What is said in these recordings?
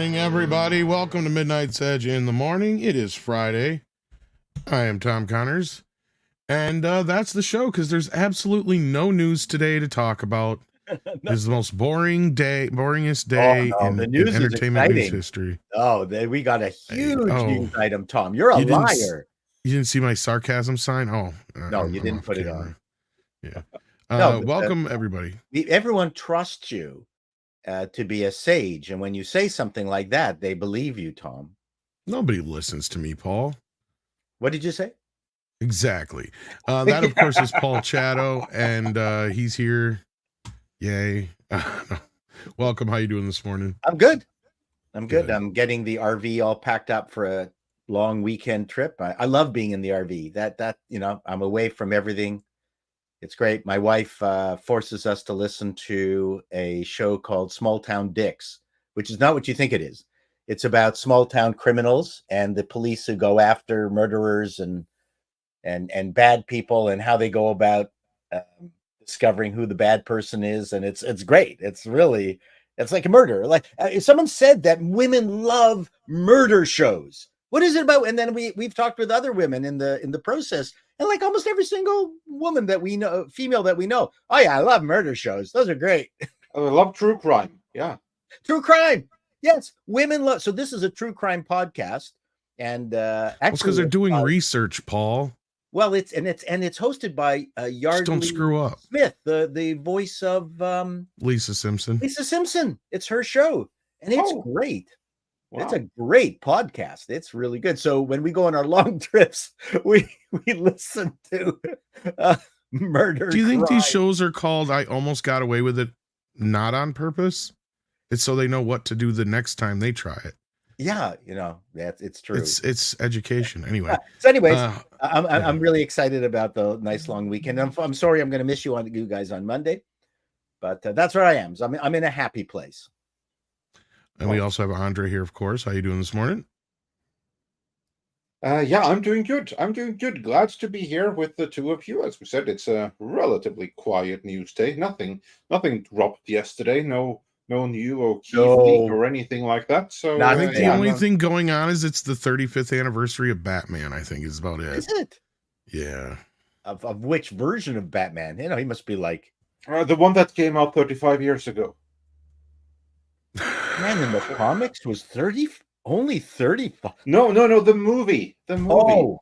morning, everybody. Welcome to Midnight's Edge in the morning. It is Friday. I am Tom Connors, and that's the show because there's absolutely no news today to talk about. It's the most boringest day in entertainment news history. Oh, we got a huge news item, Tom. You're a liar. You didn't see my sarcasm sign? Oh, no, you didn't put it on. Yeah. Welcome, everybody. Everyone trusts you to be a sage, and when you say something like that, they believe you, Tom. Nobody listens to me, Paul. What did you say? Exactly. That, of course, is Paul Chato, and he's here. Yay. Welcome. How you doing this morning? I'm good. Good. I'm getting the RV all packed up for a long weekend trip. I love being in the RV. That I'm away from everything. It's great. My wife forces us to listen to a show called Small Town Dicks, which is not what you think it is. It's about small town criminals and the police who go after murderers and bad people and how they go about discovering who the bad person is. And it's great. It's like a murder. Like someone said that women love murder shows. What is it about? And then we've talked with other women in the process. And like almost every single woman that we know, female that we know, oh yeah, I love murder shows. Those are great. I love true crime. Yeah. True crime. Yes. Women love. So this is a true crime podcast. And actually, because they're doing research, Paul. Well, it's hosted by Yardley don't screw up. Smith, the voice of Lisa Simpson. Lisa Simpson. It's her show. And it's great. Wow. It's a great podcast. It's really good. So when we go on our long trips, we listen to murder. Do you think these shows are called I Almost Got Away with It not on purpose? It's so they know what to do the next time they try it. Yeah, it's true. It's education anyway. So anyways, I'm really excited about the nice long weekend. I'm sorry I'm going to miss you guys on Monday, but that's where I am. So I'm in a happy place. And we also have Andre here, of course. How you doing this morning? Yeah, I'm doing good. Glad to be here with the two of you. As we said, it's a relatively quiet news day. Nothing dropped yesterday. No new or key leak or anything like that. So I think the only thing going on is it's the 35th anniversary of Batman. I think is about it. Is it? Yeah. Of which version of Batman? He must be like the one that came out 35 years ago. Man, in the comics was only 35. No, the movie. Oh,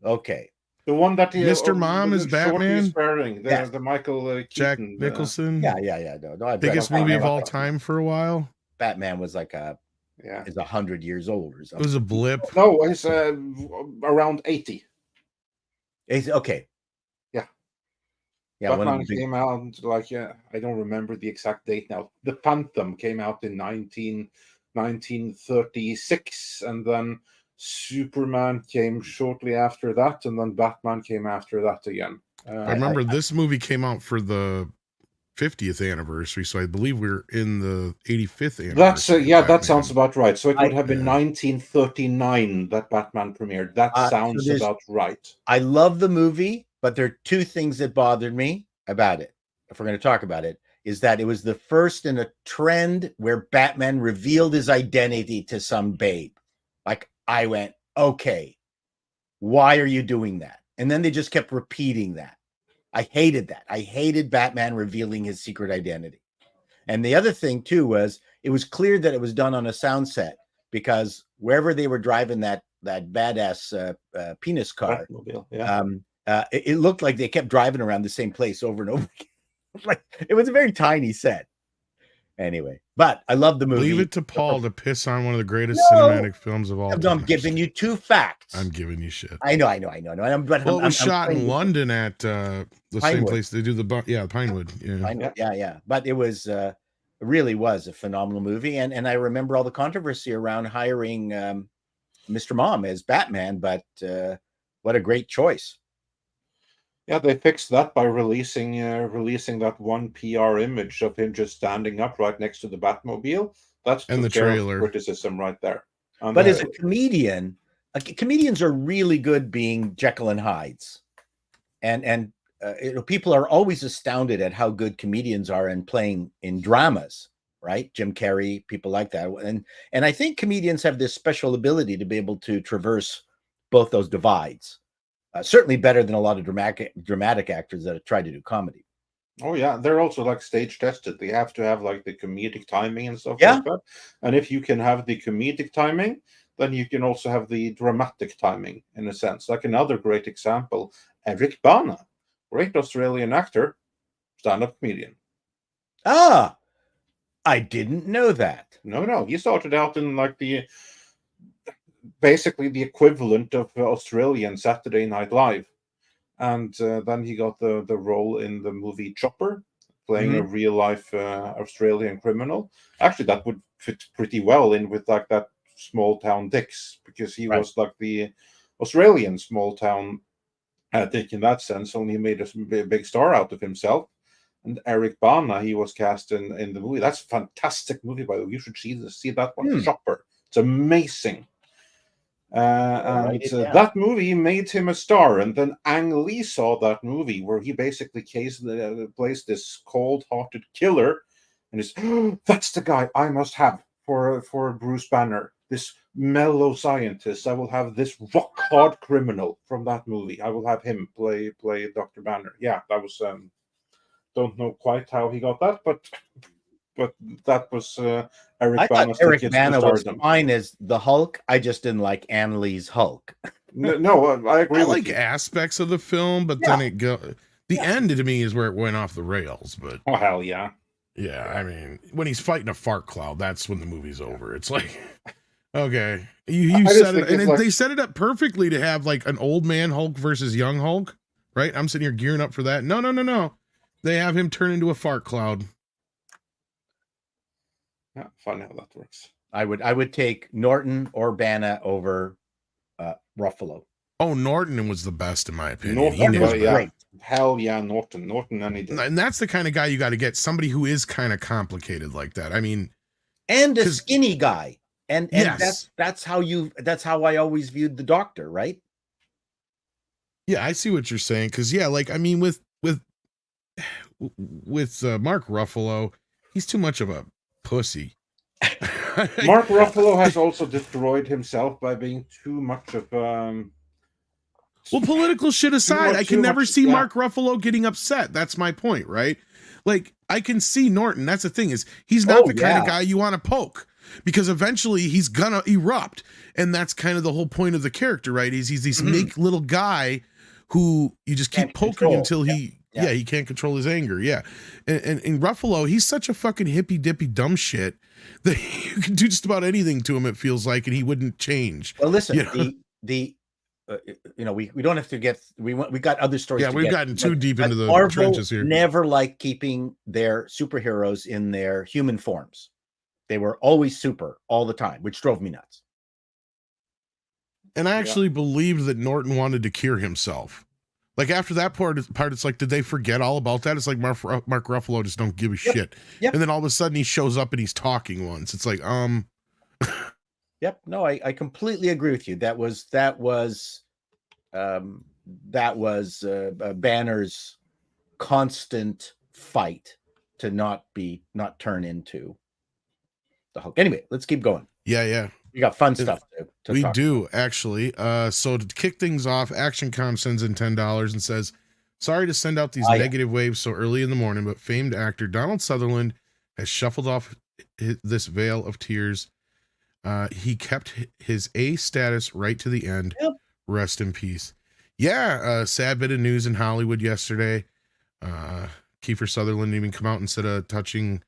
okay. The one that Mr. Mom is Batman. The Michael Keaton, Jack Nicholson. Yeah. No, biggest movie of all time for a while. Batman was like is 100 years old or something. It was a blip. No, it's around 80. Okay. Yeah, Batman came out I don't remember the exact date now. The Phantom came out in 1936, and then Superman came shortly after that, and then Batman came after that again. I remember this movie came out for the 50th anniversary, so I believe we're in the 85th anniversary. That sounds about right. So it would have been 1939 that Batman premiered. That sounds about right. I love the movie, but there are two things that bothered me about it. If we're going to talk about it, is that it was the first in a trend where Batman revealed his identity to some babe. Like I went, okay, why are you doing that? And then they just kept repeating that. I hated that. I hated Batman revealing his secret identity. And the other thing too was it was clear that it was done on a sound set because wherever they were driving that badass penis car, it looked like they kept driving around the same place over and over again. Like it was a very tiny set. Anyway, but I love the movie. Leave it to Paul to piss on one of the greatest cinematic films of all time. I'm giving you two facts. I'm giving you shit. I know. But it was shot in London at the same place they do Pinewood. Yeah. Pinewood, yeah. But it was really was a phenomenal movie, and I remember all the controversy around hiring Mr. Mom as Batman. But what a great choice! Yeah, they fixed that by releasing that one PR image of him just standing up right next to the Batmobile. That's the trailer criticism right there. But as a comedian, comedians are really good being Jekyll and Hydes, and people are always astounded at how good comedians are in playing in dramas. right? Jim Carrey, people like that. And I think comedians have this special ability to be able to traverse both those divides. Certainly better than a lot of dramatic actors that have tried to do comedy. Oh yeah, they're also like stage tested. They have to have like the comedic timing and stuff Yeah. like that. And if you can have the comedic timing, then you can also have the dramatic timing in a sense. Like another great example, Eric Bana, great Australian actor, stand-up comedian. Ah, I didn't know that. No, he started out in like basically the equivalent of Australian Saturday Night Live. And then he got the role in the movie Chopper, playing a real life Australian criminal. Actually, that would fit pretty well in with like that small town Dicks, because he was like the Australian small town Dick in that sense. Only he made a big star out of himself. And Eric Bana, he was cast in the movie. That's a fantastic movie, by the way. You should see that one. Chopper. It's amazing. That movie made him a star, and then Ang Lee saw that movie where he basically plays this cold-hearted killer, and is that's the guy I must have for Bruce Banner, this mellow scientist. I will have this rock-hard criminal from that movie. I will have him play Dr. Banner. Yeah, that was don't know quite how he got that, but that was Eric Bana's Eric ticket Bana to was stardom. fine as the Hulk. I just didn't like Ang Lee's Hulk. No, I agree. I with like you. aspects of the film, but then it the end to me is where it went off the rails. But oh hell yeah, yeah. I mean, when he's fighting a fart cloud, that's when the movie's over. It's like, okay, you set it, and they set it up perfectly to have like an old man Hulk versus young Hulk, right? I'm sitting here gearing up for that. No. They have him turn into a fart cloud. Yeah, funny how that works. I would take Norton or Bana over Ruffalo. Oh, Norton was the best in my opinion. Norton was great. Hell yeah, Norton any day. And that's the kind of guy you got to get, somebody who is kind of complicated like that. I mean, and a skinny guy. And yes. that's how I always viewed the Doctor, right? Yeah, I see what you're saying. Because like I mean, with Mark Ruffalo, he's too much of a pussy. Mark Ruffalo has also destroyed himself by being too much of well, political shit aside, I can never see Mark Ruffalo getting upset. That's my point, right? Like, I can see Norton. That's the thing, is he's not the kind of guy you want to poke, because eventually he's gonna erupt, and that's kind of the whole point of the character, right? He's this meek little guy who you just keep poking until he he can't control his anger. Yeah. And Ruffalo, he's such a fucking hippy dippy dumb shit that you can do just about anything to him, it feels like, and he wouldn't change. Well, listen, we don't have to get we got other stories. Yeah, we've gotten too deep into the trenches here. Never liked keeping their superheroes in their human forms. They were always super all the time, which drove me nuts. And I actually believed that Norton wanted to cure himself. Like, after that part, it's like, did they forget all about that? It's like Mark Ruffalo just don't give a shit. Yep. And then all of a sudden he shows up and he's talking once. It's like, Yep. No, I completely agree with you. That was Banner's constant fight to not turn into the Hulk. Anyway, let's keep going. Yeah. We got fun stuff to we talk do about. Actually. So to kick things off, ActionCom sends in $10 and says, "Sorry to send out these negative waves so early in the morning, but famed actor Donald Sutherland has shuffled off this veil of tears. He kept his A status right to the end. Yep. Rest in peace." Yeah, sad bit of news in Hollywood yesterday. Kiefer Sutherland even come out and said a touching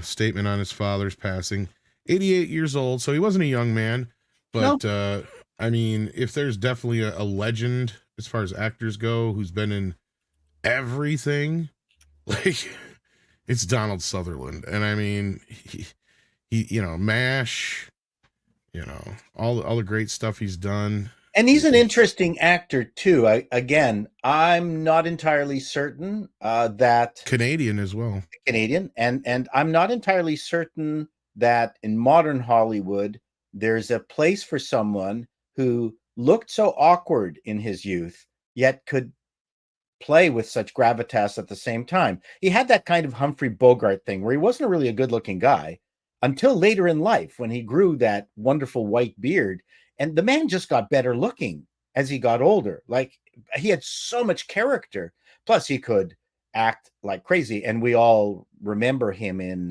statement on his father's passing. 88 years old, so he wasn't a young man, but I mean, if there's definitely a legend as far as actors go who's been in everything, like, it's Donald Sutherland. And I mean, he MASH, all the great stuff he's done. And he's an interesting actor too. I'm not entirely certain that Canadian as well. Canadian, and I'm not entirely certain that in modern Hollywood there's a place for someone who looked so awkward in his youth, yet could play with such gravitas at the same time. He had that kind of Humphrey Bogart thing where he wasn't really a good-looking guy until later in life when he grew that wonderful white beard, and the man just got better looking as he got older. Like, he had so much character. Plus, he could act like crazy, and we all remember him in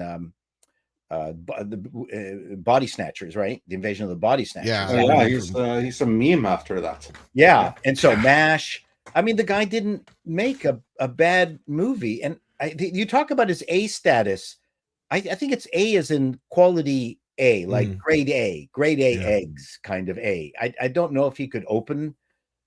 the Body Snatchers, right? The Invasion of the Body Snatchers. Yeah, he's a meme after that. Yeah. And so MASH, I mean, the guy didn't make a bad movie. And you talk about his A status. I think it's A as in quality A, like grade A eggs kind of A. I don't know if he could open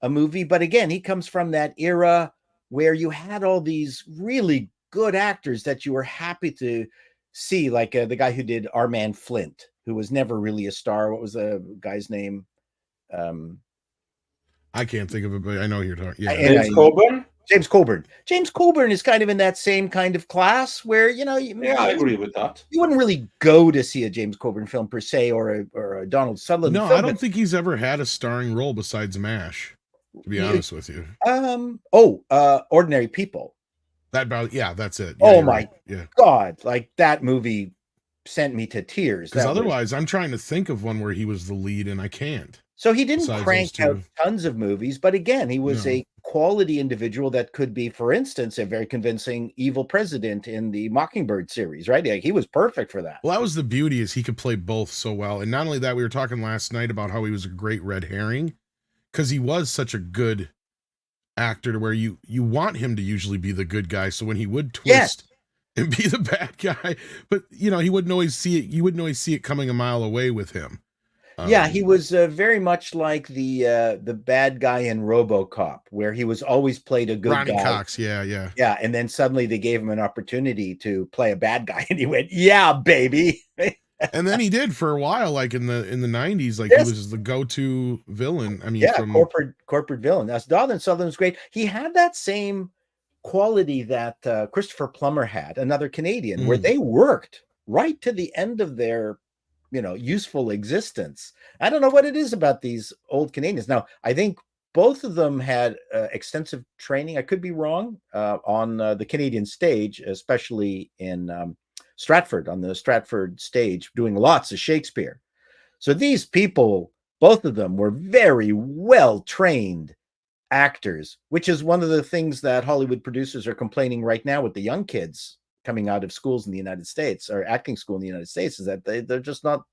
a movie, but again, he comes from that era where you had all these really good actors that you were happy to see, like the guy who did Our Man Flint, who was never really a star. What was the guy's name? I can't think of it, but I know who you're talking. Yeah, James Coburn. James Coburn. James Coburn is kind of in that same kind of class where, you know, I agree with that. You wouldn't really go to see a James Coburn film per se, or a Donald Sutherland film. I don't think he's ever had a starring role besides MASH, to be honest with you. Ordinary People. That's it. Yeah, my God. Like, that movie sent me to tears. Because otherwise, I'm trying to think of one where he was the lead and I can't. So he didn't crank out tons of movies, but again, he was a quality individual that could be, for instance, a very convincing evil president in the Mockingbird series, right? Like, he was perfect for that. Well, that was the beauty, is he could play both so well. And not only that, we were talking last night about how he was a great red herring, because he was such a good actor to where you want him to usually be the good guy. So when he would twist and be the bad guy, but you know, he wouldn't always see it. You wouldn't always see it coming a mile away with him. He was very much like the bad guy in RoboCop, where he was always played a good Ronnie guy. Cox, yeah. And then suddenly they gave him an opportunity to play a bad guy, and he went, "Yeah, baby." And then he did for a while, like in the 90s, like he was the go-to villain. I mean, corporate villain. That's Donald Sutherland's great. He had that same quality that Christopher Plummer had, another Canadian, where they worked right to the end of their useful existence. I don't know what it is about these old Canadians. Now, I think both of them had extensive training. I could be wrong on the Canadian stage, especially in Stratford, on the Stratford stage, doing lots of Shakespeare. So these people, both of them, were very well trained actors, which is one of the things that Hollywood producers are complaining right now with the young kids coming out of schools in the United States, or acting school in the United States, is that they're just not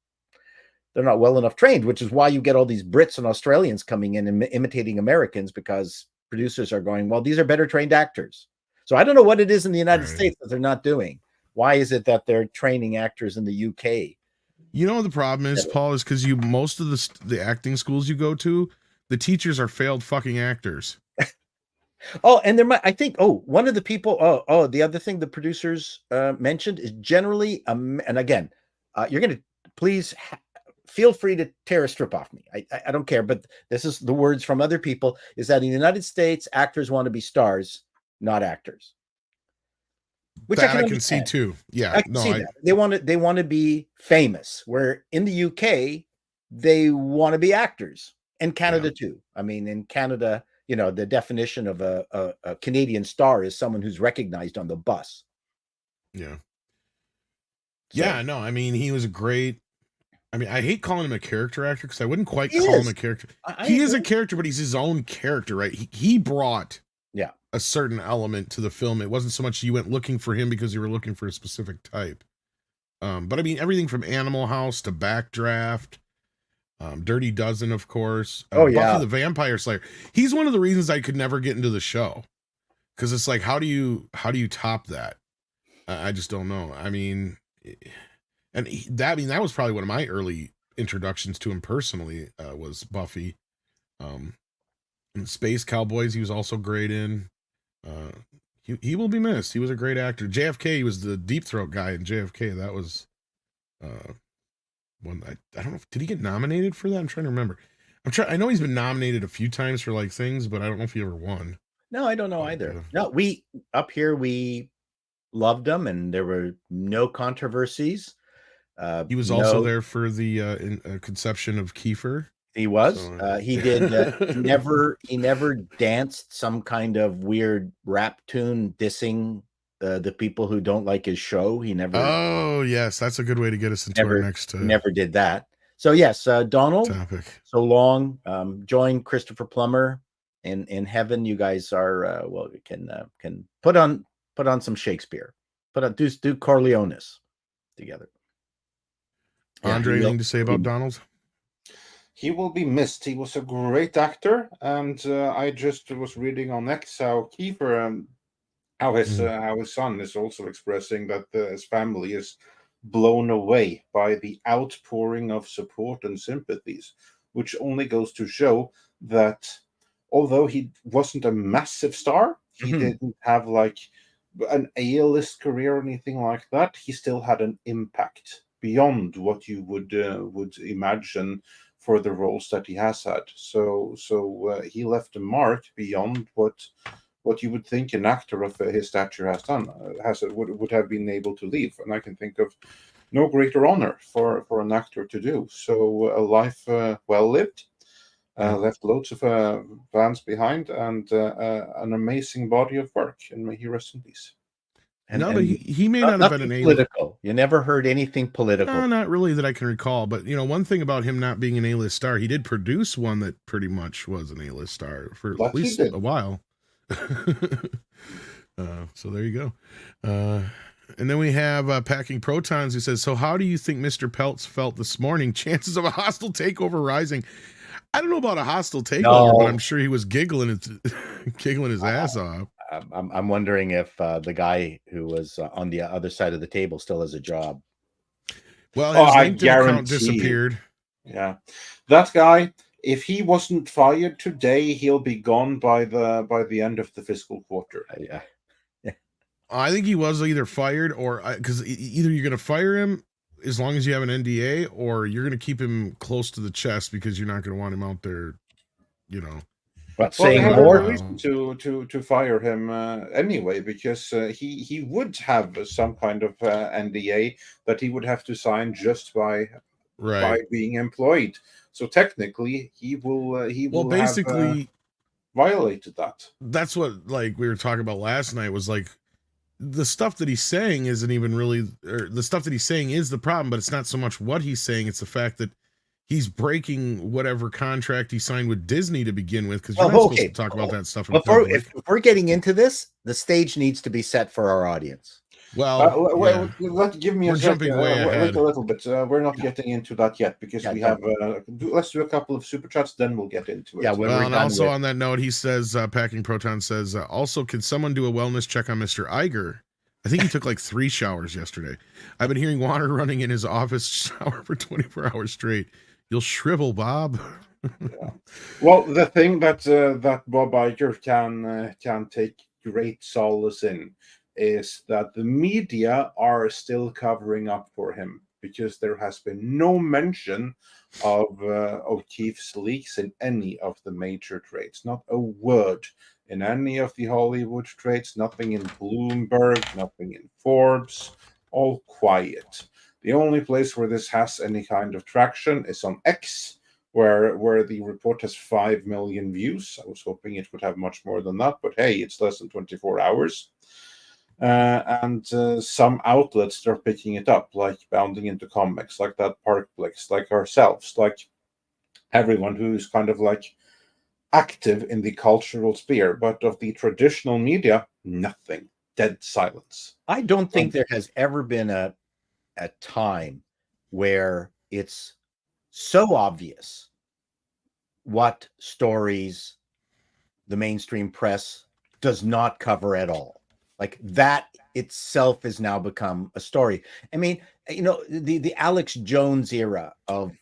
well enough trained, which is why you get all these Brits and Australians coming in and imitating Americans, because producers are going, well, these are better trained actors. So I don't know what it is in the United States that they're not doing. Why is it that they're training actors in the UK? You know, the problem is, Paul, is because most of the acting schools you go to, the teachers are failed fucking actors. And one of the people, the other thing the producers mentioned is generally, and again, you're going to please feel free to tear a strip off me. I don't care, but this is the words from other people, is that in the United States, actors want to be stars, not actors. Which I can see too. Yeah, they want to be famous. Where in the UK, they want to be actors, and Canada too. I mean, in Canada, the definition of a Canadian star is someone who's recognized on the bus. Yeah. Yeah, no, I mean, he was a great. I mean, I hate calling him a character actor, because I wouldn't quite call him a character. He is a character, but he's his own character, right? He brought a certain element to the film. It wasn't so much you went looking for him because you were looking for a specific type. But I mean, everything from Animal House to Backdraft, Dirty Dozen, of course. Buffy the Vampire Slayer. He's one of the reasons I could never get into the show, because it's like, how do you top that? I just don't know. I mean, that was probably one of my early introductions to him personally, was Buffy. And Space Cowboys, he was also great in. He will be missed. He was a great actor. JFK, he was the Deep Throat guy in JFK. That was one. I don't know. Did he get nominated for that? I'm trying to remember. I know he's been nominated a few times for like things, but I don't know if he ever won. No, I don't know either. No, we loved him, and there were no controversies. He was also there for the conception of Kiefer. He was. So, He did. He never danced some kind of weird rap tune dissing the people who don't like his show. He never. Oh yes, that's a good way to get us into our next never did that. So yes, Donald. topic. So long. Join Christopher Plummer in heaven. You guys are well. You can put on some Shakespeare. Do Corleones together. Andre, anything to say about Donald? He will be missed. He was a great actor, and I just was reading on X how Kiefer, how his son is also expressing that his family is blown away by the outpouring of support and sympathies, which only goes to show that although he wasn't a massive star, he didn't have like an A-list career or anything like that. He still had an impact beyond what you would imagine for the roles that he has had. So he left a mark beyond what you would think an actor of his stature has done, would have been able to leave. And I can think of no greater honor for an actor to do. So a life well lived, left loads of fans behind, and an amazing body of work. And may he rest in peace. But he may not have been an political. You never heard anything political. No, not really that I can recall. But one thing about him not being an A-list star, he did produce one that pretty much was an A-list star for at least a while. So there you go. And then we have Packing Protons, who says, so how do you think Mr. Peltz felt this morning? Chances of a hostile takeover rising. I don't know about a hostile takeover, but I'm sure he was giggling his ass off. I'm wondering if the guy who was on the other side of the table still has a job. Well, his LinkedIn account disappeared. Yeah, that guy. If he wasn't fired today, he'll be gone by the end of the fiscal quarter. Yeah. I think he was either fired or because either you're going to fire him as long as you have an NDA, or you're going to keep him close to the chest because you're not going to want him out there, But saying more reason to fire him anyway, because he would have some kind of NDA that he would have to sign just by being employed. So technically, he will basically have, violated that. That's what we were talking about last night was the stuff that he's saying isn't even really, or the stuff that he's saying is the problem, but it's not so much what he's saying. It's the fact that he's breaking whatever contract he signed with Disney to begin with, because you're not supposed to talk about that stuff. If we're getting into this, the stage needs to be set for our audience. Well, give me a second. Wait a little bit. We're not getting into that yet because we have. Let's do a couple of super chats, then we'll get into it. Yeah. And also on that note, he says, Packing Proton says, also, can someone do a wellness check on Mr. Iger? I think he took 3 showers yesterday. I've been hearing water running in his office shower for 24 hours straight. You'll shrivel, Bob. Yeah. Well, the thing that Bob Iger can take great solace in is that the media are still covering up for him, because there has been no mention of O'Keefe's leaks in any of the major trades. Not a word in any of the Hollywood trades, nothing in Bloomberg, nothing in Forbes, all quiet. The only place where this has any kind of traction is on X, where the report has 5 million views. I was hoping it would have much more than that, but hey, it's less than 24 hours. And some outlets are picking it up, like Bounding into Comics, like that Parkplex, like ourselves, like everyone who's kind of active in the cultural sphere. But of the traditional media, nothing. Dead silence. I don't think there has ever been a time where it's so obvious what stories the mainstream press does not cover at all. That itself has now become a story. I mean, the Alex Jones era of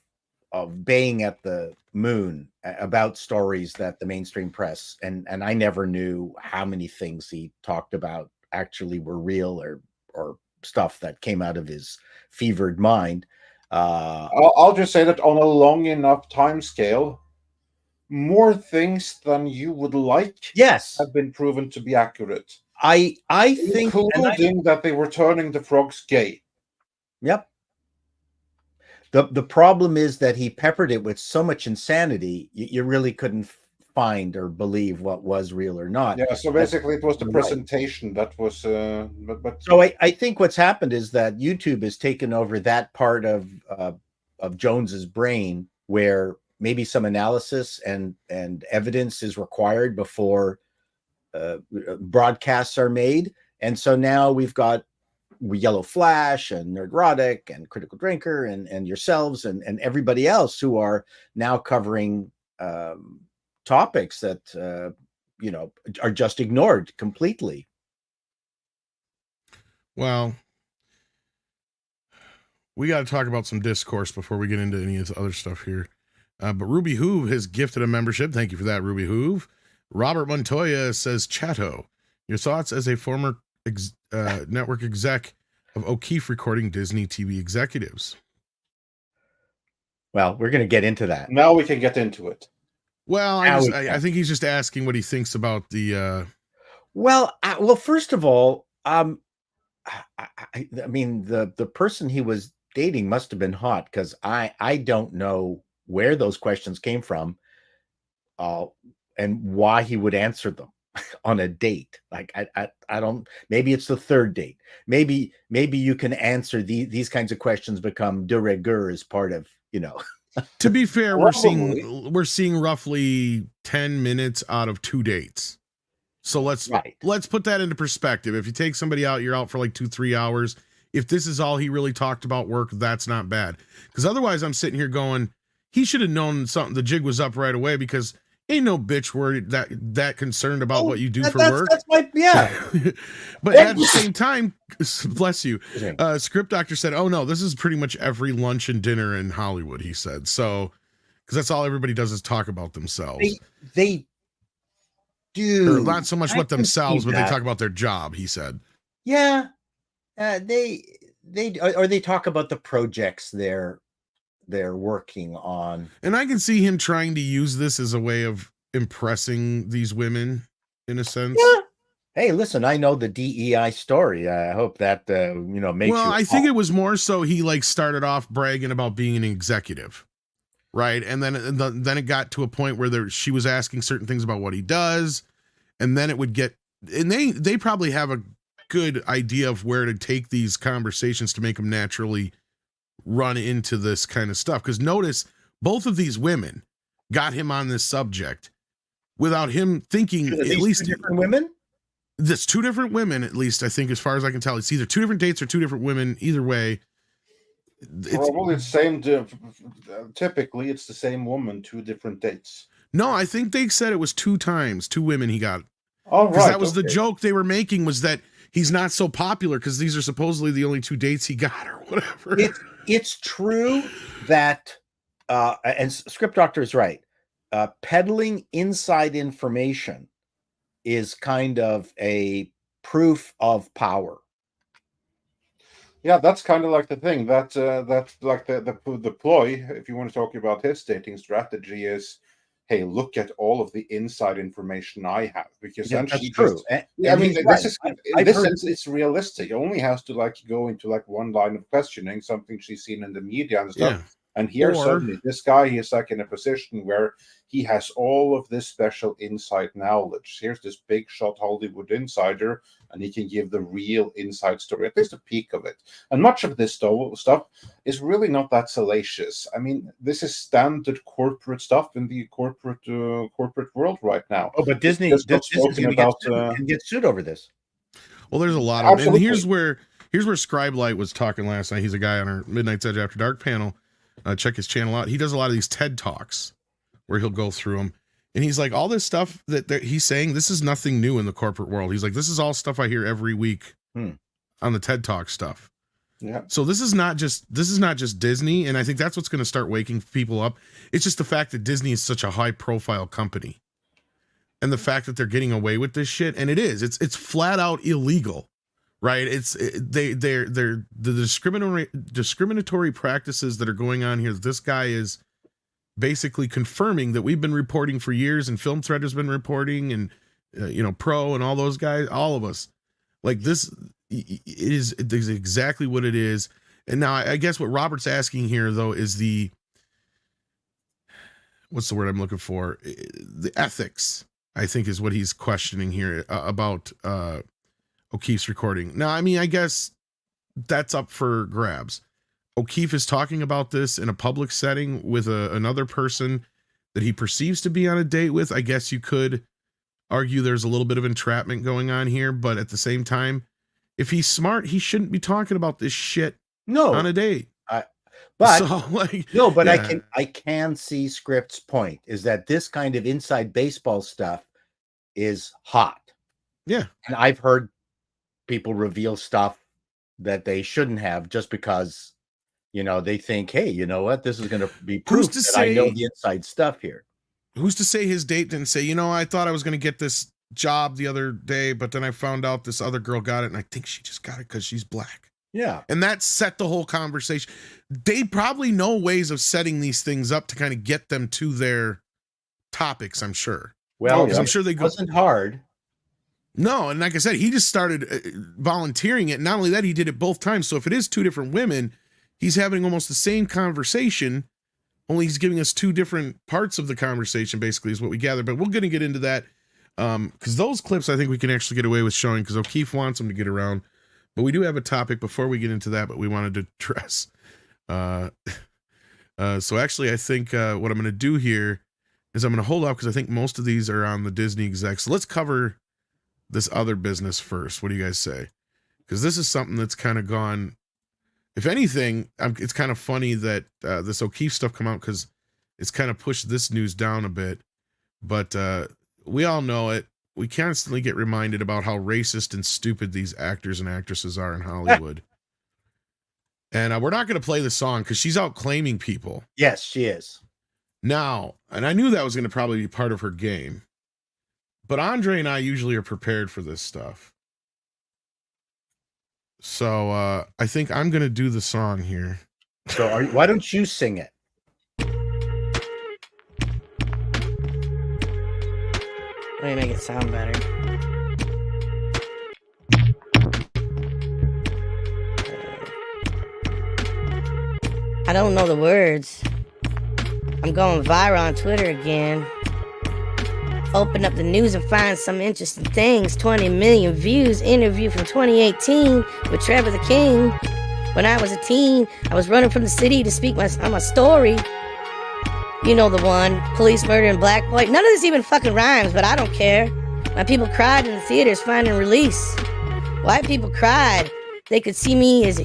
baying at the moon about stories that the mainstream press, and I never knew how many things he talked about actually were real or stuff that came out of his fevered mind. I'll just say that on a long enough time scale, more things than you would like have been proven to be accurate. I think, including that they were turning the frogs gay. Yep. The problem is that he peppered it with so much insanity, you really couldn't find or believe what was real or not. Yeah, so basically it was the presentation that was but so I think what's happened is that YouTube has taken over that part of Jones's brain where maybe some analysis and evidence is required before broadcasts are made. And so now we've got Yellowflash and Nerdrotic and Critical Drinker and yourselves and everybody else who are now covering topics that are just ignored completely. Well, we got to talk about some discourse before we get into any of the other stuff here. But Ruby Hoove has gifted a membership. Thank you for that, Ruby Hoove. Robert Montoya says, Chato, your thoughts as a former network exec of O'Keefe recording Disney TV executives? Well, we're going to get into that. Now we can get into it. Well, I think he's just asking what he thinks about the... Well, first of all, I mean, the person he was dating must have been hot, because I don't know where those questions came from and why he would answer them on a date. Like, I don't, maybe it's the third date. Maybe you can answer these kinds of questions become de rigueur as part of, To be fair, we're seeing roughly 10 minutes out of 2 dates. So let's put that into perspective. If you take somebody out, you're out for like 2-3 hours. If this is all he really talked about work, that's not bad. Because otherwise I'm sitting here going, he should have known something. The jig was up right away, because ain't no bitch worried that concerned about what you do for work. That's my, yeah. But at the same time, bless you. Script Doctor said, oh no, this is pretty much every lunch and dinner in Hollywood, he said. So, because that's all everybody does is talk about themselves. They do. Or not so much what themselves, but they talk about their job, he said. Yeah. They talk about the projects they're working on. And I can see him trying to use this as a way of impressing these women, in a sense. Yeah. Hey, listen, I know the DEI story. I hope that makes well, I think it was more so he started off bragging about being an executive, right? And then it got to a point where she was asking certain things about what he does, and then it would get, and they probably have a good idea of where to take these conversations to make them naturally run into this kind of stuff. Because notice, both of these women got him on this subject without him thinking. At least 2 different women. That's 2 different women, at least I think, as far as I can tell. It's either 2 different dates or 2 different women. Either way, probably the same. Typically, it's the same woman, 2 different dates. No, I think they said it was 2 times, 2 women he got. All right, that was the joke they were making, was that he's not so popular because these are supposedly the only 2 dates he got or whatever. It's true that, and Script Doctor is right, peddling inside information is kind of a proof of power. Yeah, that's kind of like the thing. That's like the ploy, if you want to talk about his dating strategy, is, hey, look at all of the inside information I have, because then that's she true. I mean, this is in this sense, it's realistic. It only has to go into one line of questioning, something she's seen in the media and stuff. Yeah. And here suddenly this guy, he is in a position where he has all of this special inside knowledge. Here's this big shot Hollywood insider, and he can give the real inside story, at least a peek of it. And much of this stuff is really not that salacious. I mean, this is standard corporate stuff in the corporate world right now. Oh, but Disney is going to get sued over this. Well, there's a lot of it. And here's where Scribelight was talking last night. He's a guy on our Midnight's Edge After Dark panel. Check his channel out. He does a lot of these TED Talks where he'll go through them. And he's like, all this stuff that he's saying, this is nothing new in the corporate world. He's like, this is all stuff I hear every week on the TED Talk stuff. Yeah. So this is not just Disney. And I think that's what's going to start waking people up. It's just the fact that Disney is such a high profile company. And the fact that they're getting away with this shit. And it's flat out illegal. Right, they're the discriminatory practices that are going on here. This guy is basically confirming that we've been reporting for years, and Film Thread has been reporting, and Pro and all those guys, all of us. Like this, it is exactly what it is. And now I guess what Robert's asking here, though, is what's the word I'm looking for? The ethics, I think, is what he's questioning here about O'Keefe's recording. Now, I mean, I guess that's up for grabs. O'Keefe is talking about this in a public setting with another person that he perceives to be on a date with. I guess you could argue there's a little bit of entrapment going on here, but at the same time, if he's smart, he shouldn't be talking about this shit on a date. I can see Script's point is that this kind of inside baseball stuff is hot. Yeah. And I've heard people reveal stuff that they shouldn't have just because, they think, hey, you know what? This is going to be proof that I know the inside stuff here. Who's to say his date didn't say, I thought I was going to get this job the other day, but then I found out this other girl got it, and I think she just got it because she's black. Yeah. And that set the whole conversation. They probably know ways of setting these things up to kind of get them to their topics, I'm sure. Well, I'm sure it wasn't hard. No, and like I said, he just started volunteering it. Not only that, he did it both times. So if it is two different women, he's having almost the same conversation, only he's giving us two different parts of the conversation, basically, is what we gather. But we're going to get into that because those clips, I think we can actually get away with showing because O'Keefe wants them to get around. But we do have a topic before we get into that, but we wanted to address. So actually, I think what I'm going to do here is I'm going to hold off because I think most of these are on the Disney execs. So let's cover this other business first. What do you guys say? Because this is something that's kind of gone. If anything, it's kind of funny that this O'Keefe stuff come out because it's kind of pushed this news down a bit. But we all know it. We constantly get reminded about how racist and stupid these actors and actresses are in Hollywood. And we're not going to play the song because she's out claiming people. Yes, she is. Now, and I knew that was going to probably be part of her game. But Andre and I usually are prepared for this stuff. So I think I'm going to do the song here. So why don't you sing it? Let me make it sound better. I don't know the words. I'm going viral on Twitter again. Open up the news and find some interesting things. 20 million views. Interview from 2018 with Trevor the King. When I was a teen, I was running from the city to speak my story. You know the one. Police murdering black boy. None of this even fucking rhymes, but I don't care. My people cried in the theaters finding release. White people cried. They could see us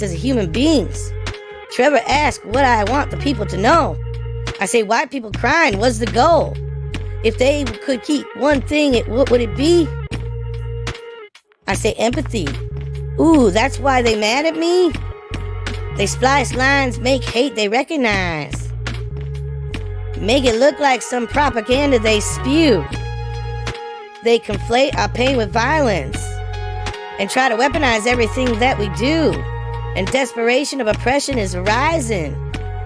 as human beings. Trevor asked what I want the people to know. I say white people crying was the goal. If they could keep one thing, what would it be? I say empathy. Ooh, that's why they mad at me? They splice lines, make hate they recognize. Make it look like some propaganda they spew. They conflate our pain with violence and try to weaponize everything that we do. And desperation of oppression is rising.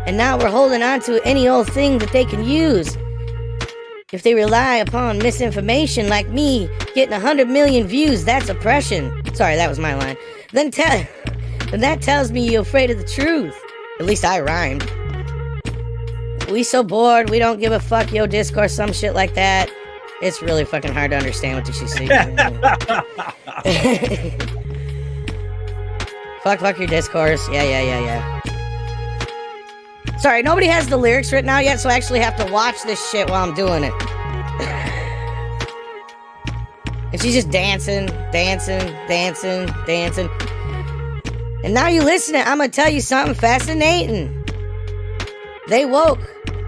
And now we're holding on to any old thing that they can use. If they rely upon misinformation like me getting 100 million views, that's oppression. Sorry, that was my line. Then that tells me you're afraid of the truth. At least I rhymed. We so bored, we don't give a fuck, yo, discourse, some shit like that. It's really fucking hard to understand what she's saying. Fuck your discourse. Yeah. Sorry, nobody has the lyrics written out yet, so I actually have to watch this shit while I'm doing it. And she's just dancing. And now you listening, I'm gonna tell you something fascinating. They woke,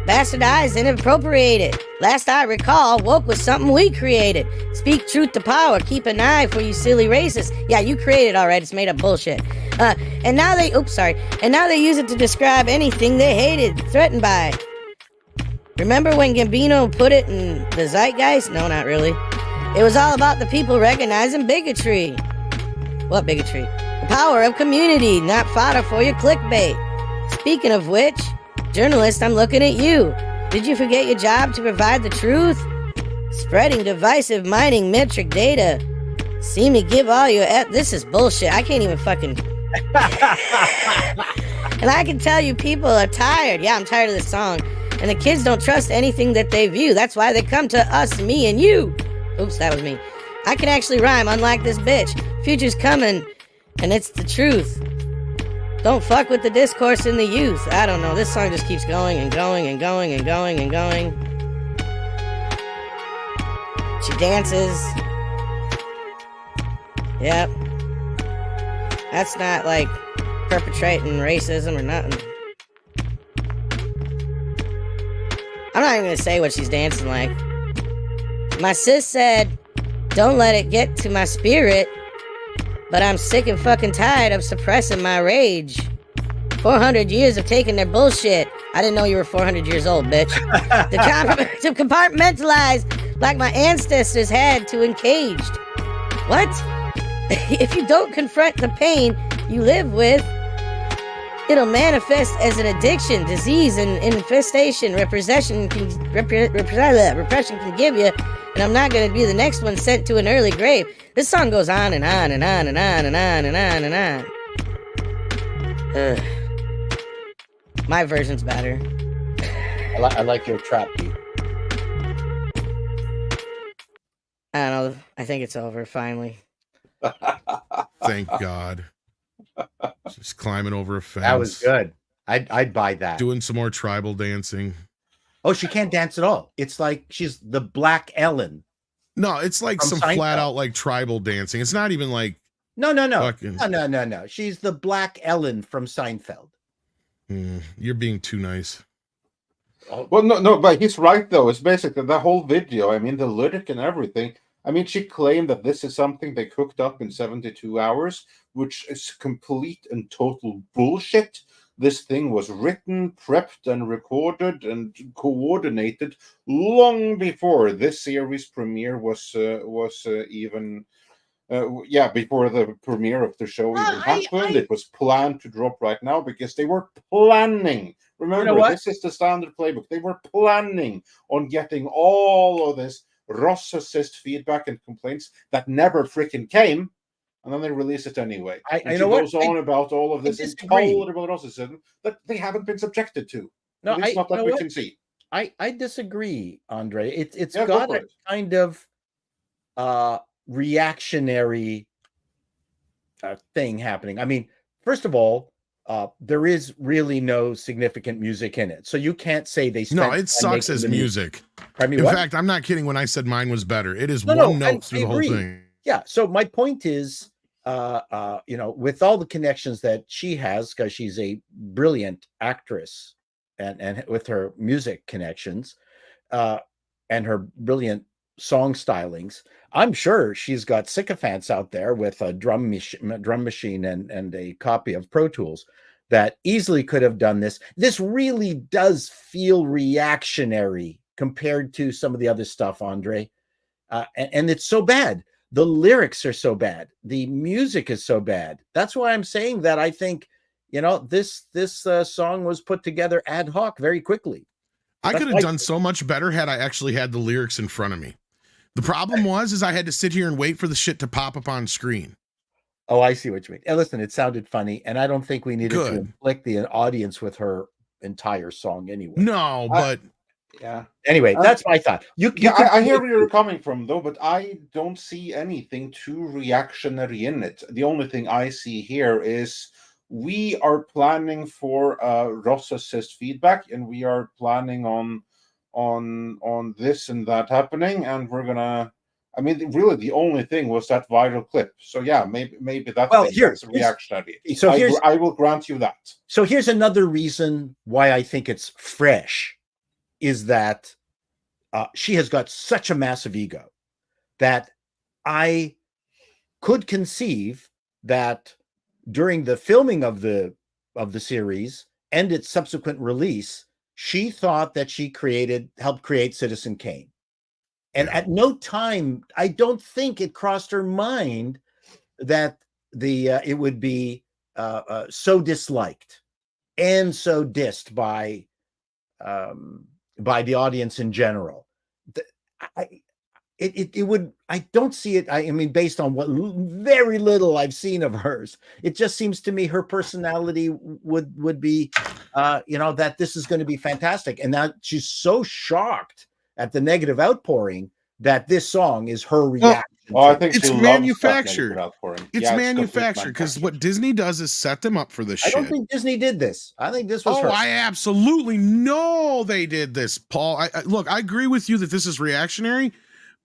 bastardized, and appropriated. Last I recall, woke was something we created. Speak truth to power, keep an eye for you silly racists. Yeah, you created alright, it's made up bullshit. And now they use it to describe anything they hated, threatened by. Remember when Gambino put it in the zeitgeist? No, not really. It was all about the people recognizing bigotry. What bigotry? The power of community, not fodder for your clickbait. Speaking of which, journalist, I'm looking at you. Did you forget your job to provide the truth? Spreading divisive mining metric data. Seem to give all your... This is bullshit. I can't even fucking And I can tell you people are tired. Yeah, I'm tired of this song. And the kids don't trust anything that they view. That's why they come to us, me and you. Oops, that was me. I can actually rhyme, unlike this bitch. Future's coming, and it's the truth. Don't fuck with the discourse in the youth. I don't know. This song just keeps going and going and going and going and going. She dances. Yep. That's not like perpetrating racism or nothing. I'm not even gonna say what she's dancing like. My sis said, don't let it get to my spirit, but I'm sick and fucking tired of suppressing my rage. 400 years of taking their bullshit. I didn't know you were 400 years old, bitch. To compartmentalize like my ancestors had to encaged. What? If you don't confront the pain you live with, it'll manifest as an addiction, disease, and infestation. Repression can give you, and I'm not going to be the next one sent to an early grave. This song goes on and on and on and on and on and on and on. Ugh. My version's better. I like your trap beat. I don't know. I think it's over, finally. Thank God. Just climbing over a fence. That was good. I'd buy that. Doing some more tribal dancing. Oh, she can't dance at all. It's like she's the Black Ellen. No, it's like some flat out like tribal dancing. It's not even like no. Fucking... No. She's the Black Ellen from Seinfeld. You're being too nice. Well, no, but he's right though. It's basically the whole video. I mean, the lyric and everything. I mean, she claimed that this is something they cooked up in 72 hours, which is complete and total bullshit. This thing was written, prepped, and recorded and coordinated long before this series premiere was even. Before the premiere of the show even happened. It was planned to drop right now because they were planning. Remember, this is the standard playbook. They were planning on getting all of this Ross assist feedback and complaints that never freaking came, and then they release it anyway. She goes on about all of this intolerable racism that they haven't been subjected to. No, it's not that we can see. I disagree, Andre. It's got a kind of reactionary thing happening. I mean, first of all, there is really no significant music in it, so you can't say they. No, it sucks as music. In fact, I'm not kidding when I said mine was better. It is one note through the whole thing. Yeah. So my point is, with all the connections that she has, because she's a brilliant actress, and with her music connections, and her brilliant song stylings, I'm sure she's got sycophants out there with a drum machine and a copy of Pro Tools that easily could have done this. This really does feel reactionary compared to some of the other stuff, Andre. And it's so bad. The lyrics are so bad. The music is so bad. That's why I'm saying that I think, this song was put together ad hoc very quickly. I could have done so much better had I actually had the lyrics in front of me. The problem is I had to sit here and wait for the shit to pop up on screen. Oh, I see what you mean. And listen, it sounded funny, and I don't think we needed to inflict the audience with her entire song anyway. No, but yeah. Anyway, that's my thought. I hear where you're coming from, though, but I don't see anything too reactionary in it. The only thing I see here is we are planning for Ross assist feedback, and we are planning on this and that happening, and we're gonna. I mean, really, the only thing was that viral clip. So yeah, maybe that's reactionary. So I will grant you that. So here's another reason why I think it's fresh, is that she has got such a massive ego that I could conceive that during the filming of the series and its subsequent release, she thought that she helped create Citizen Kane. And at no time, I don't think it crossed her mind that it would be so disliked and so dissed by the audience in general. it would. I don't see it. I mean, based on what very little I've seen of hers, it just seems to me her personality would be, that this is going to be fantastic. And now she's so shocked at the negative outpouring that this song is her reaction. I think it's she manufactured. Loves that It's manufactured because what Disney does is set them up for this shit. I don't think Disney did this. I think this was her. I absolutely know they did this, Paul. Look, I agree with you that this is reactionary,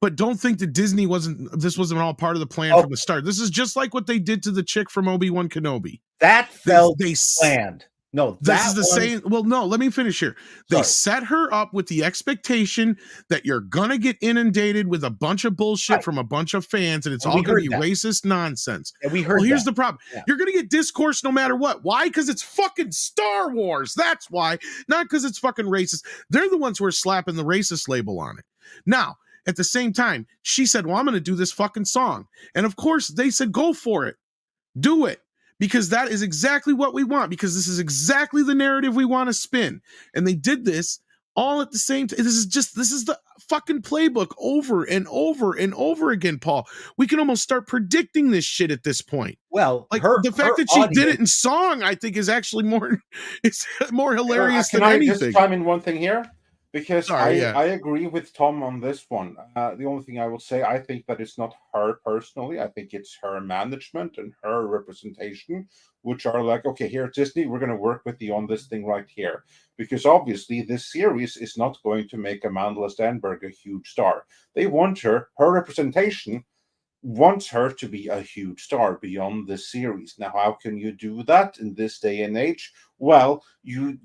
but don't think that this wasn't all part of the plan from the start. This is just like what they did to the chick from Obi-Wan Kenobi. That felt planned. No, this is the same. Well, no, let me finish here. They set her up with the expectation that you're gonna get inundated with a bunch of bullshit from a bunch of fans, and it's all gonna be racist nonsense. And we heard. Here's the problem: you're gonna get discourse no matter what. Why? Because it's fucking Star Wars. That's why, not because it's fucking racist. They're the ones who are slapping the racist label on it. Now, at the same time, she said, "Well, I'm gonna do this fucking song," and of course, they said, "Go for it, do it." Because that is exactly what we want, because this is exactly the narrative we want to spin. And they did this all at the same time. This is the fucking playbook over and over and over again, Paul. We can almost start predicting this shit at this point. Well, like the fact that she did it in song, I think is actually more hilarious than anything. Can I just chime in one thing here? Because I agree with Tom on this one. The only thing I will say, I think that it's not her personally. I think it's her management and her representation, which are like, okay, here at Disney, we're going to work with you on this thing right here. Because obviously this series is not going to make Amandla Stenberg a huge star. They want her representation wants her to be a huge star beyond this series. Now, how can you do that in this day and age? Well, you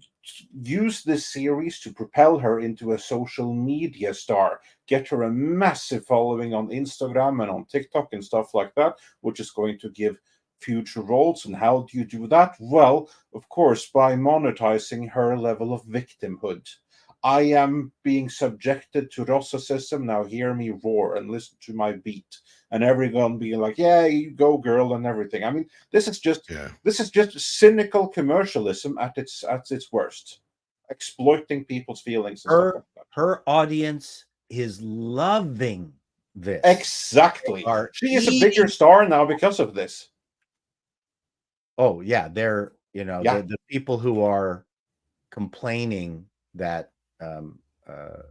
use this series to propel her into a social media star, get her a massive following on Instagram and on TikTok and stuff like that, which is going to give future roles. And how do you do that? Well, of course, by monetizing her level of victimhood. I am being subjected to Rossism. Now hear me roar and listen to my beat. And everyone being like, yeah, you go girl and everything. I mean, this is just cynical commercialism at its worst. Exploiting people's feelings. And her audience is loving this. Exactly. She is a bigger star now because of this. Oh, yeah. They're, the people who are complaining that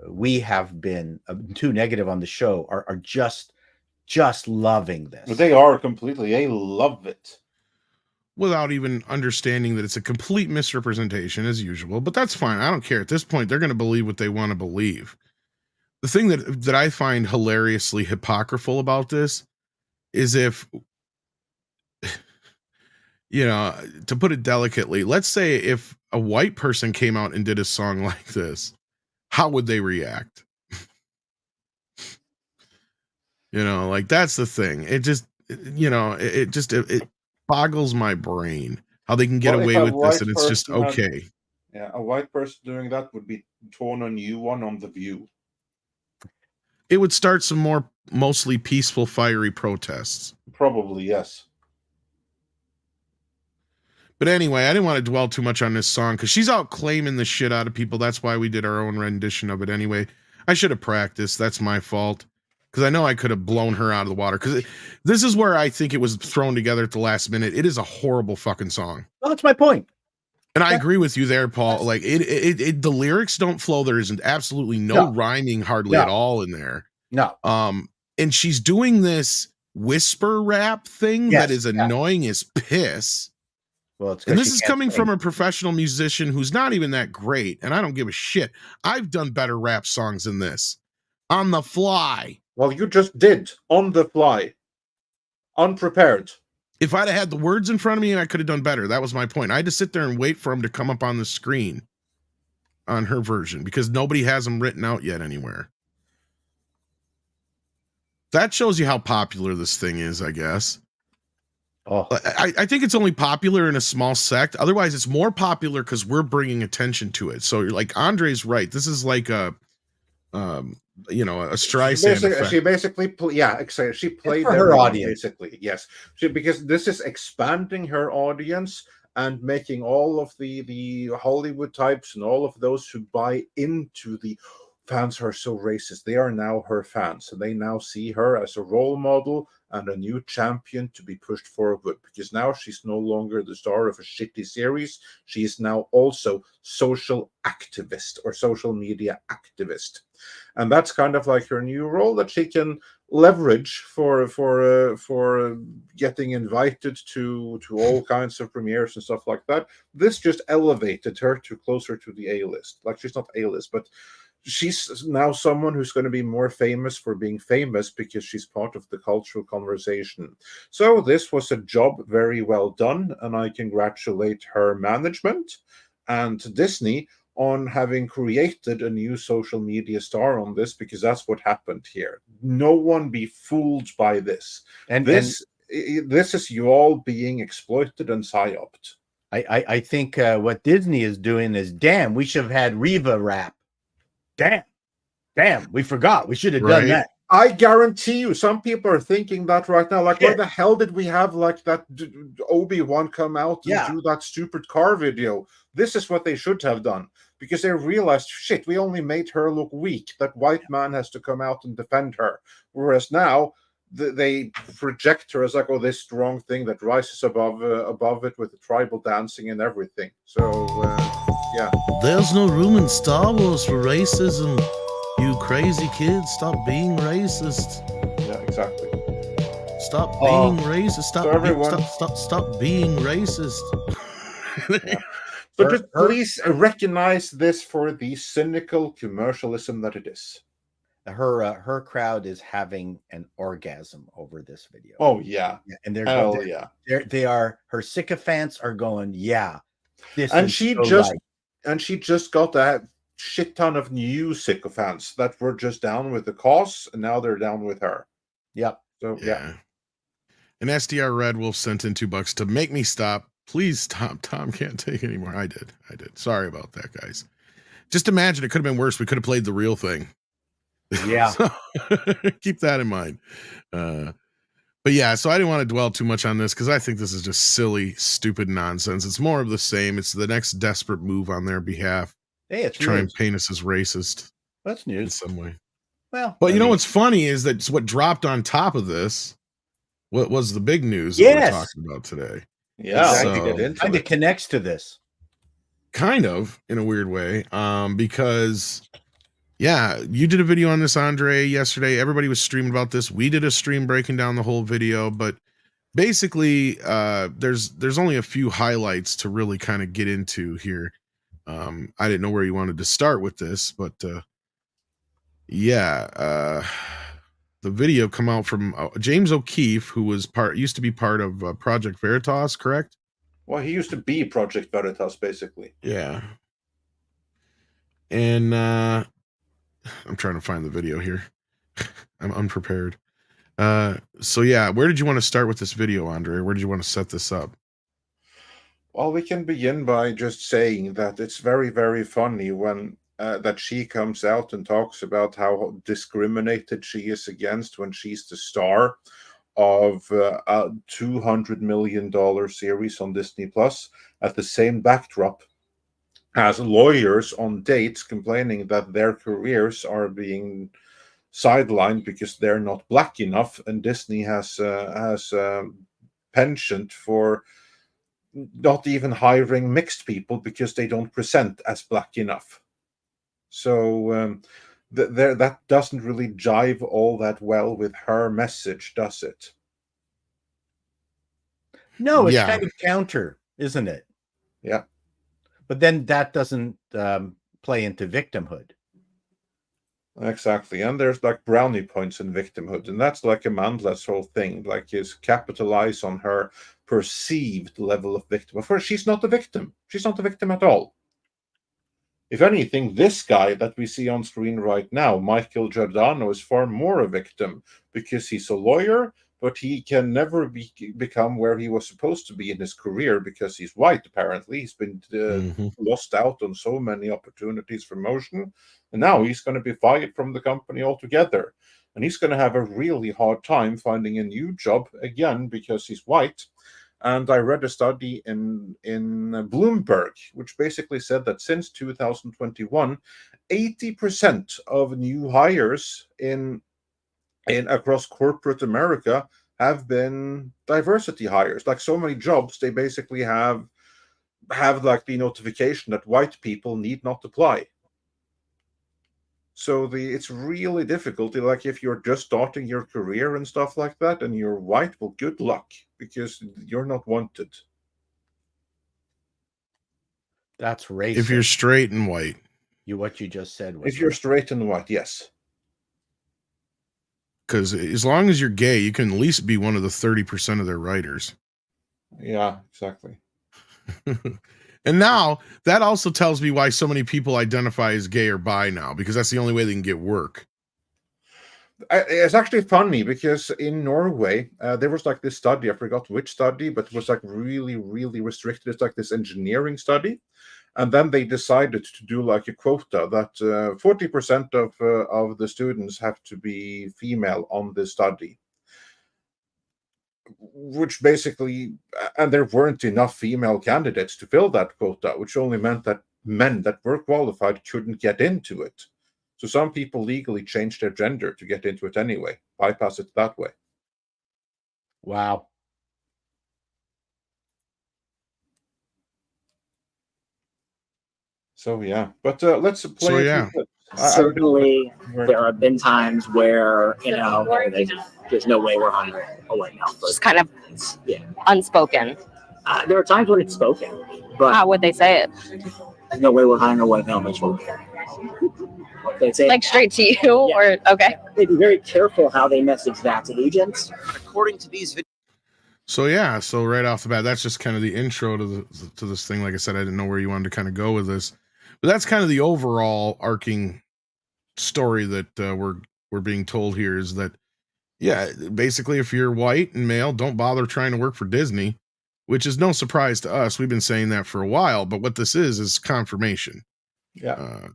we have been too negative on the show are just loving this. They are completely. They love it. Without even understanding that it's a complete misrepresentation as usual, but that's fine. I don't care. At this point, they're going to believe what they want to believe. The thing that I find hilariously hypocritical about this is if, to put it delicately, let's say if a white person came out and did a song like this, how would they react? Like that's the thing. It just, it boggles my brain how they can get away with this, and it's just okay. A white person doing that would be torn a new one on The View. It would start some more mostly peaceful, fiery protests. Probably, yes. But anyway, I didn't want to dwell too much on this song because she's out claiming the shit out of people. That's why we did our own rendition of it anyway. I should have practiced. That's my fault. Because I know I could have blown her out of the water. Because this is where I think it was thrown together at the last minute. It is a horrible fucking song. Well, that's my point. And I agree with you there, Paul. Like the lyrics don't flow. There isn't absolutely no rhyming hardly at all in there. No. And she's doing this whisper rap thing that is annoying as piss. Well, and this is coming from a professional musician who's not even that great, and I don't give a shit. I've done better rap songs than this. On the fly. Well, you just did. On the fly. Unprepared. If I'd have had the words in front of me, I could have done better. That was my point. I had to sit there and wait for them to come up on the screen on her version because nobody has them written out yet anywhere. That shows you how popular this thing is, I guess. Oh, I think it's only popular in a small sect. Otherwise, it's more popular because we're bringing attention to it. So, like Andre's right. This is like a Streisand. She basically, she played her audience. Basically, yes. Because this is expanding her audience and making all of the Hollywood types and all of those who buy into the fans are so racist. They are now her fans, and they now see her as a role model and a new champion to be pushed forward, because now she's no longer the star of a shitty series. She is now also social activist or social media activist. And that's kind of like her new role that she can leverage for getting invited to all kinds of premieres and stuff like that. This just elevated her to closer to the A-list. Like, she's not A-list, but she's now someone who's going to be more famous for being famous because she's part of the cultural conversation. So this was a job very well done, and I congratulate her management and Disney on having created a new social media star on this, because that's what happened here. No one be fooled by this. And this is you all being exploited and psyoped. I think what Disney is doing is, damn, we should have had Reva rap. Damn, we forgot. We should have done that. I guarantee you, some people are thinking that right now. Like, where the hell did we have like that Obi-Wan come out and do that stupid car video? This is what they should have done, because they realized, shit, we only made her look weak. That white man has to come out and defend her. Whereas now they project her as like, oh, this strong thing that rises above it with the tribal dancing and everything. So yeah, there's no room in Star Wars for racism. You crazy kids, stop being racist. Yeah, exactly. Stop being racist. Stop, stop being racist. So just please recognize this for the cynical commercialism that it is. Her crowd is having an orgasm over this video. Oh yeah, and they are, her sycophants are going, yeah. This and is she so just right. And she just got that shit ton of new sycophants that were just down with the cause, and now they're down with her. Yep. So yeah. And SDR Red Wolf sent in $2 to make me stop. Please stop. Tom can't take anymore. I did. Sorry about that, guys. Just imagine, it could have been worse. We could have played the real thing. Yeah. So, keep that in mind. But yeah, so I didn't want to dwell too much on this because I think this is just silly, stupid nonsense. It's more of the same. It's the next desperate move on their behalf. Hey, it's try and paint us as racist. That's news in some way. Well, but you know what's funny is that what dropped on top of this, what was the big news that we're talking about today? Yeah, so, kind of connects to this. Kind of, in a weird way, because yeah, you did a video on this, Andre, yesterday. Everybody was streaming about this. We did a stream breaking down the whole video, but basically, there's only a few highlights to really kind of get into here. I didn't know where you wanted to start with this, but the video come out from James O'Keefe, who was used to be part of Project Veritas, correct? Well, he used to be Project Veritas, basically. Yeah. And I'm trying to find the video here. I'm unprepared. So yeah, where did you want to start with this video, Andre? Where did you want to set this up? Well, we can begin by just saying that it's very, very funny when that she comes out and talks about how discriminated she is against when she's the star of a $200 million series on Disney Plus, at the same backdrop as lawyers on dates complaining that their careers are being sidelined because they're not black enough, and Disney has penchant for not even hiring mixed people because they don't present as black enough. So that doesn't really jive all that well with her message, does it? No, it's kind of counter, isn't it? Yeah. But then that doesn't play into victimhood. Exactly. And there's like brownie points in victimhood. And that's like Amandla's whole thing, like is capitalize on her perceived level of victim. Of course, she's not a victim. She's not a victim at all. If anything, this guy that we see on screen right now, Michael Giordano, is far more a victim because he's a lawyer, but he can never become where he was supposed to be in his career because he's white, apparently. He's been lost out on so many opportunities for motion, and now he's going to be fired from the company altogether. And he's going to have a really hard time finding a new job again because he's white. And I read a study in Bloomberg, which basically said that since 2021, 80% of new hires in across corporate America have been diversity hires. Like so many jobs, they basically have like the notification that white people need not apply. So it's really difficult. Like if you're just starting your career and stuff like that, and you're white, well, good luck, because you're not wanted. That's racist. If you're straight and white. What you just said was If you're straight and white, yes. Because as long as you're gay, you can at least be one of the 30% of their writers. Yeah, exactly. And now that also tells me why so many people identify as gay or bi now, because that's the only way they can get work. It's actually funny because in Norway, there was like this study, I forgot which study, but it was like really, really restricted. It's like this engineering study. And then they decided to do like a quota that 40% of the students have to be female on this study. Which basically, and there weren't enough female candidates to fill that quota, which only meant that men that were qualified couldn't get into it. So some people legally changed their gender to get into it anyway, bypass it that way. wow. So yeah, but let's play. So, yeah. Certainly, there have been times where, there's no way we're hungry. Oh, wait, no. Just kind of unspoken. There are times when it's spoken, but How would they say it? there's no way we're hungry. What no, it's They say Like straight to you, or okay? They'd be very careful how they message that to agents. According to these videos. So yeah, so right off the bat, that's just kind of the intro to this thing. Like I said, I didn't know where you wanted to kind of go with this, but that's kind of the overall arcing story that we're being told here is that, yeah, basically, if you're white and male, don't bother trying to work for Disney, which is no surprise to us. We've been saying that for a while, but what this is confirmation. Yeah.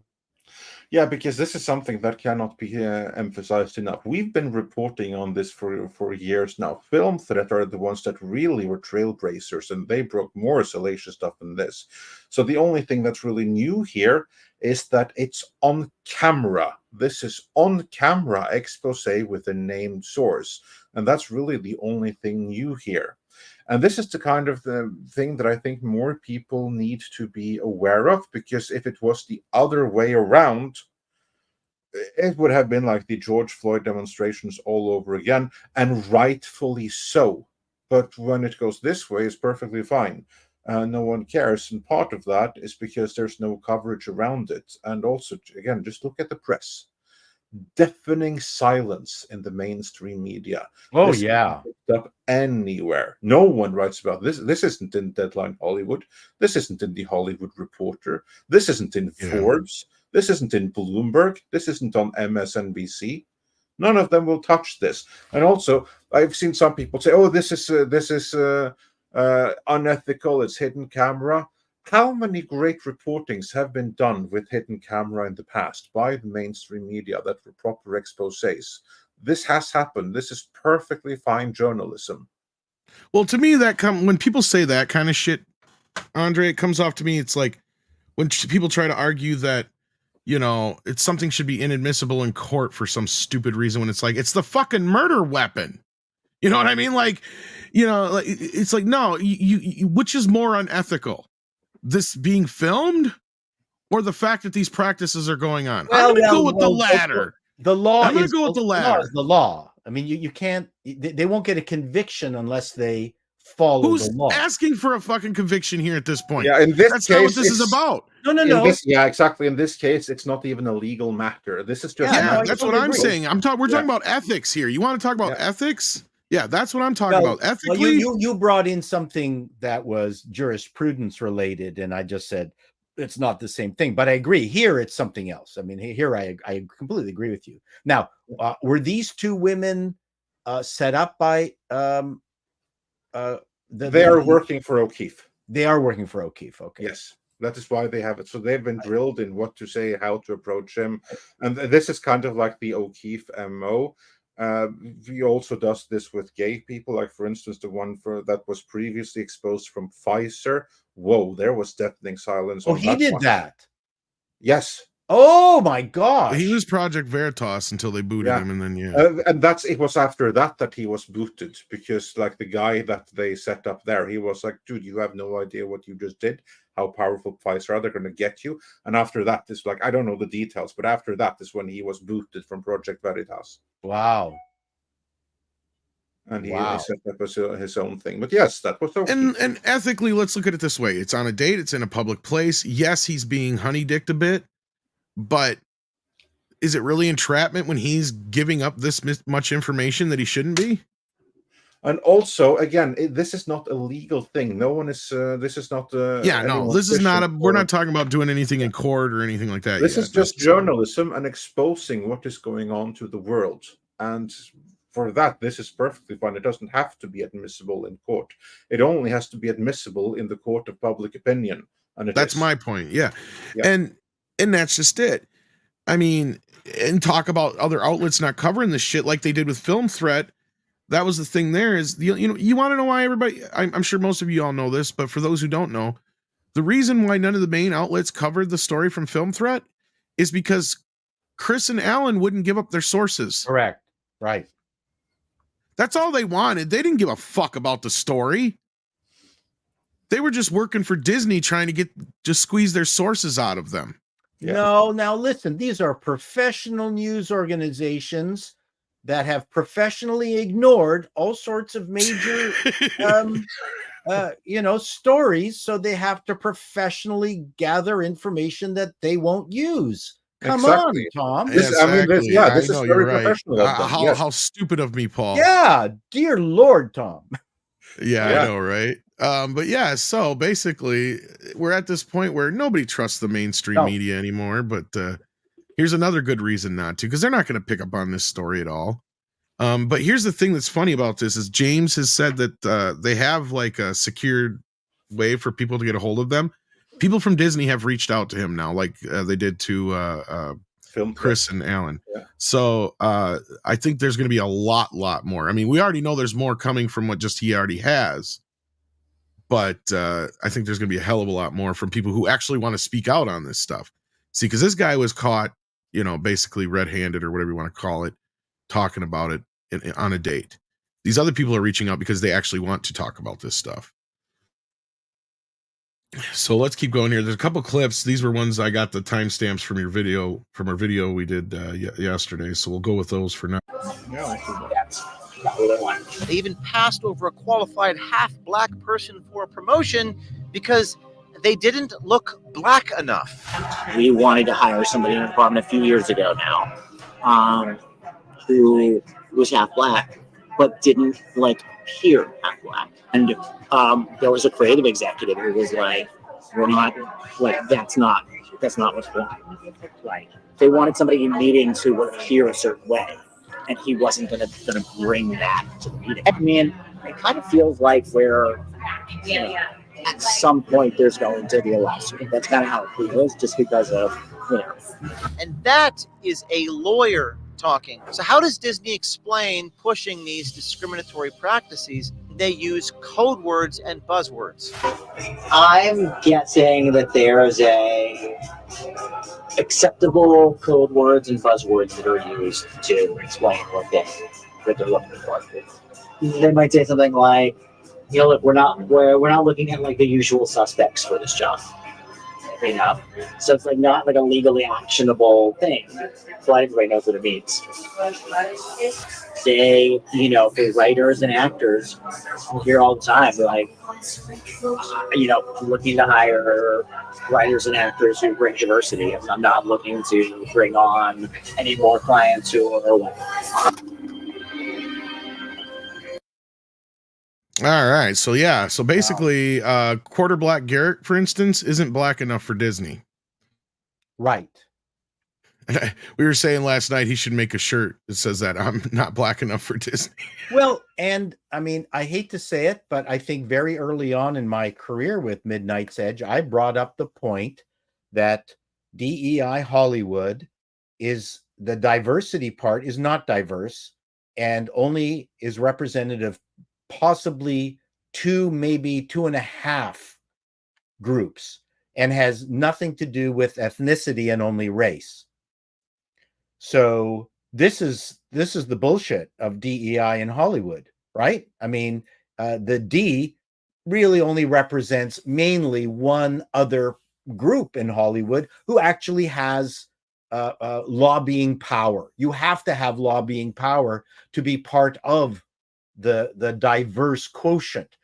Yeah, because this is something that cannot be emphasized enough. We've been reporting on this for years now. Film Threat are the ones that really were trailblazers, and they broke more salacious stuff than this. So the only thing that's really new here is that it's on camera. This is on camera expose with a named source. And that's really the only thing new here. And this is the kind of the thing that I think more people need to be aware of, because if it was the other way around, it would have been like the George Floyd demonstrations all over again, and rightfully so. But when it goes this way, it's perfectly fine. No one cares. And part of that is because there's no coverage around it. And also, again, just look at the press. Deafening silence in the mainstream media. Oh, this yeah. isn't picked up anywhere. No one writes about this. This isn't in Deadline Hollywood. This isn't in the Hollywood Reporter. This isn't in Forbes. This isn't in Bloomberg. This isn't on MSNBC. None of them will touch this. And also, I've seen some people say, "Oh, this is unethical. It's hidden camera." How many great reportings have been done with hidden camera in the past by the mainstream media that were proper exposés? This has happened. This is perfectly fine journalism. Well, to me, when people say that kind of shit, Andre, it comes off to me, it's like when people try to argue that, it's something should be inadmissible in court for some stupid reason, when it's like, it's the fucking murder weapon. You know what I mean? Like, it's like, no, you which is more unethical? This being filmed, or the fact that these practices are going on? I'm going to go with the latter. The law. I'm going to go with the latter. The law. I mean, you can't. They won't get a conviction unless they follow Who's the law. asking for a fucking conviction here at this point? Yeah, in this That's case, not what this is about. No. Yeah, exactly. In this case, it's not even a legal matter. This is just. That's what I'm saying. We're talking about ethics here. You want to talk about ethics? Yeah, that's what I'm talking about. Ethically, you brought in something that was jurisprudence related, and I just said it's not the same thing. But I agree. Here, it's something else. I mean, here I completely agree with you. Now, were these two women set up by? They are working for O'Keefe. They are working for O'Keefe. Okay. Yes. That is why they have it. So they've been drilled in what to say, how to approach him. And this is kind of like the O'Keefe MO. He also does this with gay people, like for instance the one that was previously exposed from Pfizer. Whoa, there was deafening silence. Oh, on he that did one. that. Yes. Oh my gosh. He was Project Veritas until they booted Yeah. him, and then And it was after that he was booted, because like the guy that they set up there, he was like, dude, you have no idea what you just did, how powerful Pfizer are, they're going to get you. And after that, it's like, I don't know the details, but after that is when he was booted from Project Veritas. Wow. And he set up his own thing. But yes, that was so. And ethically, let's look at it this way: it's on a date, it's in a public place. Yes, he's being honey-dicked a bit, but is it really entrapment when he's giving up this much information that he shouldn't be? And also, again, this is not a legal thing. No one is. This is not. This is not we're not talking about doing anything in court or anything like that. This is just journalism and exposing what is going on to the world. And for that, this is perfectly fine. It doesn't have to be admissible in court. It only has to be admissible in the court of public opinion. And that's my point. Yeah. And that's just it. I mean, and talk about other outlets not covering this shit like they did with Film Threat. That was the thing there is, you want to know why everybody, I'm sure most of you all know this, but for those who don't know, the reason why none of the main outlets covered the story from Film Threat is because Chris and Alan wouldn't give up their sources. Correct. Right. That's all they wanted. They didn't give a fuck about the story. They were just working for Disney, trying to just squeeze their sources out of them. Yeah. No, now listen, these are professional news organizations that have professionally ignored all sorts of major, stories. So they have to professionally gather information that they won't use. Come on, Tom. This is very professional. How stupid of me, Paul. Yeah, dear Lord, Tom. Yeah, I know, right? But yeah, so basically, we're at this point where nobody trusts the mainstream media anymore. But here's another good reason not to, because they're not going to pick up on this story at all. But here's the thing that's funny about this is James has said that they have like a secured way for people to get a hold of them. People from Disney have reached out to him now, like they did to Chris and Alan. Yeah. So I think there's going to be a lot more. I mean, we already know there's more coming from what just he already has. But I think there's going to be a hell of a lot more from people who actually want to speak out on this stuff. See, because this guy was caught, basically red-handed or whatever you want to call it, talking about it on a date. These other people are reaching out because they actually want to talk about this stuff. So let's keep going here. There's a couple clips. These were ones I got the timestamps from our video we did yesterday. So we'll go with those for now. They even passed over a qualified half-black person for a promotion because they didn't look black enough. We wanted to hire somebody in the department a few years ago now, who was half-black, but didn't appear half-black. And there was a creative executive who was like, "We're not that's not what's going on." They wanted somebody in meetings who would appear a certain way, and he wasn't gonna bring that to the meeting. I mean, it kind of feels like we're, at some point there's going to be a lawsuit. That's kind of how it feels, just because of, And that is a lawyer talking. So how does Disney explain pushing these discriminatory practices? They use code words and buzzwords. I'm guessing that there is a acceptable code words and buzzwords that are used to explain what they're looking for. They might say something like, look, we're not looking at the usual suspects for this job. So it's not a legally actionable thing. But everybody knows what it means. They, for writers and actors, we hear all the time, looking to hire writers and actors who bring diversity. I'm not looking to bring on any more clients who are white. All right. So yeah. So basically, quarter black Garrett, for instance, isn't black enough for Disney. Right. We were saying last night he should make a shirt that says that I'm not black enough for Disney. Well, and I mean, I hate to say it, but I think very early on in my career with Midnight's Edge, I brought up the point that DEI Hollywood the diversity part is not diverse. and only is representative possibly 2, maybe 2.5 groups, and has nothing to do with ethnicity and only race. So this is the bullshit of DEI in Hollywood, right? I mean, the D really only represents mainly one other group in Hollywood who actually has lobbying power. You have to have lobbying power to be part of the diverse quotient.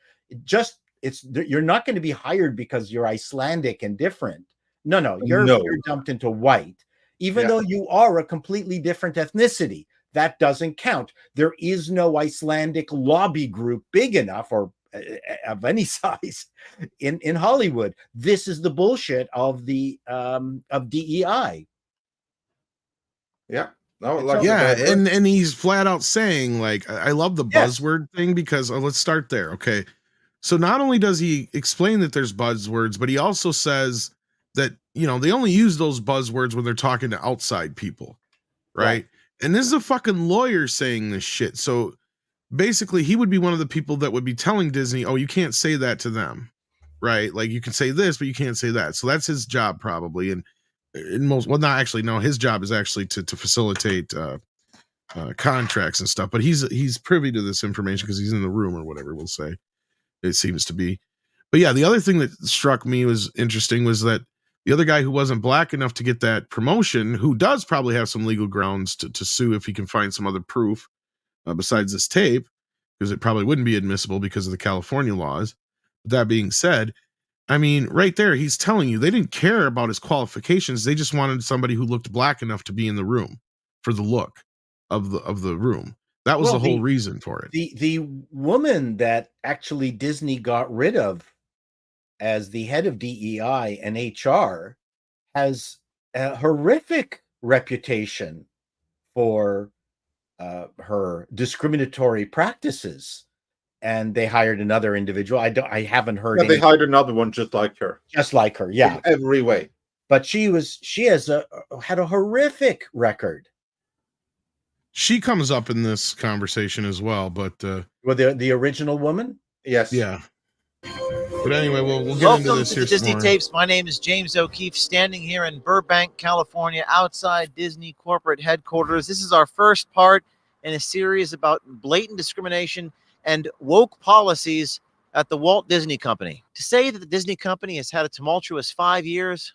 You're not going to be hired because you're Icelandic and different. No, you're dumped into white, even though you are a completely different ethnicity. That doesn't count. There is no Icelandic lobby group big enough or of any size in Hollywood. This is the bullshit of DEI. Yeah. And he's flat out saying, like, I love the buzzword thing, because let's start there. Okay. So not only does he explain that there's buzzwords, but he also says that, you know, they only use those buzzwords when they're talking to outside people. Right. And this is a fucking lawyer saying this shit. So basically he would be one of the people that would be telling Disney, oh, you can't say that to them. Right. Like, you can say this, but you can't say that. So that's his job probably. And his job is actually to facilitate contracts and stuff, but he's privy to this information because he's in the room or whatever we'll say, it seems to be. But yeah, the other thing that struck me was interesting was that the other guy who wasn't black enough to get that promotion, who does probably have some legal grounds to sue if he can find some other proof besides this tape, because it probably wouldn't be admissible because of the California laws. But that being said, I mean, right there, he's telling you they didn't care about his qualifications. They just wanted somebody who looked black enough to be in the room for the look of the room. That was the whole reason for it. The woman that actually Disney got rid of as the head of DEI and HR has a horrific reputation for her discriminatory practices. And they hired another individual. I haven't heard. Yeah, they hired another one just like her. Yeah, in every way. But she had a horrific record. She comes up in this conversation as well, but the original woman. Yes. Yeah. But anyway, we'll get Welcome into this to here. Disney Tapes. My name is James O'Keefe, standing here in Burbank, California, outside Disney corporate headquarters. This is our first part in a series about blatant discrimination and woke policies at the Walt Disney Company. To say that the Disney Company has had a tumultuous 5 years,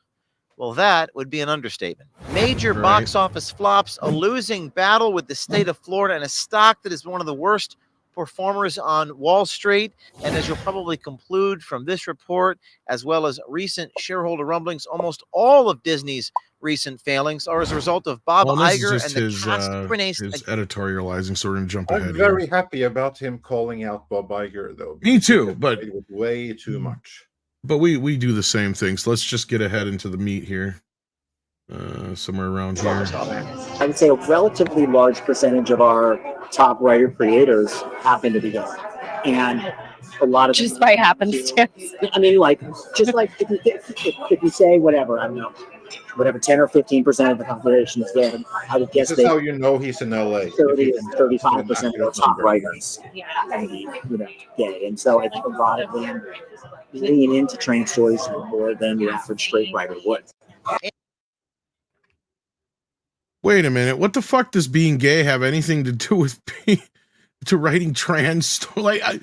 well, that would be an understatement. Major box office flops, a losing battle with the state of Florida, and a stock that is one of the worst performers on Wall Street. And as you'll probably conclude from this report, as well as recent shareholder rumblings, almost all of Disney's recent failings are as a result of Bob Iger and the his editorializing, so we're going to jump ahead. I'm very happy about him calling out Bob Iger, though. Me too, but way too much. But we do the same thing. So let's just get ahead into the meat here. Somewhere around here. I would say a relatively large percentage of our top writer creators happen to be there, and a lot of just by happenstance. I mean, like, just like if you say whatever, I don't know, whatever 10 or 15% of the population is there, I would guess this is how you know he's in LA. 30 and 35% of the top writers, gay, and so I think a lot of them lean into trans stories more than the average straight writer would. Wait a minute. What the fuck does being gay have anything to do with to writing trans story? Like,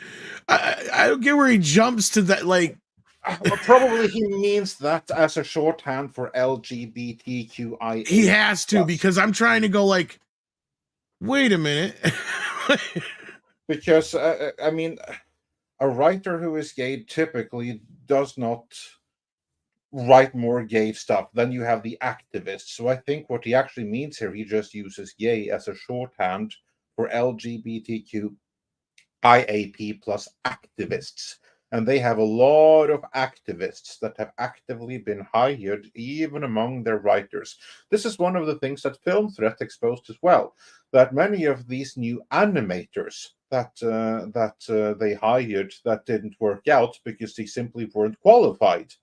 I don't get where he jumps to that. Like, well, probably he means that as a shorthand for LGBTQIA. He has to, because I'm trying to go like, wait a minute. Because I mean, a writer who is gay typically does not write more gay stuff. Then you have the activists. So I think what he actually means here, he just uses gay as a shorthand for LGBTQIAP+ activists. And they have a lot of activists that have actively been hired, even among their writers. This is one of the things that Film Threat exposed as well, that many of these new animators that they hired that didn't work out because they simply weren't qualified.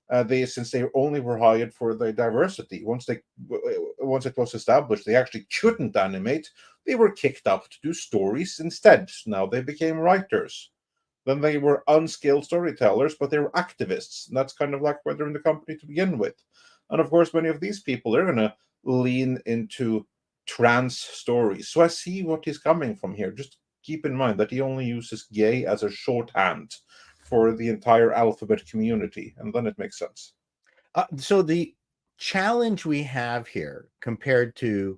Since they only were hired for the diversity. Once it was established they actually couldn't animate, they were kicked up to do stories instead. Now they became writers. Then they were unskilled storytellers, but they were activists. And that's kind of like why they're in the company to begin with. And of course, many of these people, they're going to lean into trans stories. So I see what he's coming from here. Just keep in mind that he only uses gay as a shorthand for the entire alphabet community, and then it makes sense. So the challenge we have here compared to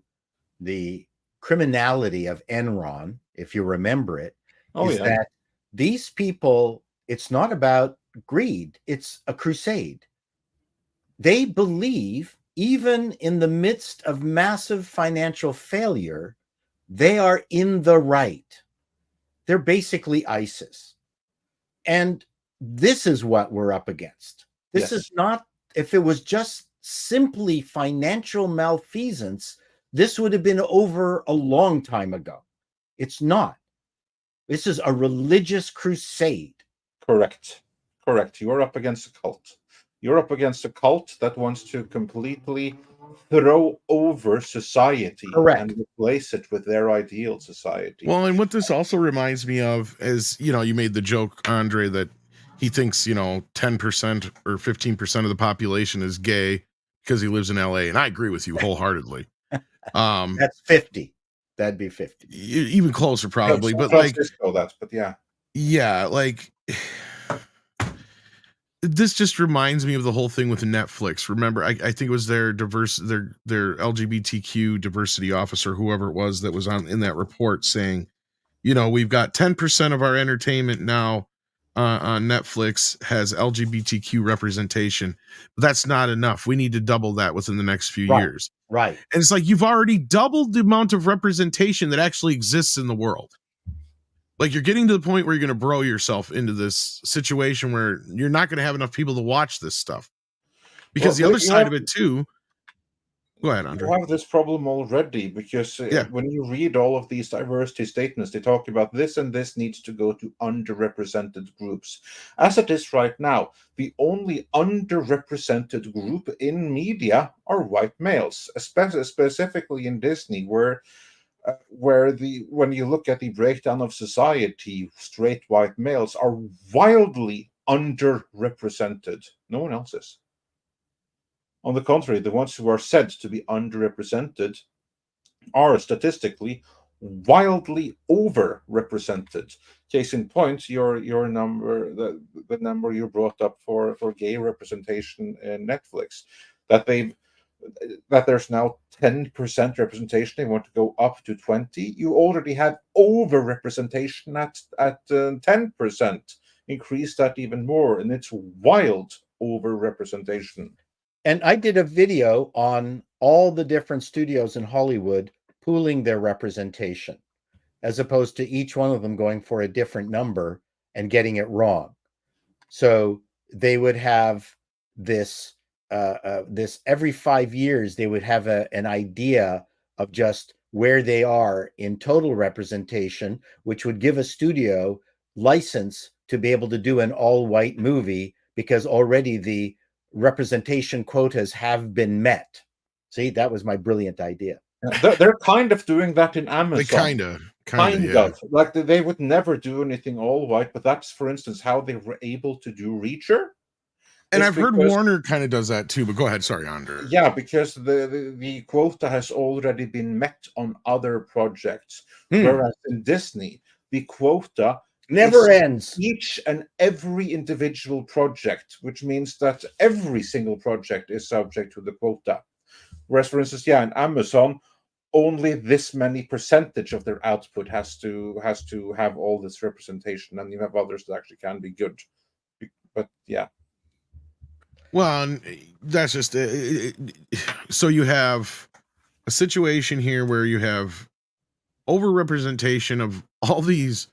the criminality of Enron, if you remember it, is that these people, it's not about greed, it's a crusade. They believe, even in the midst of massive financial failure, they are in the right. They're basically ISIS. And this is what we're up against. This is not, if it was just simply financial malfeasance, this would have been over a long time ago. It's not. This is a religious crusade. Correct. You're up against a cult. You're up against a cult that wants to completely throw over society and replace it with their ideal society. Well, and what this also reminds me of is, you made the joke, Andre, that he thinks, 10% or 15% of the population is gay because he lives in LA. And I agree with you wholeheartedly. That's 50. That'd be 50. Even closer, probably. But yeah, like this just reminds me of the whole thing with Netflix. Remember, I think it was their LGBTQ diversity officer, whoever it was that was in that report, saying, we've got 10% of our entertainment now on Netflix has LGBTQ representation. But that's not enough. We need to double that within the next few years. Right. And it's like, you've already doubled the amount of representation that actually exists in the world. Like, you're getting to the point where you're going to bro yourself into this situation where you're not going to have enough people to watch this stuff. Because the other side of it too. Go ahead, Andre. You have this problem already because when you read all of these diversity statements, they talk about this and this needs to go to underrepresented groups. As it is right now, the only underrepresented group in media are white males, specifically in Disney, where when you look at the breakdown of society, straight white males are wildly underrepresented. No one else is. On the contrary, the ones who are said to be underrepresented are statistically wildly overrepresented. Case in point, your number, the number you brought up for gay representation in Netflix, that there's now 10% representation. They want to go up to 20. You already had overrepresentation at 10%. Increase that even more, and it's wild overrepresentation. And I did a video on all the different studios in Hollywood pooling their representation, as opposed to each one of them going for a different number and getting it wrong. So they would have this every 5 years, they would have an idea of just where they are in total representation, which would give a studio license to be able to do an all-white movie because already the representation quotas have been met. See, that was my brilliant idea. They're kind of doing that in Amazon. They kind of. Like, they would never do anything all white, but that's, for instance, how they were able to do Reacher. And I've heard Warner kind of does that too, but go ahead. Sorry, Andre. Yeah, because the quota has already been met on other projects. Whereas in Disney, the quota never ends. Each and every individual project, which means that every single project is subject to the quota. Whereas, for instance, in Amazon, only this many percentage of their output has to have all this representation, and you have others that actually can be good. But yeah. Well, that's just so you have a situation here where you have overrepresentation of all these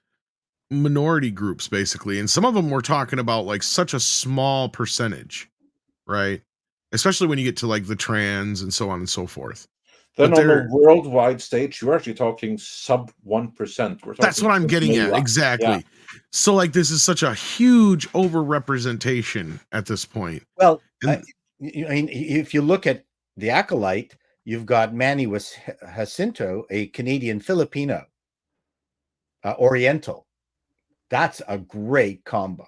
minority groups, basically, and some of them we're talking about like such a small percentage, right? Especially when you get to like the trans and so on and so forth. Then But on the worldwide stage, you're actually talking sub 1%. That's what I'm getting at. Exactly. Yeah. So like this is such a huge overrepresentation at this point. Well, And- I mean, if you look at the Acolyte, you've got Manny Jacinto, a Canadian Filipino, Oriental. That's a great combo.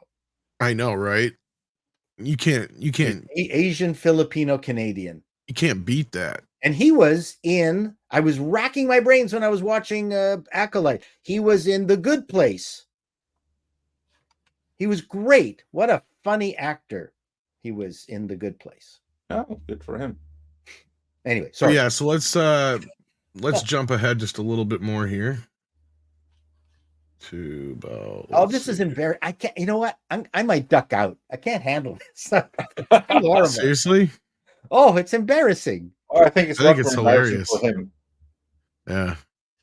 I know, right? You can't Asian, Filipino, Canadian. You can't beat that. And he was in, I was racking my brains when I was watching Acolyte. He was in The Good Place. He was great. What a funny actor. He was in The Good Place. Oh, good for him. Anyway, sorry. Yeah, so let's jump ahead just a little bit more here. To about, this is embarrassing. I can't. You know what? I might duck out. I can't handle this. Seriously? Oh, it's embarrassing. Oh, I think it's hilarious for him. Yeah.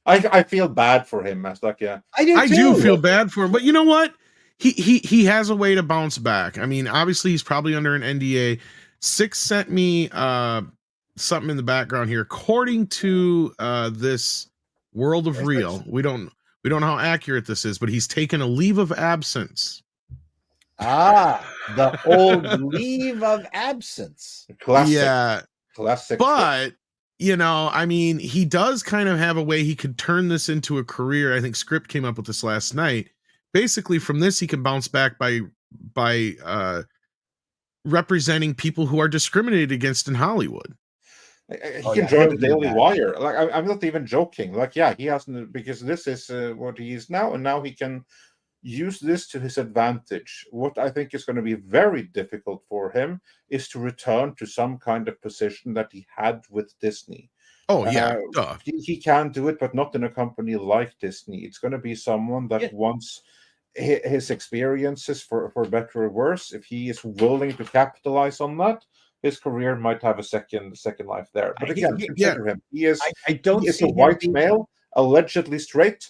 I feel bad for him. Yeah. I do feel bad for him, but you know what? He has a way to bounce back. I mean, obviously he's probably under an NDA. Six sent me something in the background here. According to this World of Real, we don't know how accurate this is, but he's taken a leave of absence. The old leave of absence. Classic. Yeah. Classic. But, you know, I mean, he does kind of have a way he could turn this into a career. I think Script came up with this last night. Basically, from this, he can bounce back by representing people who are discriminated against in Hollywood. He can join the Daily Wire. Like I'm not even joking. Like, yeah, he hasn't, because this is what he is now, and now he can use this to his advantage. What I think is going to be very difficult for him is to return to some kind of position that he had with Disney. Oh yeah, he can do it, but not in a company like Disney. It's going to be someone that wants his experiences, for better or worse. If he is willing to capitalize on that, his career might have a second life there. But again, consider him. He is a white male, allegedly straight.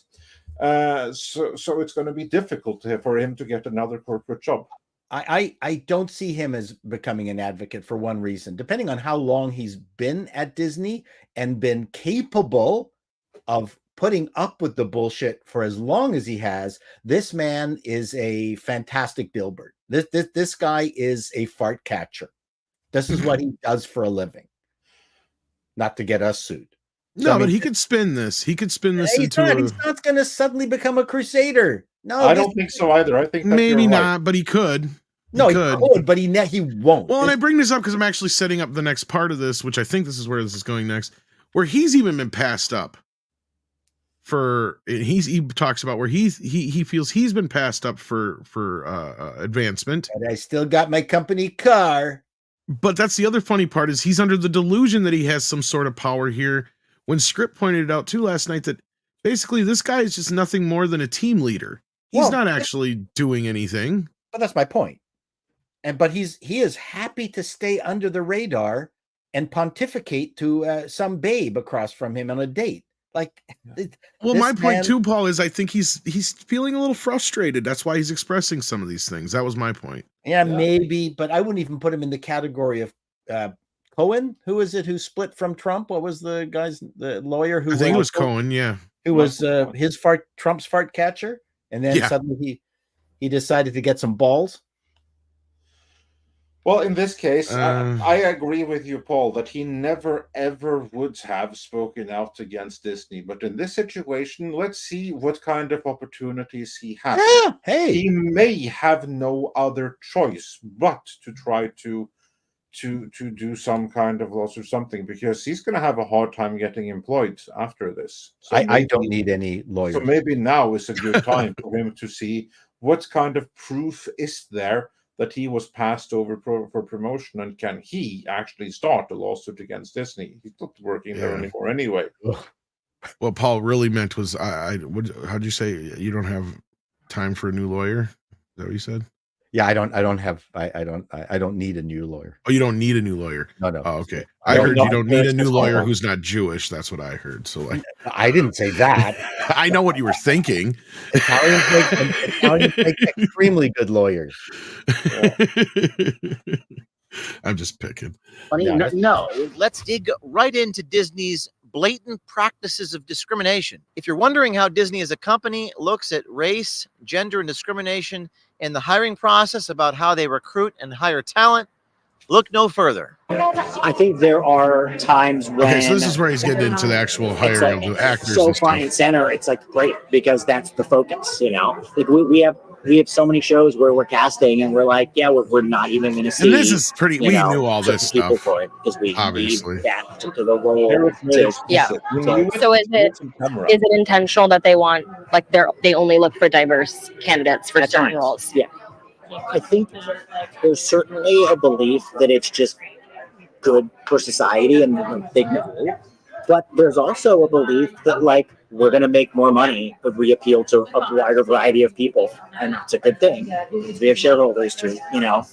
So it's going to be difficult for him to get another corporate job. I don't see him as becoming an advocate for one reason. Depending on how long he's been at Disney and been capable of putting up with the bullshit for as long as he has, this man is a fantastic billboard. This guy is a fart catcher. This is what he does for a living. Not to get us sued. No, I mean, but he could spin this. He could spin this he's not going to suddenly become a crusader. No, I don't think so either. I think maybe not, but he could. No, he could, but he won't. Well, and I bring this up because I'm actually setting up the next part of this, which I think this is where this is going next, where he's even been passed up. He talks about where he feels he's been passed up for advancement. And I still got my company car. But that's the other funny part, is he's under the delusion that he has some sort of power here. When Script pointed it out too last night, that basically this guy is just nothing more than a team leader. He's not actually doing anything. But that's my point. But he is happy to stay under the radar and pontificate to some babe across from him on a date. Like, well, my point too, Paul, is I think he's feeling a little frustrated. That's why he's expressing some of these things. That was my point. Yeah, maybe, but I wouldn't even put him in the category of Cohen. Who is it who split from Trump? What was the lawyer who? I think it was Cohen. Yeah, who was Trump's fart catcher, and then suddenly he decided to get some balls. Well, in this case, I agree with you, Paul, that he never, ever would have spoken out against Disney. But in this situation, let's see what kind of opportunities he has. Yeah, hey. He may have no other choice but to try to do some kind of loss or something, because he's going to have a hard time getting employed after this. So I don't need any lawyers. So maybe now is a good time for him to see what kind of proof is there that he was passed over for promotion, and can he actually start a lawsuit against Disney? He's not working there anymore anyway. What Paul really meant was, how'd you say you don't have time for a new lawyer? Is that what you said? Yeah, I don't need a new lawyer. Oh, you don't need a new lawyer? No. Oh, okay. I heard you don't need a new lawyer who's not Jewish. That's what I heard. So I didn't say that. I know what you were thinking. Italians make extremely good lawyers. I'm just picking. No. Let's dig right into Disney's blatant practices of discrimination. If you're wondering how Disney as a company looks at race, gender, and discrimination in the hiring process, about how they recruit and hire talent, look no further. I think there are times when Okay, so this is where he's getting into the actual it's hiring like of the actors so and front stuff. and center. It's like great because that's the focus, you know. Like we have so many shows where we're casting and we're like, yeah, we're not even going to see. And this is pretty. you We know, knew all this certain people stuff, for it because we obviously. need that particular role. They were very to- Yeah. explicit. You So- knew it, So is you knew it from camera. is it intentional that they want like they only look for diverse candidates for At certain times, roles? Yeah, I think there's certainly a belief that it's just good for society and they know. But there's also a belief that like we're going to make more money if we appeal to a wider variety of people, and it's a good thing. We have shareholders too, you know,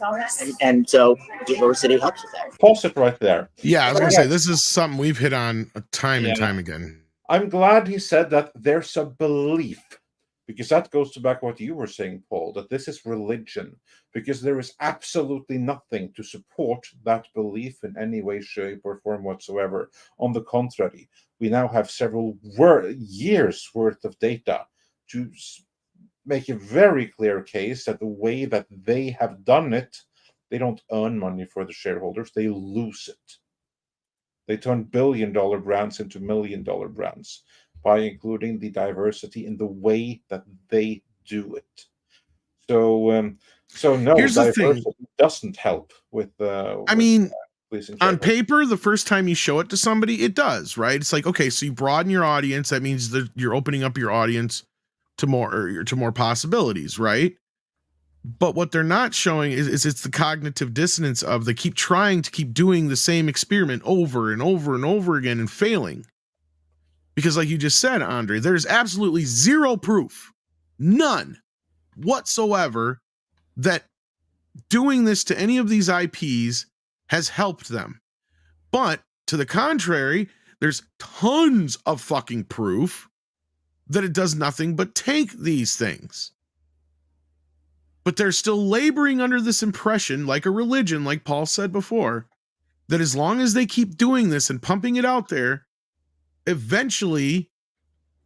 and so diversity helps with that. Pause it right there. Yeah, I was gonna Yeah. say this is something we've hit on time and Yeah. time again. I'm glad he said that there's a belief, because that goes to back what you were saying, Paul, that this is religion, because there is absolutely nothing to support that belief in any way, shape, or form whatsoever. On the contrary, we now have several years worth of data to make a very clear case that the way that they have done it, they don't earn money for the shareholders, they lose it. They turn billion-dollar brands into million-dollar brands by including the diversity in the way that they do it. So, no, Here's the diversity thing. doesn't help with. I mean, pleasing on shareholders. paper, the first time you show it to somebody, it does, right? It's like, okay, so you broaden your audience. That means that you're opening up your audience to more possibilities, right? But what they're not showing is it's the cognitive dissonance of they keep trying to keep doing the same experiment over and over and over again and failing. Because like you just said, Andre, there's absolutely zero proof, none whatsoever, that doing this to any of these IPs has helped them. But to the contrary, there's tons of fucking proof that it does nothing but tank these things. But they're still laboring under this impression, like a religion, like Paul said before, that as long as they keep doing this and pumping it out there, eventually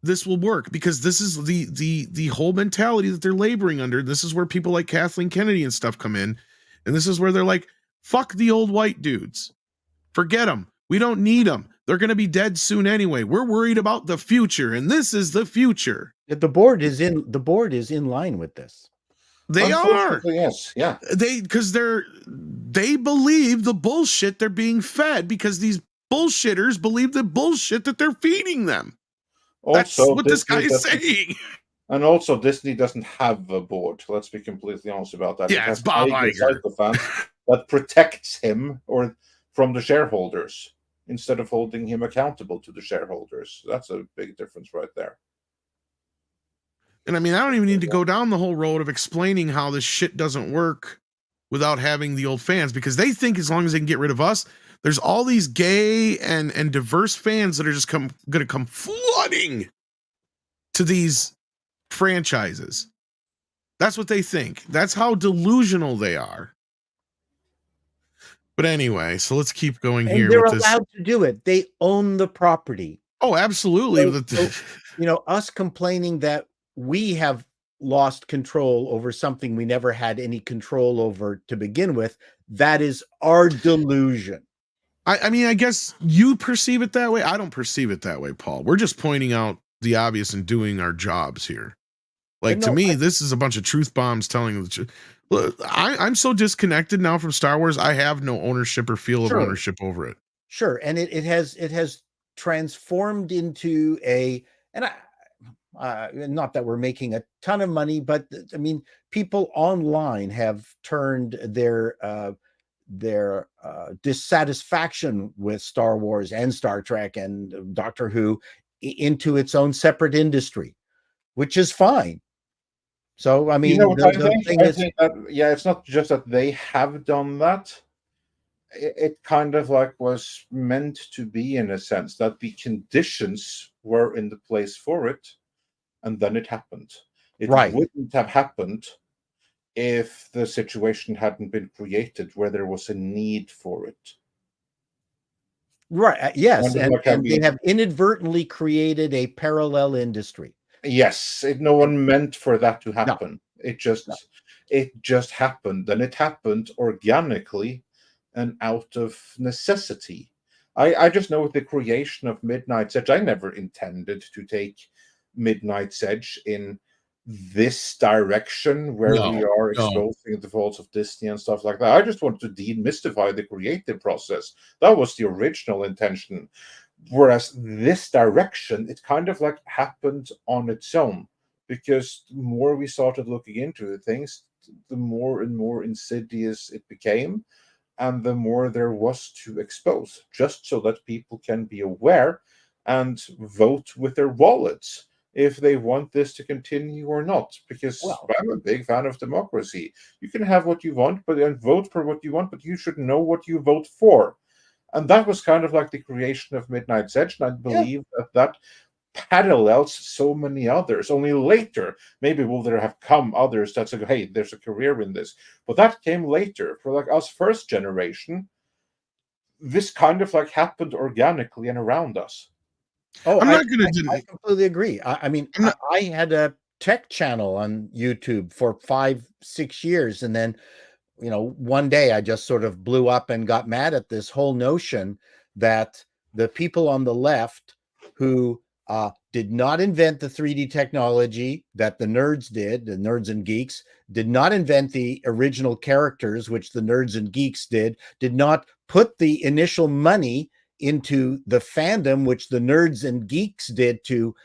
this will work, because this is the whole mentality that they're laboring under. This is where people like Kathleen Kennedy and stuff come in, and this is where they're like, fuck the old white dudes, forget them, we don't need them, they're going to be dead soon anyway, we're worried about the future, and this is the future. The board is in line with this. They are. Unfortunately, yes, yeah. Because they believe the bullshit they're being fed, because these bullshitters believe the bullshit that they're feeding them. That's Also, what this Disney guy is doesn't- saying. And also, Disney doesn't have a board. Let's be completely honest about that. Yeah, It has it's Bob Iger Iger. Psychophant that protects him or from the shareholders instead of holding him accountable to the shareholders. That's a big difference right there. And I mean, I don't even need to go down the whole road of explaining how this shit doesn't work without having the old fans, because they think as long as they can get rid of us, there's all these gay and diverse fans that are just going to come flooding to these franchises. That's what they think. That's how delusional they are. But anyway, so let's keep going And here they're with this. allowed to do it. They own the property. Oh, absolutely. So, us complaining that we have lost control over something we never had any control over to begin with, that is our delusion. I mean, I guess you perceive it that way. I don't perceive it that way, Paul. We're just pointing out the obvious and doing our jobs here. Like, to me, this is a bunch of truth bombs telling the truth. Look, I'm so disconnected now from Star Wars. I have no ownership or feel of ownership over it. Sure, and it has transformed into a, and not that we're making a ton of money, but I mean, people online have turned their dissatisfaction with Star Wars and Star Trek and Doctor Who into its own separate industry, which is fine. So, I mean, You know what the thing is, it's not just that they have done that. It kind of like was meant to be, in a sense, that the conditions were in the place for it, and then it happened. It wouldn't have happened if the situation hadn't been created where there was a need for it. Right. Yes. Kind of like how And they have inadvertently created a parallel industry. Yes, no one meant for that to happen. It just happened, and it happened organically and out of necessity. I just know with the creation of Midnight's Edge, I never intended to take Midnight's Edge in this direction where we are exposing the faults of Disney and stuff like that. I just wanted to demystify the creative process. That was the original intention. Whereas this direction, it kind of like happened on its own, because the more we started looking into things, the more and more insidious it became, and the more there was to expose, just so that people can be aware and vote with their wallets if they want this to continue or not. Because I'm a big fan of democracy. You can have what you want, but and vote for what you want, but you should know what you vote for. And that was kind of like the creation of Midnight's Edge, and I believe that parallels so many others. Only later, maybe will there have come others that say, hey, there's a career in this. But that came later. For like us first generation, this kind of like happened organically and around us. Oh, I completely agree. I mean, I had a tech channel on YouTube for 5-6 years, and then one day I just sort of blew up and got mad at this whole notion that the people on the left who did not invent the 3D technology that the nerds did, the nerds and geeks, did not invent the original characters, which the nerds and geeks did not put the initial money into the fandom, which the nerds and geeks did to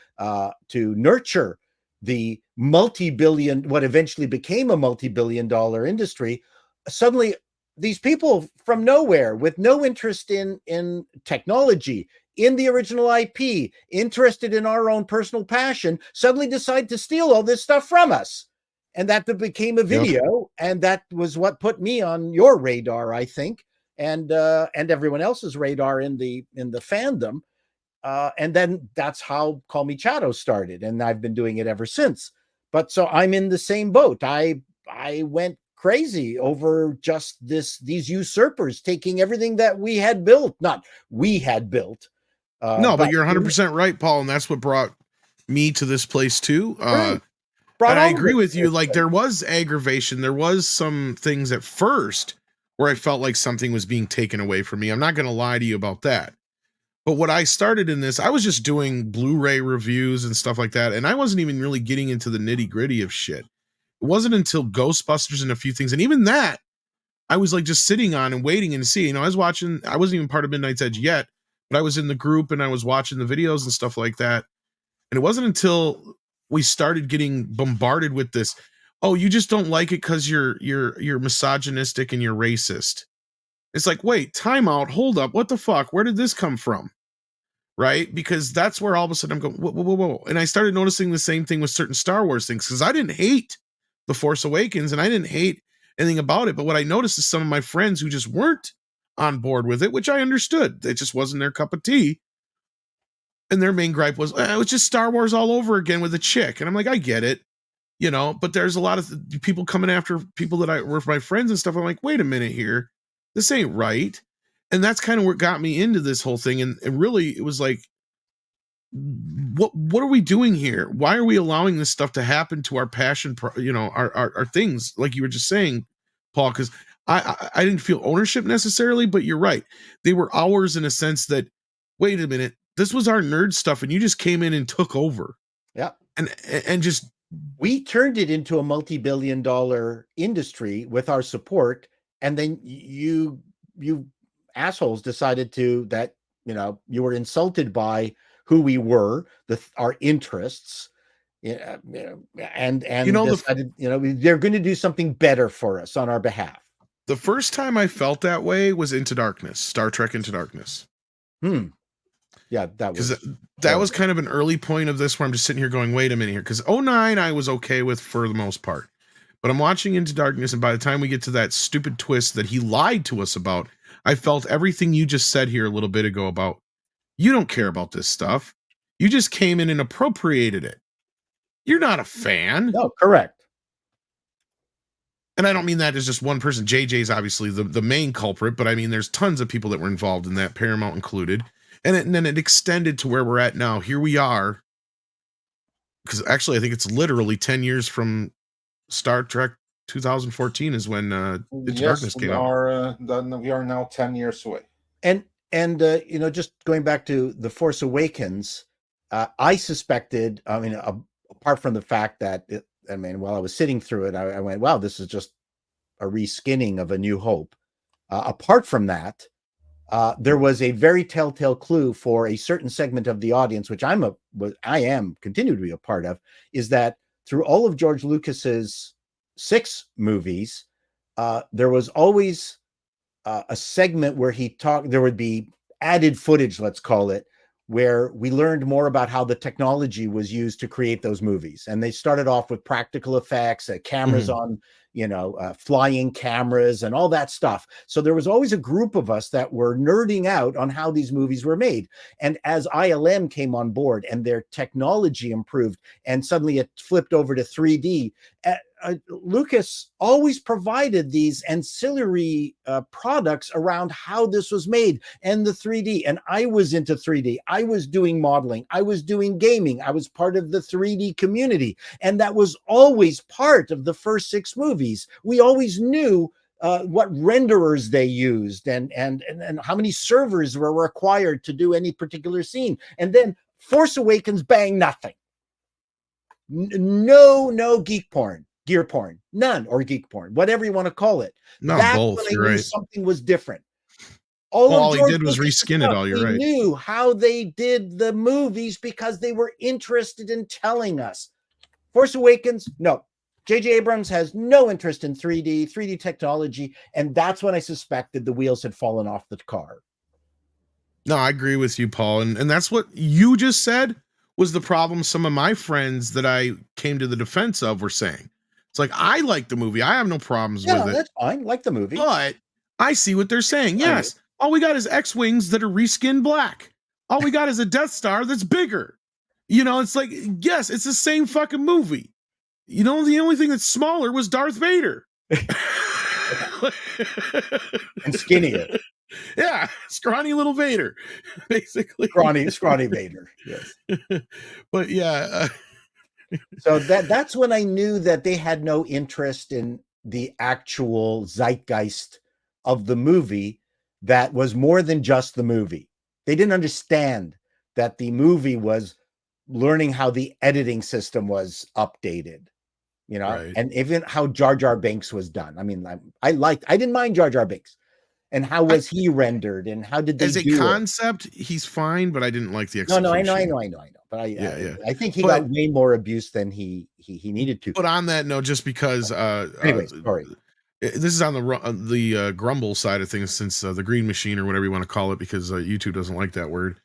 nurture the what eventually became a multi-billion-dollar industry. Suddenly, these people from nowhere with no interest in technology, in the original IP, interested in our own personal passion, suddenly decide to steal all this stuff from us. And that became a video. And that was what put me on your radar, I think, and everyone else's radar in the fandom. And then that's how Call Me Chato started. And I've been doing it ever since. But so I'm in the same boat. I went crazy over just these usurpers taking everything that we had built. Not we had built. No, but you're 100% right, Paul, and that's what brought me to this place too. Right. And I agree with you. Like, there was aggravation. There was some things at first where I felt like something was being taken away from me. I'm not going to lie to you about that. But what I started in this, I was just doing Blu-ray reviews and stuff like that, and I wasn't even really getting into the nitty-gritty of shit. It wasn't until Ghostbusters and a few things, and even that, I was like just sitting on and waiting and see. I wasn't even part of Midnight's Edge yet, but I was in the group and I was watching the videos and stuff like that. And it wasn't until we started getting bombarded with this, oh, you just don't like it because you're misogynistic and you're racist. It's like, wait, time out, hold up, what the fuck? Where did this come from? Right? Because that's where all of a sudden I'm going, whoa. And I started noticing the same thing with certain Star Wars things, because I didn't hate The Force Awakens and I didn't hate anything about it. But what I noticed is some of my friends who just weren't on board with it, which I understood, it just wasn't their cup of tea. And their main gripe was, it was just Star Wars all over again with a chick. And I'm like, I get it, but there's a lot of people coming after people that were my friends and stuff. I'm like, wait a minute here. This ain't right. And that's kind of what got me into this whole thing. And really, it was like, what are we doing here? Why are we allowing this stuff to happen to our passion, our things, like you were just saying, Paul? Because I didn't feel ownership necessarily, but you're right. They were ours in a sense that, wait a minute, this was our nerd stuff and you just came in and took over. Yeah. And just, we turned it into a multi-billion-dollar industry with our support. And then you assholes decided that you were insulted by who we were, our interests, and decided, they're going to do something better for us on our behalf. The first time I felt that way was Into Darkness, Star Trek Into Darkness. Yeah, that was kind of an early point of this where I'm just sitting here going, wait a minute here, because 09 I was okay with for the most part. But I'm watching Into Darkness, and by the time we get to that stupid twist that he lied to us about, I felt everything you just said here a little bit ago about, you don't care about this stuff. You just came in and appropriated it. You're not a fan. No, correct. And I don't mean that as just one person. JJ's obviously the main culprit, but I mean, there's tons of people that were involved in that, Paramount included. And then it extended to where we're at now. Here we are. Because actually, I think it's literally 10 years from Star Trek 2014 is when Into Darkness came out. We are now 10 years away. And you know, just going back to The Force Awakens, I suspected, I mean, apart from the fact that, while I was sitting through it, I went, wow, this is just a reskinning of A New Hope. Apart from that, there was a very telltale clue for a certain segment of the audience, which I continue to be a part of, is that through all of George Lucas's 6 movies, there was always a segment where there would be added footage, let's call it, where we learned more about how the technology was used to create those movies. And they started off with practical effects, cameras on, flying cameras and all that stuff. So there was always a group of us that were nerding out on how these movies were made. And as ILM came on board and their technology improved and suddenly it flipped over to 3D, Lucas always provided these ancillary products around how this was made and the 3D. And I was into 3D. I was doing modeling. I was doing gaming. I was part of the 3D community. And that was always part of the first 6 movies. We always knew what renderers they used and how many servers were required to do any particular scene. And then Force Awakens, bang, nothing. No geek porn. Gear porn, none, or geek porn, whatever you want to call it. Not That's both, when I you're knew right. something was different. All he did was reskin it all, you're we right. knew how they did the movies because they were interested in telling us. Force Awakens, no. J.J. Abrams has no interest in 3D technology, and that's when I suspected the wheels had fallen off the car. No, I agree with you, Paul. And that's what you just said was the problem some of my friends that I came to the defense of were saying. It's like, I like the movie. I have no problems with it. That's fine. Like the movie. But I see what they're saying. Yes. All we got is X-Wings that are reskinned black. All we got is a Death Star that's bigger. It's like, yes, it's the same fucking movie. The only thing that's smaller was Darth Vader. And skinnier. Yeah, scrawny little Vader, basically. Scrawny Vader, yes. But yeah. So that's when I knew that they had no interest in the actual zeitgeist of the movie that was more than just the movie. They didn't understand that the movie was learning how the editing system was updated, right. And even how Jar Jar Binks was done. I mean, I didn't mind Jar Jar Binks. And how was he rendered? And how did they do it? As a concept, he's fine, but I didn't like the execution. No, I know. But I think he got way more abuse than he needed to. But on that note, just because anyway, sorry. This is on the grumble side of things, since the green machine or whatever you want to call it, because YouTube doesn't like that word.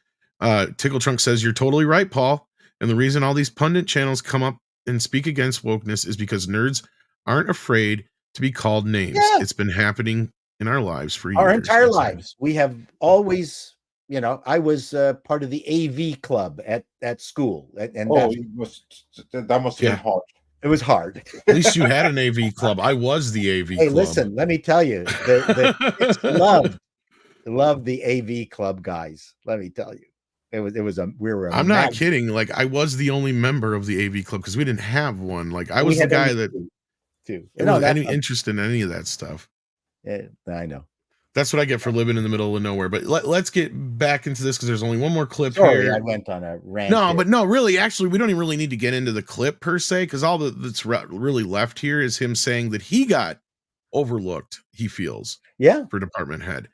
Tickle Trunk says, you're totally right, Paul. And the reason all these pundit channels come up and speak against wokeness is because nerds aren't afraid to be called names. Yeah. It's been happening in our lives for years. Our entire lives. We have always, I was part of the AV club at school. And that must have been hard. It was hard. At least you had an AV club. I was the AV club. Hey, listen, let me tell you, the kids loved the AV club guys. Let me tell you. I'm not kidding. Like, I was the only member of the AV club because we didn't have one. Like, I was the guy that wasn't any interest in any of that stuff. Yeah, I know. That's what I get for living in the middle of nowhere. But let's get back into this because there's only one more clip here. I went on a rant. No, really, actually, we don't even really need to get into the clip per se, because all that's really left here is him saying that he got overlooked, he feels, for department head.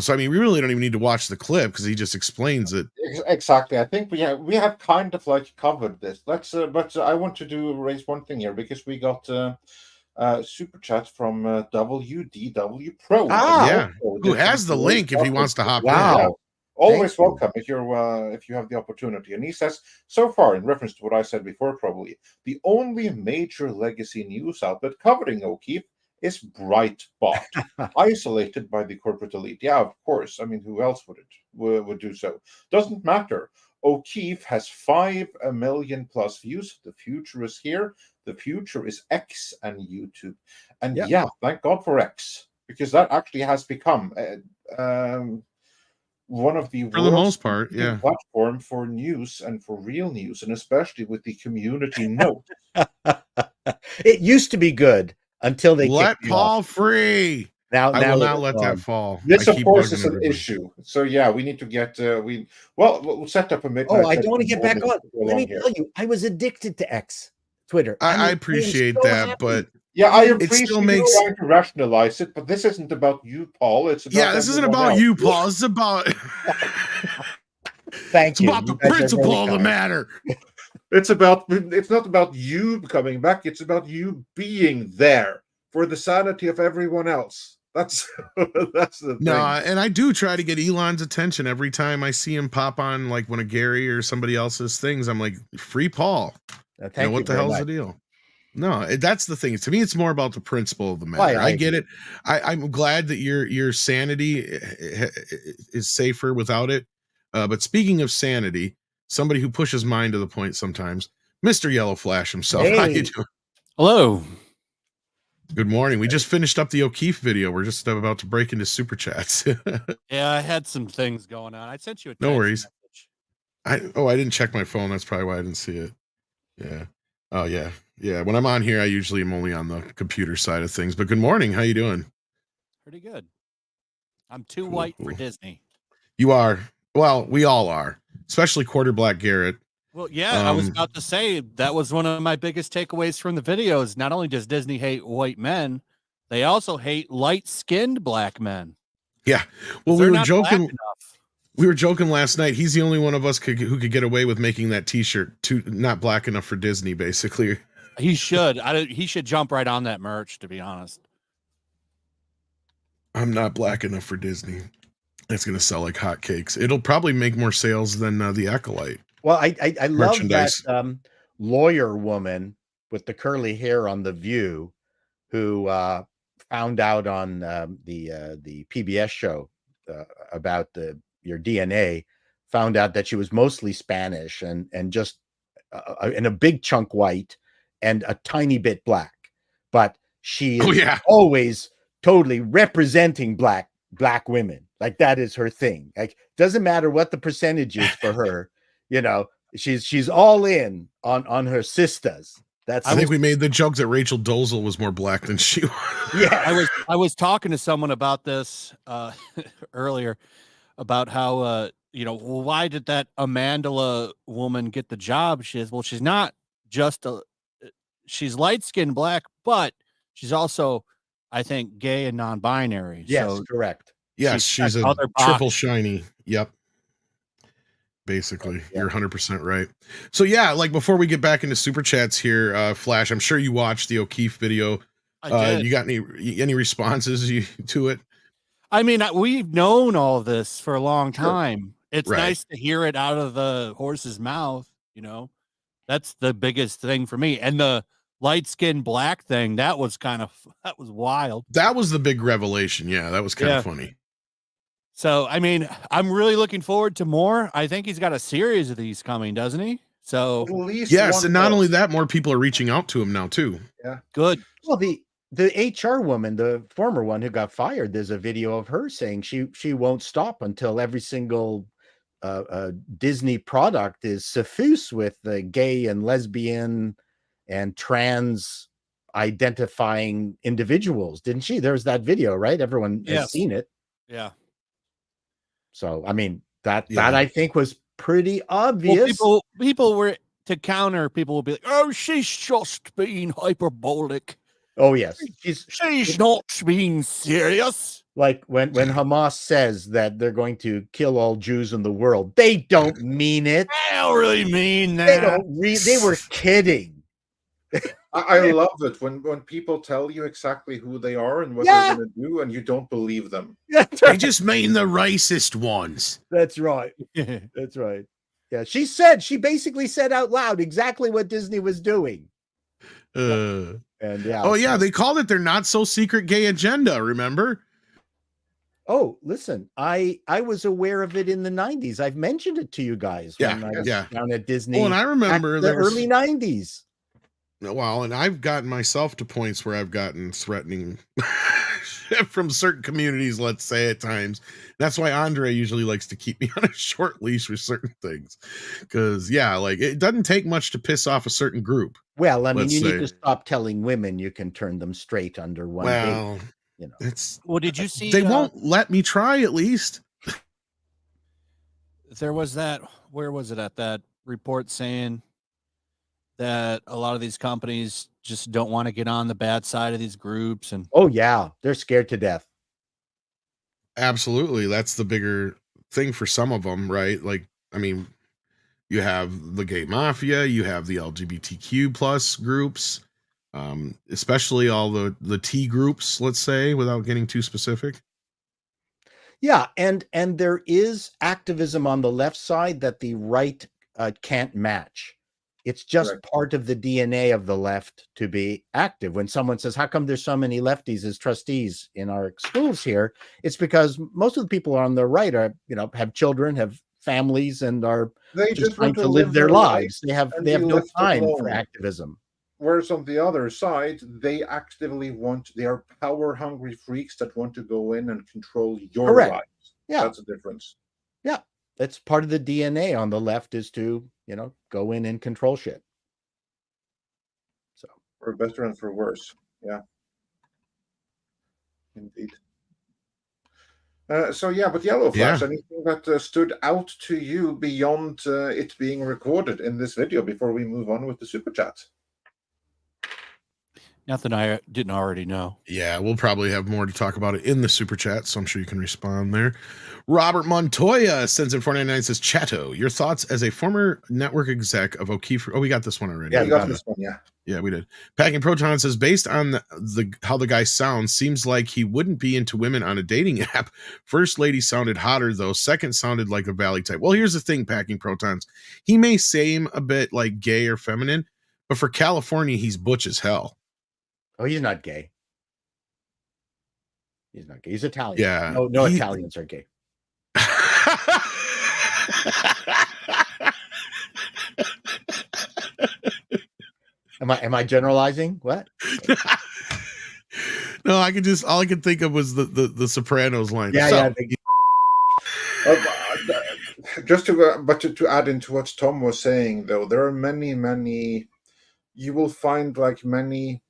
So I mean, we really don't even need to watch the clip because he just explains it. Exactly. I think we have kind of like covered this. But I want to raise one thing here because we got super chat from WDW Pro. Who has the link if he wants to hop in. Yeah. Always welcome if you have the opportunity. And he says, so far, in reference to what I said before, probably the only major legacy news outlet covering O'Keefe is Breitbart, isolated by the corporate elite. Yeah, of course. I mean, who else would do so? Doesn't matter. O'Keefe has 5 million plus views. The future is here. The future is X and YouTube. And yeah, thank God for X, because that actually has become one of the For the most part, yeah. platform for news and for real news, and especially with the community note. It used to be good until they let kicked me Paul off. Now I will not let that fall. This, of course, is an issue. So yeah, we need to get we'll set up a midnight. Oh, I don't want to get back on. Let me tell you, I was addicted to X, Twitter. I appreciate that, but yeah, I appreciate it still makes trying to rationalize it, but this isn't about you, Paul. It's about this isn't about you, Paul. It's about Thank you. It's about the principle of the matter. It's not about you coming back. It's about you being there for the sanity of everyone else. That's the thing. No, and I do try to get Elon's attention every time I see him pop on, like one of Gary or somebody else's things. I'm like, free Paul. What the hell's the deal? No, that's the thing. To me, it's more about the principle of the matter. I get it. I'm glad that your sanity is safer without it. But speaking of sanity, somebody who pushes mine to the point sometimes, Mr. Yellowflash himself. Hey. How you doing? Hello. Good morning. We just finished up the O'Keefe video. We're just about to break into super chats. Yeah, I had some things going on. I sent you a text No worries. message. I didn't check my phone. That's probably why I didn't see it. Yeah. Oh yeah. Yeah. When I'm on here, I usually am only on the computer side of things. But good morning. How you doing? Pretty good. I'm too white for Disney. You are. Well, we all are, especially Quarter Black Garrett. Well, yeah, I was about to say that was one of my biggest takeaways from the videos. Not only does Disney hate white men, they also hate light-skinned black men. Yeah. Well, we were joking. We were joking last night. He's the only one of us who could get away with making that T-shirt not black enough for Disney, basically. He should. He should jump right on that merch, to be honest. I'm not black enough for Disney. It's going to sell like hotcakes. It'll probably make more sales than the Acolyte. Well, I love that lawyer woman with the curly hair on The View who found out on the PBS show about your DNA, found out that she was mostly Spanish and just in a big chunk white and a tiny bit black, but she is always totally representing black women. Like that is her thing. Like doesn't matter what the percentage is for her. You know, she's all in on her sisters. I think we made the joke that Rachel Dolezal was more black than she was. Yeah, I was talking to someone about this earlier about how why did that Amandla woman get the job? She's not just she's light-skinned black, but she's also, I think, gay and non-binary. Yes, so correct. Yes, she's a triple shiny. Yep. Basically, you're 100% right. So yeah, like before we get back into super chats here, Flash, I'm sure you watched the O'Keefe video. I did. You got any responses to it? I mean, we've known all this for a long time. It's nice to hear it out of the horse's mouth. You know, that's the biggest thing for me. And the light-skinned black thing, that was wild. That was the big revelation. Yeah, that was kind of funny. So, I mean, I'm really looking forward to more. I think he's got a series of these coming, doesn't he? So, yes, and not only that, more people are reaching out to him now too. Yeah, good. Well, the HR woman, the former one who got fired, there's a video of her saying she won't stop until every single Disney product is suffused with the gay and lesbian and trans identifying individuals. Didn't she? There's that video, right? Everyone has seen it. Yeah. So, I mean, that I think was pretty obvious. Well, people were to counter. People will be like, "Oh, she's just being hyperbolic." Oh yes, she's not being serious. Like when Hamas says that they're going to kill all Jews in the world, they don't mean it. They don't really mean that. They don't. They were kidding. I love it when people tell you exactly who they are and what they're going to do, and you don't believe them. They just mean the racist ones. That's right. That's right. Yeah, she basically said out loud exactly what Disney was doing. And they called it their not so secret gay agenda. Remember? Oh, listen, I was aware of it in the 90s. I've mentioned it to you guys when I was down at Disney. Oh, and I remember the early 90s. Well, and I've gotten myself to points where I've gotten threatening from certain communities, let's say, at times. That's why Andre usually likes to keep me on a short leash with certain things. Because, yeah, like, it doesn't take much to piss off a certain group. Well, I mean, you need to stop telling women you can turn them straight under one date. You know, well, did you see? They won't let me try, at least. There was that. Where was it at that report saying that a lot of these companies just don't want to get on the bad side of these groups? And oh yeah, they're scared to death. Absolutely, that's the bigger thing for some of them, right? Like, I mean, you have the gay mafia, you have the LGBTQ plus groups. Especially all the T groups, let's say, without getting too specific. Yeah, and there is activism on the left side that the right can't match. It's just part of the DNA of the left to be active. When someone says, how come there's so many lefties as trustees in our schools here? It's because most of the people on the right are, have children, have families, and are just trying to live their lives. They have no time for activism. Whereas on the other side, they actively they are power hungry freaks that want to go in and control your lives. Yeah. That's a difference. Yeah. That's part of the DNA on the left is to, go in and control shit. So for better and for worse. Yeah. Indeed. But Yellowflash, anything that stood out to you beyond it being recorded in this video before we move on with the super chat? Nothing I didn't already know. Yeah, we'll probably have more to talk about it in the super chat, so I'm sure you can respond there. Robert Montoya sends in 499, says, Chato, your thoughts as a former network exec of O'Keefe. Oh, we got this one already. Yeah, we got this one, yeah. Yeah, we did. Packing Proton says, based on how the guy sounds, seems like he wouldn't be into women on a dating app. First lady sounded hotter, though. Second sounded like a Valley type. Well, here's the thing, Packing Protons. He may seem a bit like gay or feminine, but for California, he's butch as hell. Oh, he's not gay. He's not gay. He's Italian. Yeah. No Italians are gay. Am I generalizing? What? No, all I could think of was the Sopranos line. Yeah, Just to add into what Tom was saying, though, there are many. You will find many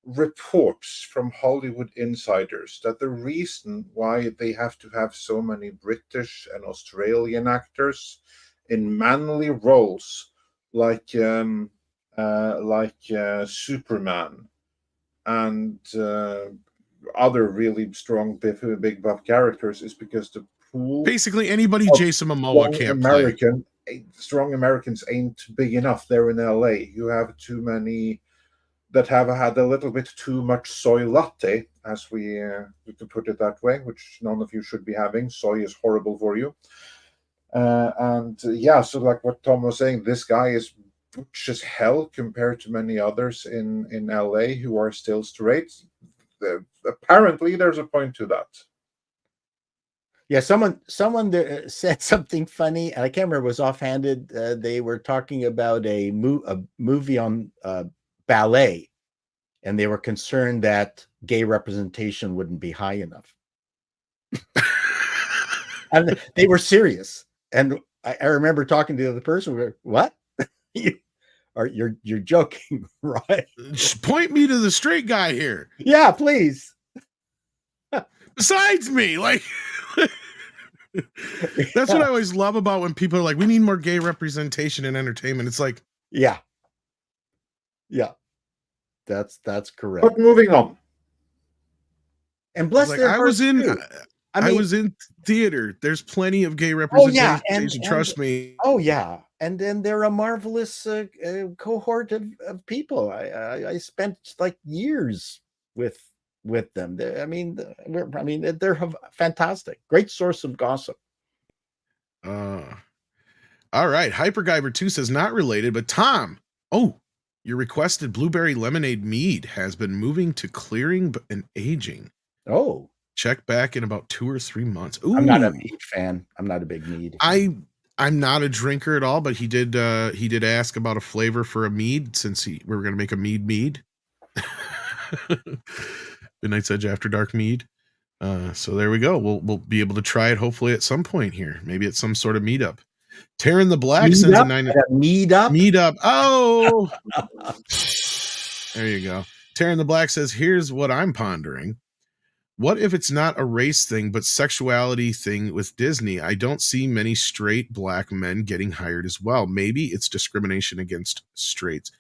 reports from Hollywood insiders that the reason why they have to have so many British and Australian actors in manly roles like Superman and other really strong big buff characters is because the pool basically anybody Jason Momoa can't play. Strong Americans ain't big enough there in LA. You have too many that have had a little bit too much soy latte, as we to put it that way, which none of you should be having. Soy is horrible for you. So like what Tom was saying, this guy is butch as hell compared to many others in LA who are still straight. Apparently, there's a point to that. Yeah, someone there said something funny, and I can't remember. It was offhanded. They were talking about a movie on ballet, and they were concerned that gay representation wouldn't be high enough. And they were serious. And I remember talking to the other person. What? You're joking, right? Just point me to the straight guy here. Yeah, please. Besides me, that's what I always love about when people are like, we need more gay representation in entertainment. It's like, yeah, that's correct. But moving on. And bless their hearts. I was in theater. There's plenty of gay representation. And trust me. Oh yeah, and then they're a marvelous cohort of people. I spent years with them. They're fantastic. Great source of gossip. All right. Hyperguyver 2 says not related, but Tom. Oh, your requested blueberry lemonade mead has been moving to clearing and aging. Oh. Check back in about 2 or 3 months. Ooh. I'm not a mead fan. I'm not a big mead. I'm not a drinker at all, but he did ask about a flavor for a mead since we were going to make a mead. Midnight's Edge After Dark mead. So there we go. We'll be able to try it hopefully at some point here. Maybe at some sort of meetup. Taryn the Black sends a 9. Meetup. Oh, there you go. Taryn the Black says, "Here's what I'm pondering. What if it's not a race thing, but sexuality thing with Disney? I don't see many straight black men getting hired as well. Maybe it's discrimination against straights."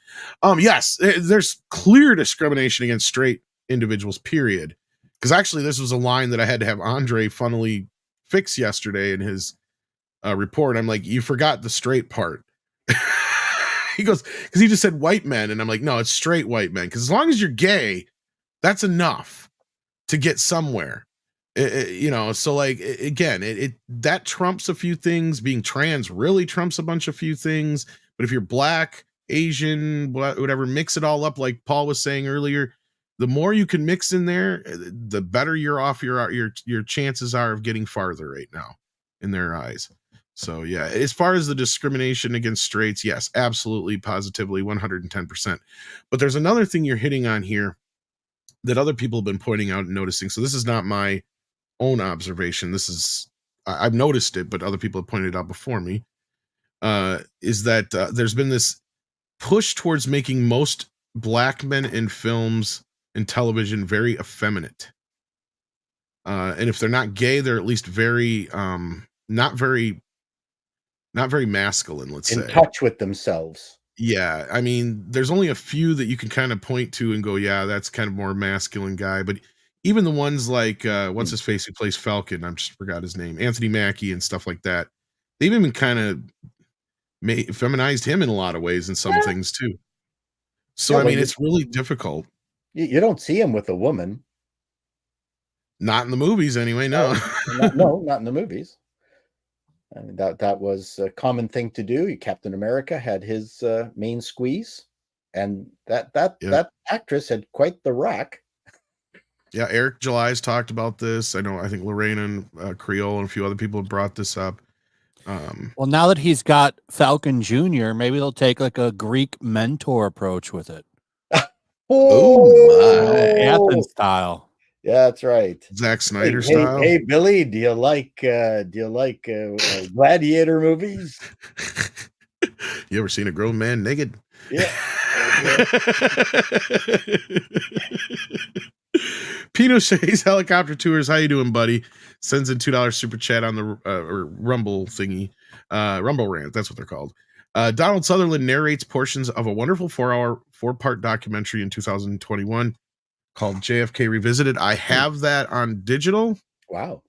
Yes, there's clear discrimination against straight individuals, period. Because actually, this was a line that I had to have Andre funnily fix yesterday in his report. I'm like, you forgot the straight part. He goes, because he just said white men. And I'm like, no, it's straight white men. Because as long as you're gay, that's enough to get somewhere. So like, again, that trumps a few things. Being trans really trumps a bunch of few things. But if you're black, Asian, whatever, mix it all up like Paul was saying earlier. The more you can mix in there, the better you're off. Your chances are of getting farther right now in their eyes. So yeah, as far as the discrimination against straights, yes, absolutely, positively, 110%. But there's another thing you're hitting on here that other people have been pointing out and noticing. So this is not my own observation. I've noticed it, but other people have pointed it out before me. Is that there's been this push towards making most black men in films and television very effeminate. And if they're not gay, they're at least very not very masculine, let's say. In touch with themselves. Yeah, I mean, there's only a few that you can kind of point to and go, yeah, that's kind of more masculine guy. But even the ones like what's his face who plays Falcon, I just forgot his name, Anthony Mackie and stuff like that. They've even kind of feminized him in a lot of ways in some things too. So I mean, it's really difficult. You don't see him with a woman. Not in the movies, anyway. No, not in the movies. I mean, that was a common thing to do. Captain America had his main squeeze, and that actress had quite the rack. Yeah, Eric July's talked about this. I think Lorraine and Creole and a few other people have brought this up. Well, now that he's got Falcon Jr., maybe they'll take like a Greek mentor approach with it. Athens style. Yeah, that's right. Zack Snyder style. Hey, Billy, do you like gladiator movies? You ever seen a grown man naked? Yeah. Pinochet's Helicopter Tours. How you doing, buddy? Sends in $2 super chat on the Rumble thingy. Rumble rant. That's what they're called. Donald Sutherland narrates portions of a wonderful 4-part documentary in 2021 called JFK Revisited. I have that on digital. Wow.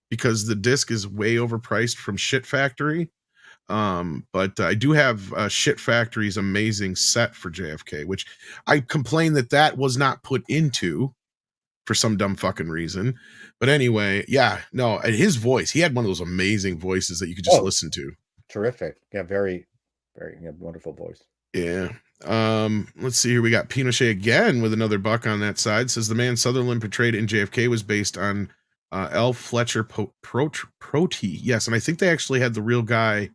Because the disc is way overpriced from Shit Factory. But I do have Shit Factory's amazing set for JFK, which I complain that was not put into for some dumb fucking reason. But anyway, yeah, no, and his voice, he had one of those amazing voices that you could just listen to. Terrific. Yeah, very, very wonderful voice. Yeah. Let's see here. We got Pinochet again with another buck on that side. Says the man Sutherland portrayed in JFK was based on L. Fletcher Protey. Yes, and I think they actually had the real guy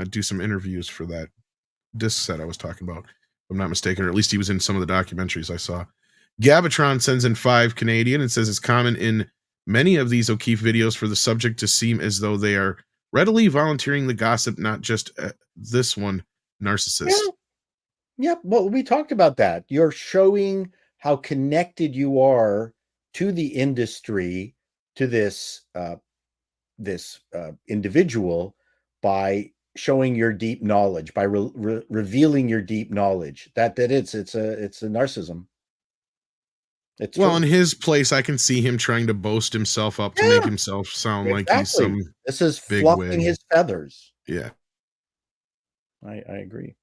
do some interviews for that disc set I was talking about, if I'm not mistaken, or at least he was in some of the documentaries I saw. Gabatron sends in 5 Canadian and says it's common in many of these O'Keefe videos for the subject to seem as though they are readily volunteering the gossip, not just this one narcissist. Yeah, well, we talked about that. You're showing how connected you are to the industry, to this individual, by showing your deep knowledge, by revealing your deep knowledge. It's a narcissism. It's well, in his place, I can see him trying to boast himself up to make himself sound like he's some. This is fluffing his feathers. Yeah, I agree.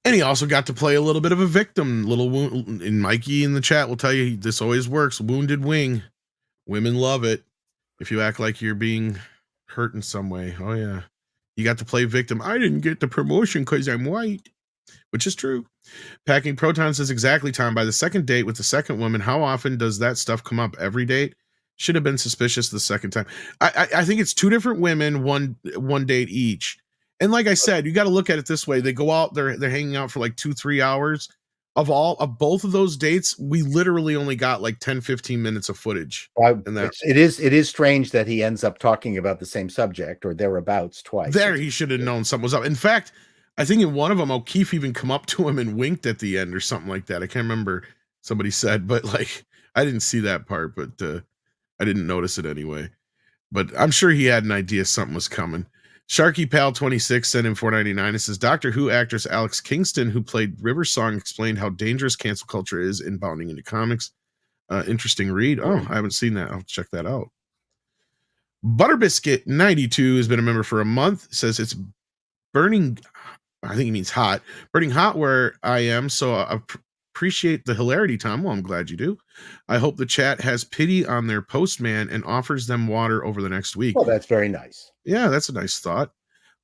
And he also got to play a little bit of a victim. Little wound, and Mikey in the chat will tell you this always works. Wounded wing, women love it. If you act like you're being hurt in some way, oh yeah, you got to play victim. I didn't get the promotion because I'm white, which is true. Packing Proton says exactly, Tom. By the second date with the second woman, how often does that stuff come up? Every date? should have been suspicious the second time. I think it's two different women, one date each. And like I said, you got to look at it this way. They go out, they're hanging out for like 2-3 hours. Of both of those dates, we literally only got like 10-15 minutes of footage. It is strange that he ends up talking about the same subject or thereabouts twice. He should have known something was up. In fact, I think in one of them, O'Keefe even come up to him and winked at the end or something like that. I can't remember, somebody said, but like I didn't see that part, but I didn't notice it anyway. But I'm sure he had an idea something was coming. Sharky Pal 26 sent in $4.99. It says Doctor Who actress Alex Kingston, who played River Song, explained how dangerous cancel culture is inbounding into comics. Interesting read. Oh, I haven't seen that. I'll check that out. Butterbiscuit 92 has been a member for a month. Says it's burning. I think he means hot. Burning hot where I am. So I appreciate the hilarity, Tom. Well, I'm glad you do. I hope the chat has pity on their postman and offers them water over the next week. Well, that's very nice. Yeah, that's a nice thought.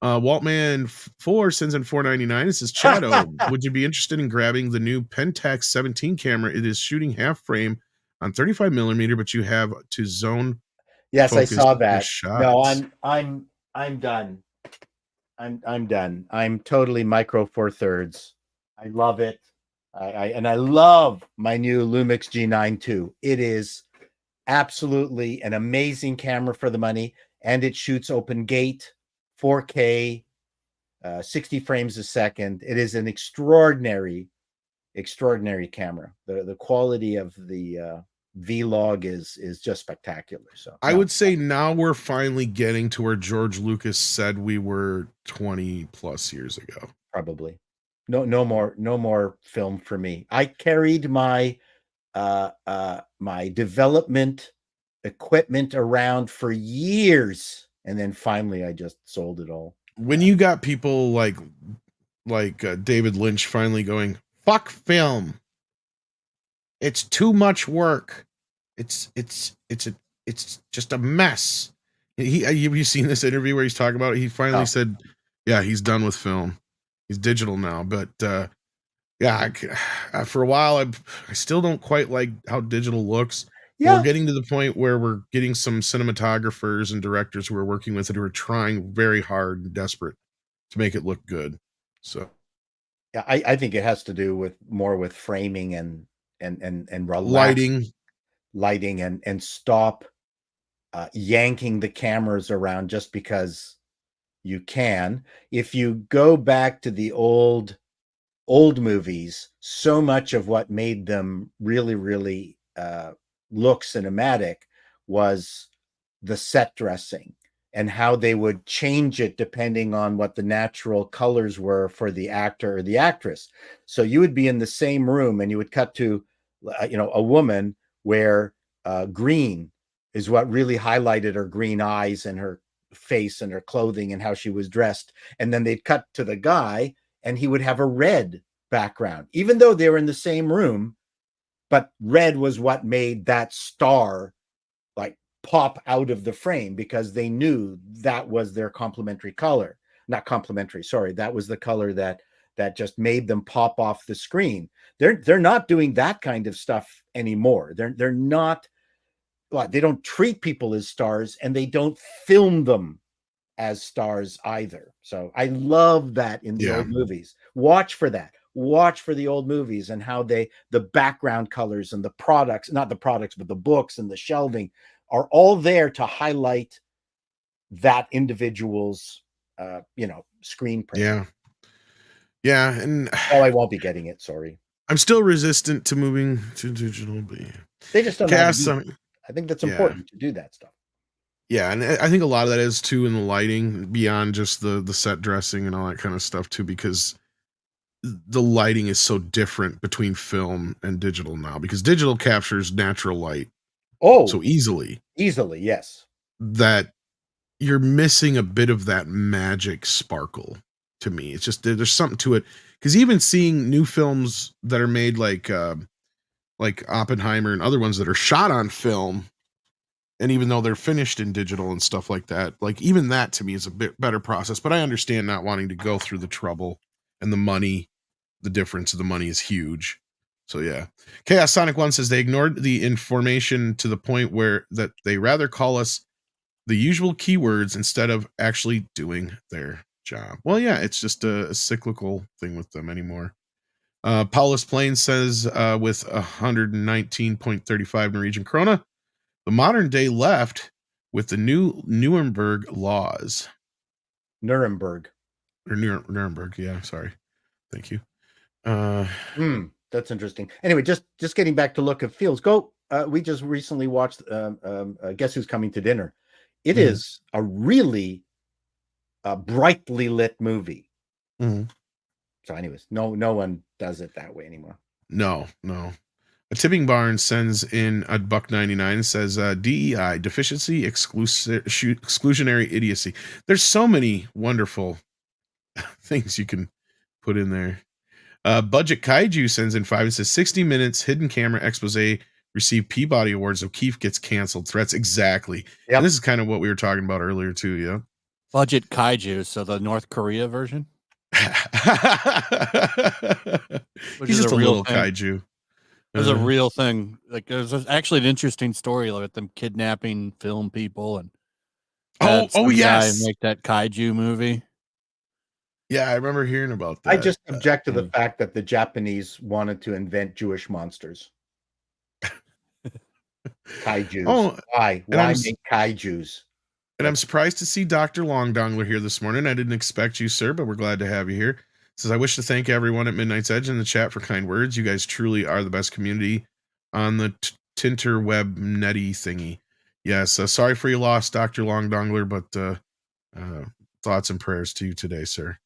Waltman 4 sends in $4.99. It says, Chato, would you be interested in grabbing the new Pentax 17 camera? It is shooting half frame on 35 millimeter, but you have to zone. Yes, I saw that. No, I'm done. I'm done. I'm totally micro four thirds. I love it. I love my new Lumix G9 too. It is absolutely an amazing camera for the money, and it shoots open gate, 4K, 60 frames a second. It is an extraordinary camera. The quality of the vlog is just spectacular. So I would say now we're finally getting to where George Lucas said we were 20 plus years ago. Probably. No more film for me. I carried my my development equipment around for years, and then finally I just sold it all. When you got people like David Lynch finally going, fuck film, it's too much work, it's just a mess. Have you seen this interview where he's talking about it? He finally said, yeah, he's done with film. He's digital now, but for a while I still don't quite like how digital looks. Yeah. We're getting to the point where we're getting some cinematographers and directors who are working with it who are trying very hard and desperate to make it look good. So yeah, I think it has to do with more with framing and lighting and stop yanking the cameras around just because you can. If you go back to the old movies, so much of what made them really look cinematic was the set dressing and how they would change it depending on what the natural colors were for the actor or the actress. So you would be in the same room and you would cut to a woman where green is what really highlighted her green eyes and her face and her clothing and how she was dressed, and then they'd cut to the guy and he would have a red background, even though they were in the same room. But red was what made that star like pop out of the frame because they knew that was their complementary color. Not complementary, sorry. That was the color that just made them pop off the screen. They're not doing that kind of stuff anymore. They're not. Well, they don't treat people as stars, and they don't film them as stars either. So I love that in the old movies. Watch for that. Watch for the old movies and how the background colors and the products, not the products, but the books and the shelving are all there to highlight that individual's, screen print. Yeah. And I won't be getting it. Sorry. I'm still resistant to moving to digital, but they just don't know. I think that's important to do that stuff. Yeah, and I think a lot of that is too in the lighting beyond just the set dressing and all that kind of stuff too, because the lighting is so different between film and digital now, because digital captures natural light so easily, yes, that you're missing a bit of that magic sparkle. To me, it's just there's something to it, because even seeing new films that are made like Oppenheimer and other ones that are shot on film, and even though they're finished in digital and stuff like that, like even that to me is a bit better process. But I understand not wanting to go through the trouble and the money. The difference of the money is huge. So yeah. Chaos Sonic 1 says they ignored the information to the point where that they rather call us the usual keywords instead of actually doing their job. Well, yeah, it's just a cyclical thing with them anymore. Paulus Plain says with 119.35 Norwegian krona, the modern day left with the new Nuremberg laws. Nuremberg. Or Nuremberg, yeah, sorry. Thank you. That's interesting. Anyway, just getting back to look at feels. We just recently watched Guess Who's Coming to Dinner. It is a really brightly lit movie. So anyways, no one does it that way anymore. No. A Tipping Barn sends in a $1.99 and says DEI, deficiency, exclusionary idiocy. There's so many wonderful things you can put in there. Budget Kaiju sends in 5 and says 60 minutes hidden camera expose received Peabody Awards. O'Keefe gets canceled. Threats exactly. Yep. And this is kind of what we were talking about earlier too. Yeah. Budget Kaiju, so the North Korea version. He's just a little kaiju. There's a real thing. Like there's actually an interesting story with them kidnapping film people and yes, make that kaiju movie. Yeah, I remember hearing about that. I just object to the fact that the Japanese wanted to invent Jewish monsters. Kaijus. Why make kaijus? And I'm surprised to see Dr. Long Dongler here this morning. I didn't expect you, sir, but we're glad to have you here. Says, I wish to thank everyone at Midnight's Edge in the chat for kind words. You guys truly are the best community on the Tinterweb netty thingy. Yes, sorry for your loss, Dr. Long Dongler, but thoughts and prayers to you today, sir.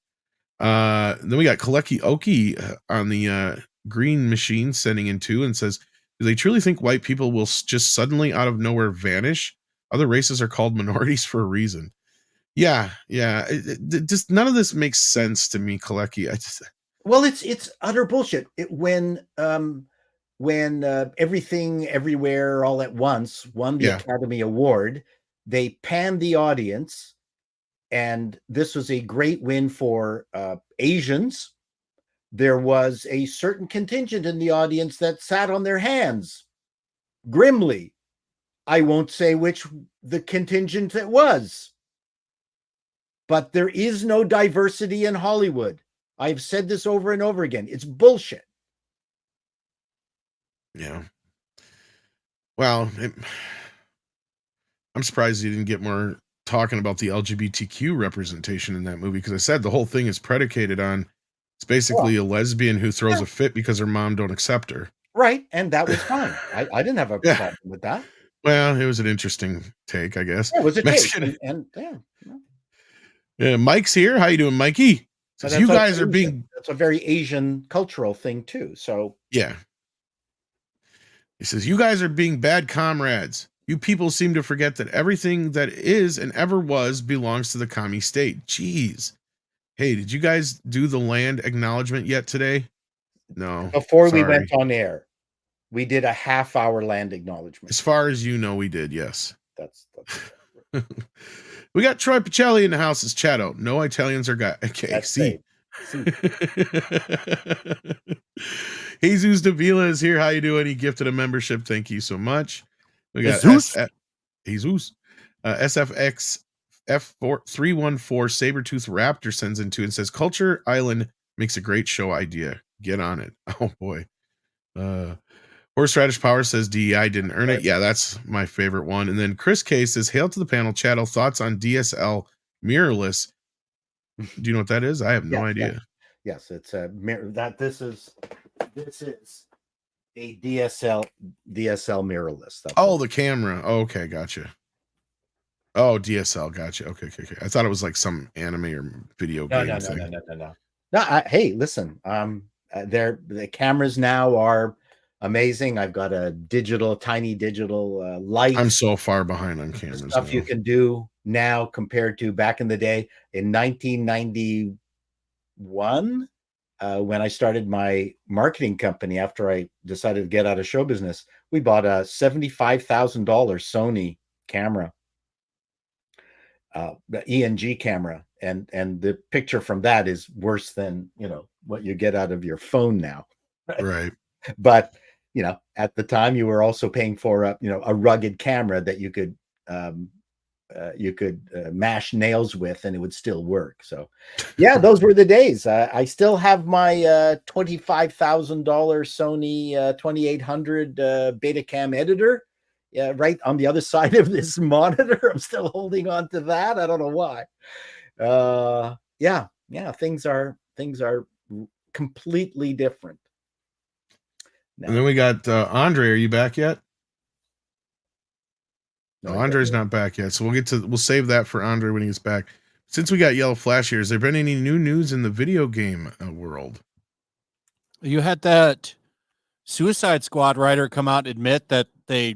Then we got Kaleki Oki on the green machine sending in 2 and says, do they truly think white people will just suddenly out of nowhere vanish? Other races are called minorities for a reason. Yeah. Just none of this makes sense to me, Kaleki. Well, it's utter bullshit. When Everything Everywhere All at Once won the Academy Award, they panned the audience, and this was a great win for Asians. There was a certain contingent in the audience that sat on their hands grimly. I won't say which the contingent it was, but there is no diversity in Hollywood. I've said this over and over again. It's bullshit. Yeah. Well, I'm surprised you didn't get more talking about the LGBTQ representation in that movie, because I said the whole thing is predicated on it's basically a lesbian who throws a fit because her mom don't accept her. Right, and that was fine. I didn't have a problem with that. Well, it was an interesting take, I guess. Yeah, it was a Mexican take. Yeah, Mike's here. How you doing, Mikey? So you guys are being... That's a very Asian cultural thing, too. So yeah. He says, you guys are being bad comrades. You people seem to forget that everything that is and ever was belongs to the commie state. Jeez. Hey, did you guys do the land acknowledgement yet today? No. Before we went on air, we did a half-hour land acknowledgement. As far as you know, we did, yes. That's We got Troy Pacelli in the house as Chato. No Italians are guy. Okay, see. Jesus Davila is here. How you doing? He gifted a membership. Thank you so much. We got Jesus. SFX F314 Sabretooth Raptor sends in 2 and says, Culture Island makes a great show idea. Get on it. Oh boy. Horseradish Power says DEI didn't earn it. Yeah, that's my favorite one. And then Chris K says, hail to the panel. Chato, thoughts on DSL mirrorless? Do you know what that is? I have no idea. Yes, it's a mirror. This is a DSL mirrorless. The camera. Oh, okay, gotcha. Oh, DSL, gotcha. Okay. I thought it was like some anime or video game thing. No. Hey, listen. The cameras now are amazing. I've got a tiny digital light. I'm so far behind on cameras. Stuff now you can do now compared to back in the day in 1991, when I started my marketing company after I decided to get out of show business. We bought a $75,000 Sony camera, the ENG camera, and the picture from that is worse than what you get out of your phone now. Right. But at the time, you were also paying for a rugged camera that you could mash nails with, and it would still work. So, yeah, those were the days. I still have my $25,000 Sony 2800 Betacam editor. Yeah, right on the other side of this monitor. I'm still holding on to that. I don't know why. Yeah, things are completely different. And then we got Andre. Are you back yet? No, Andre's not back yet. So we'll save that for Andre when he gets back. Since we got Yellowflash here, has there been any new news in the video game world? You had that Suicide Squad writer come out and admit that he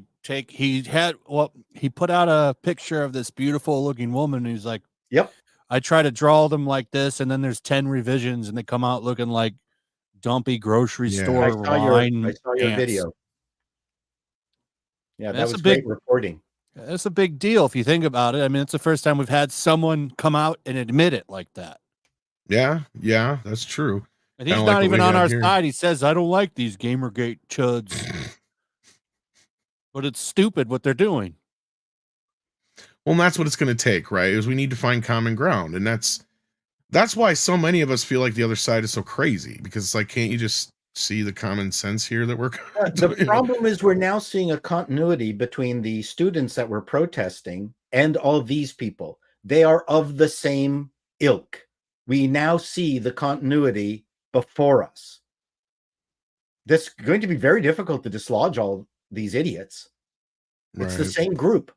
put out a picture of this beautiful looking woman. And he's like, yep, I try to draw them like this, and then there's 10 revisions, and they come out looking like dumpy grocery store line. I saw your video. Yeah, that was great reporting. That's a big deal if you think about it. I mean, it's the first time we've had someone come out and admit it like that. Yeah, that's true. And he's not even on our side. He says, I don't like these Gamergate chuds. But it's stupid what they're doing. Well, and that's what it's going to take, right? Is we need to find common ground. And that's why so many of us feel like the other side is so crazy, because it's like, can't you just see the common sense here that we're the problem is we're now seeing a continuity between the students that were protesting and all these people. They are of the same ilk. We now see the continuity before us. This is going to be very difficult to dislodge all these idiots. It's the same group.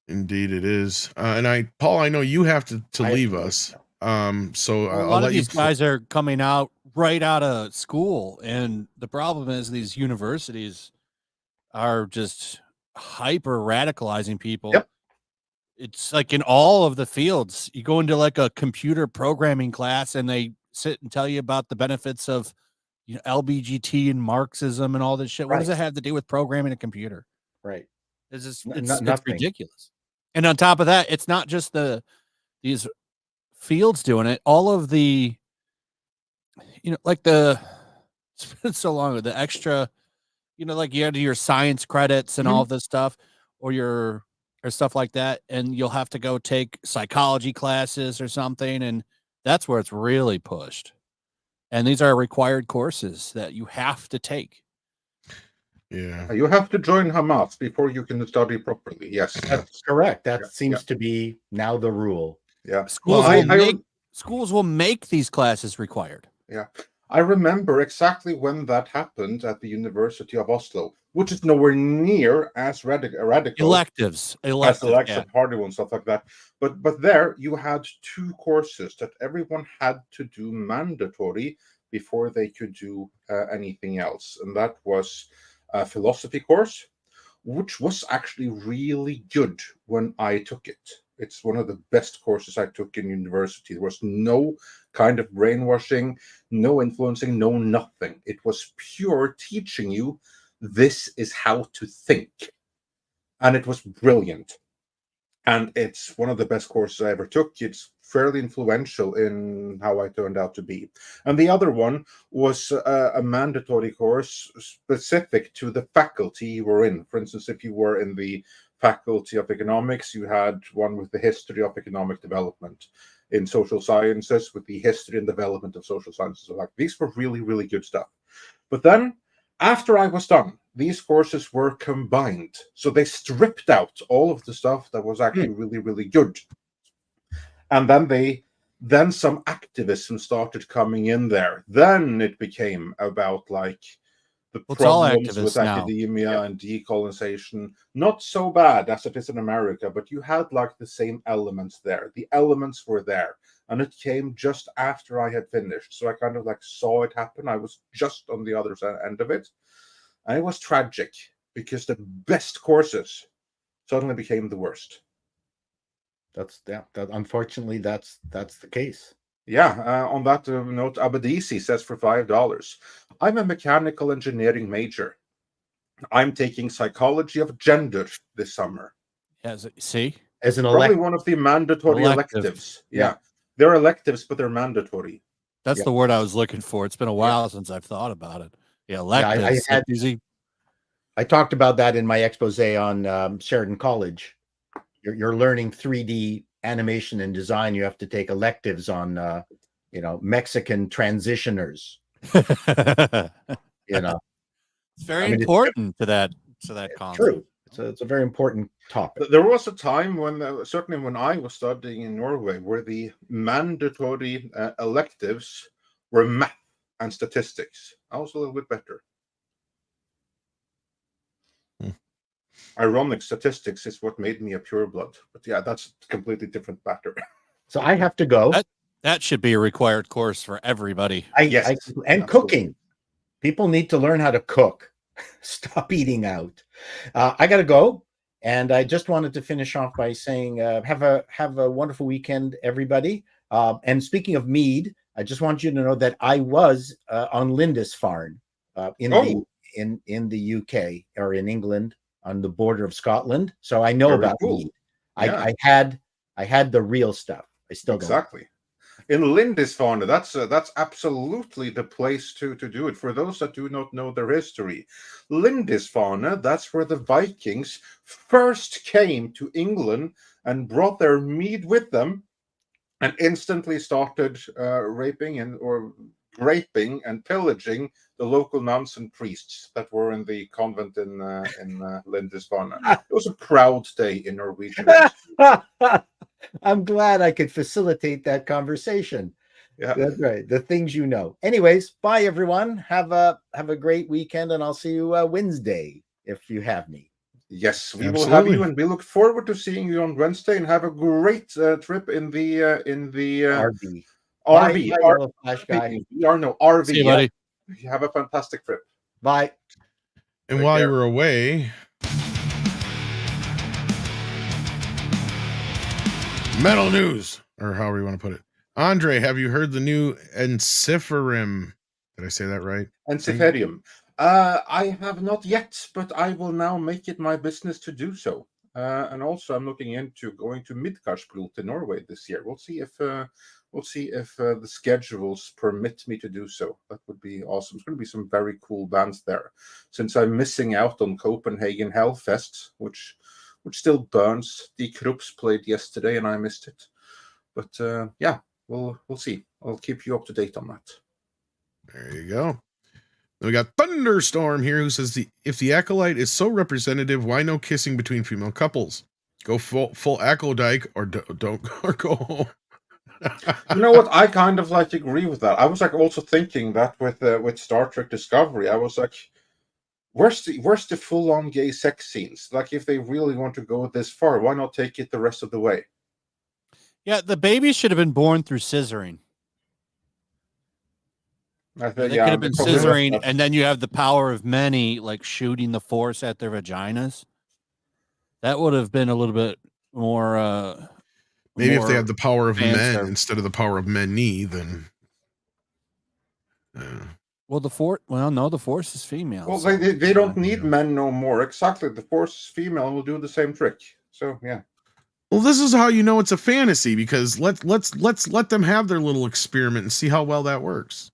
Indeed it is. And Paul, I know you have to leave us. So a lot of these guys are coming out right out of school, and the problem is these universities are just hyper radicalizing people. Yep. It's like in all of the fields. You go into like a computer programming class, and they sit and tell you about the benefits of LBGT and Marxism and all this shit. What does it have to do with programming a computer? Right. It's ridiculous. And on top of that, it's not just these fields doing it. All of the, like it's been so long, the extra, like you had your science credits and all of this stuff, or stuff like that, and you'll have to go take psychology classes or something, and that's where it's really pushed. And these are required courses that you have to take. Yeah, you have to join Hamas before you can study properly. Yes, that's correct. That seems to be now the rule. Yeah, schools will make these classes required. Yeah, I remember exactly when that happened at the University of Oslo, which is nowhere near as radical electives as election party and stuff like that. But there you had two courses that everyone had to do mandatory before they could do anything else, and that was a philosophy course, which was actually really good when I took it. It's one of the best courses I took in university. There was no kind of brainwashing, no influencing, no nothing. It was pure teaching you this is how to think. And it was brilliant. And it's one of the best courses I ever took. It's fairly influential in how I turned out to be. And the other one was a mandatory course specific to the faculty you were in. For instance, if you were in the Faculty of Economics, you had one with the history of economic development. In social sciences, with the history and development of social sciences. So like, these were really, really good stuff. But then, after I was done, these courses were combined. So they stripped out all of the stuff that was actually really, really good. And then some activism started coming in there. Then it became about like the problems with academia and decolonization. Not so bad as it is in America, but you had like the same elements there. The elements were there. And it came just after I had finished. So I kind of like saw it happen. I was just on the other end of it. And it was tragic because the best courses suddenly became the worst. Unfortunately, that's the case. Yeah, on that note, Abadisi says for $5, I'm a mechanical engineering major. I'm taking psychology of gender this summer. As an probably one of the mandatory electives. Yeah. They're electives, but they're mandatory. That's the word I was looking for. It's been a while since I've thought about it. Yeah, electives. I talked about that in my expose on Sheridan College. You're learning 3D animation and design. You have to take electives on, Mexican transitioners. It's very important to that concept. True. It's a very important topic. There was a time when, certainly when I was studying in Norway, where the mandatory electives were math and statistics. I was a little bit better. Ironic, statistics is what made me a pureblood. But yeah, that's a completely different matter. So I have to go. That should be a required course for everybody. And cooking. People need to learn how to cook. Stop eating out. I got to go. And I just wanted to finish off by saying, have a wonderful weekend, everybody. And speaking of mead, I just want you to know that I was on Lindisfarne in the UK or in England on the border of Scotland. So I know about mead. Yeah. I had the real stuff. I still don't. In Lindisfarne, that's absolutely the place to do it. For those that do not know their history, Lindisfarne, that's where the Vikings first came to England and brought their mead with them, and instantly started raping and pillaging the local nuns and priests that were in the convent in Lindisfarne. It was a proud day in Norwegian. I'm glad I could facilitate that conversation. Yeah, that's right. The things you know. Anyways, bye everyone. Have a great weekend, and I'll see you Wednesday if you have me. Yes, we will have you, and we look forward to seeing you on Wednesday. And have a great trip in the RV. RV. See you, buddy. Have a fantastic trip. Bye. And while you were away, metal news, or however you want to put it. Andre, have you heard the new Ensiferum? Did I say that right? Ensiferium. I have not yet, but I will now make it my business to do so. And also, I'm looking into going to Midgardsblot in Norway this year. We'll see if the schedules permit me to do so. That would be awesome. There's going to be some very cool bands there. Since I'm missing out on Copenhagen Hellfest, which still burns. The Krups played yesterday, and I missed it. But yeah, we'll see. I'll keep you up to date on that. There you go. Then we got Thunderstorm here, who says if the Acolyte is so representative, why no kissing between female couples? Go full Acolyte or don't go home. You know what? I kind of agree with that. I was also thinking that with Star Trek Discovery, I was like, where's the full-on gay sex scenes? If they really want to go this far, why not take it the rest of the way? Yeah, the babies should have been born through scissoring. I think, they could have been scissoring, and then you have the power of many, shooting the force at their vaginas. That would have been a little bit more. Maybe if they had the power of men instead of the power of many, then. Well, the force is female. Well, so they don't need men no more. Exactly, the force is female and will do the same trick. So yeah. Well, this is how you know it's a fantasy, because let's let them have their little experiment and see how well that works.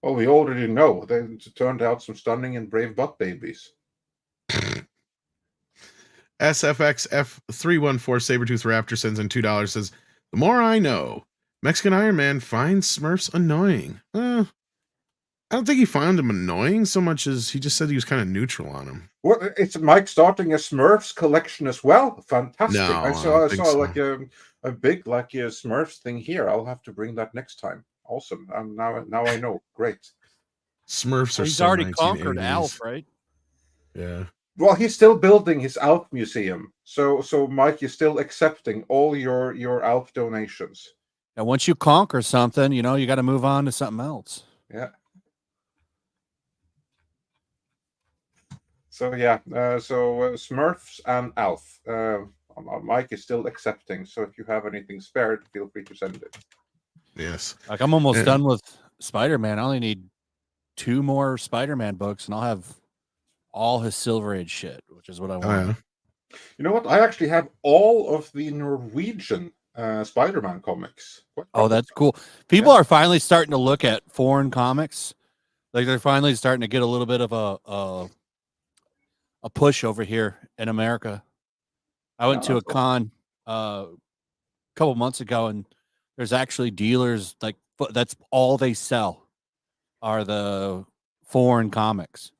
Well, we already know. They turned out some stunning and brave butt babies. SFXF314 Sabretooth Raptor sends in $2, says, the more I know, Mexican Iron Man finds Smurfs annoying. I don't think he found him annoying so much as he just said he was kind of neutral on him. Well, it's Mike starting a Smurfs collection as well. Fantastic. No, I saw a big Smurfs thing here. I'll have to bring that next time. Awesome. Now I know. Great. Smurfs are he's so already 1980s. Conquered Alf, right? Yeah. Well, he's still building his Alf museum. So Mike is still accepting all your Alf donations. And once you conquer something, you got to move on to something else. Yeah. So yeah, Smurfs and Alf. Mike is still accepting. So if you have anything spared, feel free to send it. Yes. I'm almost done with Spider-Man. I only need 2 more Spider-Man books, and I'll have all his Silver Age shit, which is what I want. You know what? I actually have all of the Norwegian Spider-Man comics. Oh, that's cool. People are finally starting to look at foreign comics. Like they're finally starting to get a little bit of a push over here in America. I went to a con a couple months ago, and there's actually dealers like that's all they sell are the foreign comics.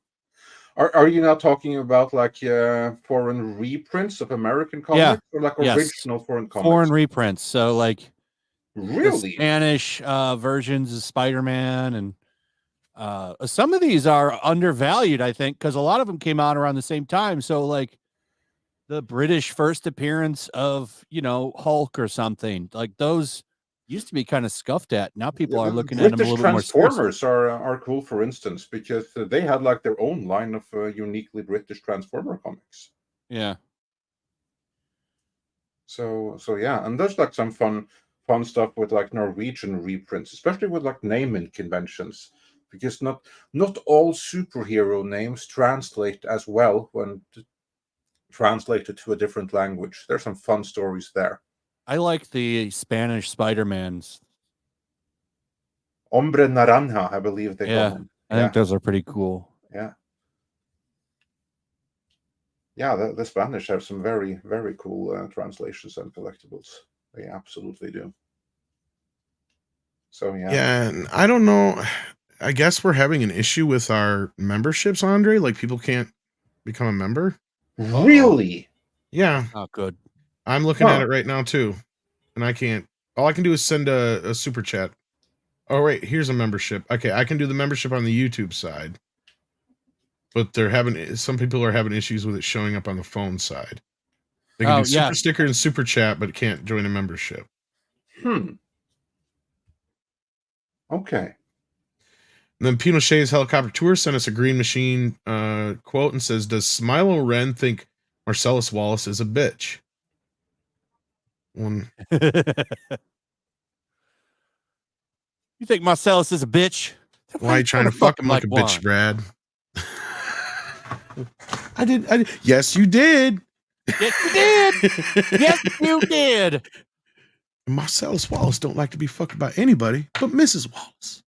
Are you now talking about like foreign reprints of American comics, or like original foreign comics? Foreign reprints. So like really Spanish versions of Spider-Man, and some of these are undervalued, I think, because a lot of them came out around the same time. So like the British first appearance of, Hulk or something, like those used to be kind of scuffed at. Now people are looking at them a little bit more Transformers are cool, for instance, because they had like their own line of uniquely British Transformer comics. Yeah. So yeah, and there's like some fun stuff with like Norwegian reprints, especially with like naming conventions, because not all superhero names translate as well when translated to a different language. There's some fun stories there. I like the Spanish Spider-Mans. Hombre Naranja, I believe they call them. I think those are pretty cool. Yeah. Yeah, the Spanish have some very, very cool translations and collectibles. They absolutely do. So, yeah. Yeah, and I don't know. I guess we're having an issue with our memberships, Andre. Like, people can't become a member. Really? Yeah. Oh, good. I'm looking at it right now, too. And I can't. All I can do is send a super chat. Oh, wait. Here's a membership. Okay, I can do the membership on the YouTube side. But some people are having issues with it showing up on the phone side. They can do super sticker and super chat, but can't join a membership. Okay. And then Pinochet's Helicopter Tour sent us a Green Machine quote and says, "Does Smilo Ren think Marcellus Wallace is a bitch?" You think Marcellus is a bitch? Why are you trying to fuck him like a bitch, Brad? I did. Yes, you did. Yes, you did. Yes, you did. Marcellus Wallace don't like to be fucked by anybody but Mrs. Wallace.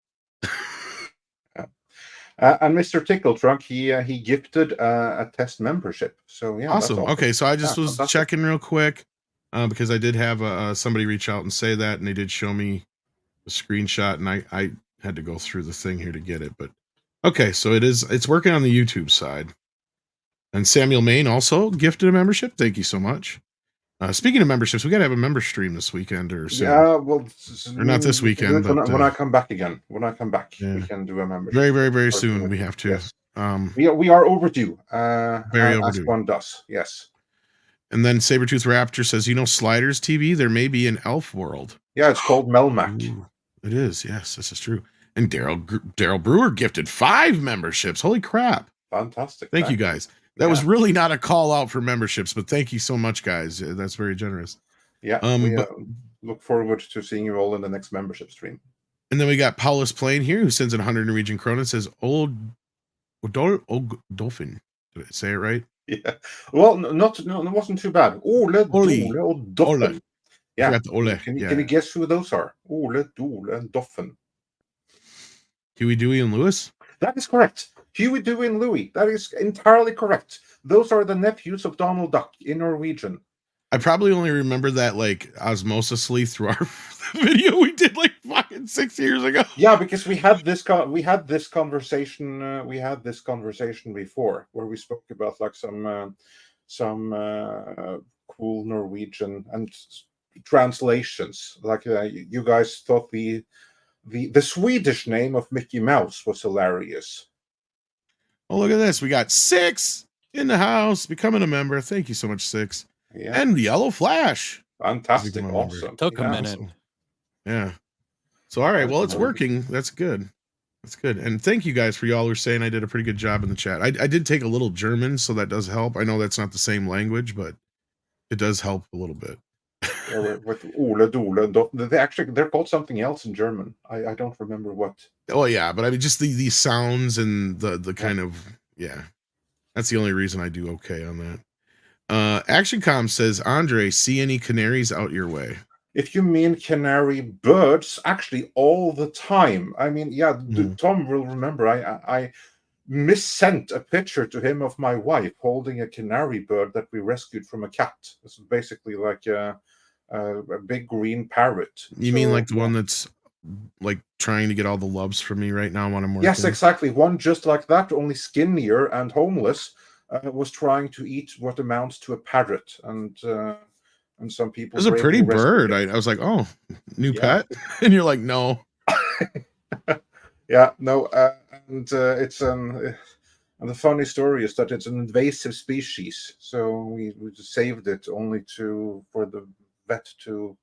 And Mr. Tickle Trunk, he gifted a test membership. So yeah, awesome. Okay, so I just was checking real quick because I did have somebody reach out and say that, and they did show me a screenshot, and I had to go through the thing here to get it. But okay, so it's working on the YouTube side. And Samuel Main also gifted a membership. Thank you so much. Speaking of memberships, we got to have a member stream this weekend or soon. Yeah, well, or not this weekend, but when I come back again, we can do a membership. Very, very, very soon. We have to. Yes. We are overdue. Very overdue. As one does. Yes. And then Sabretooth Raptor says, Sliders TV, there may be an elf world. Yeah, it's called Melmac. Ooh, it is. Yes, this is true. And Daryl Brewer gifted 5 memberships. Holy crap. Fantastic. Thank you, guys. That was really not a call out for memberships, but thank you so much, guys. That's very generous. Yeah. We look forward to seeing you all in the next membership stream. And then we got Paulus Plain here, who sends in 100 Norwegian krona and says, Old Dolphin. Did I say it right? Yeah. Well, it wasn't too bad. Ole Dolphin. Yeah. Can you guess who those are? Ole, Dole, and Dolphin. Huey, Dewey, and Lewis? That is correct. Huey, Dewey, and Louie. That is entirely correct. Those are the nephews of Donald Duck in Norwegian. I probably only remember that like osmosisly through our video we did like fucking 6 years ago. Yeah, because we had this conversation before where we spoke about like some cool Norwegian and translations. Like you guys thought the Swedish name of Mickey Mouse was hilarious. Oh, look at this. We got 6 in the house becoming a member. Thank you so much, 6. Yeah. And Yellowflash. Fantastic. Awesome. Took a minute. Awesome. Yeah. So, all right. Well, it's working. That's good. That's good. And thank you guys for y'all who are saying I did a pretty good job in the chat. I did take a little German, so that does help. I know that's not the same language, but it does help a little bit. With Ole, Dole, and they're called something else in German. I don't remember what. Oh yeah, but I mean just the sounds and the kind of that's the only reason I do okay on that. ActionCom says, Andre, see any canaries out your way? if you mean canary birds, actually all the time. I mean, yeah, Tom will remember. I missent a picture to him of my wife holding a canary bird that we rescued from a cat. This is basically like a big green parrot. You mean like the one that's like trying to get all the loves from me right now when I'm working? Yes, exactly. One just like that, only skinnier and homeless, was trying to eat what amounts to a parrot, and some people. It was a pretty bird. I was like, oh, new pet, and you're like, no. Yeah, no, and it's and the funny story is that it's an invasive species, so we just saved it only for the vet to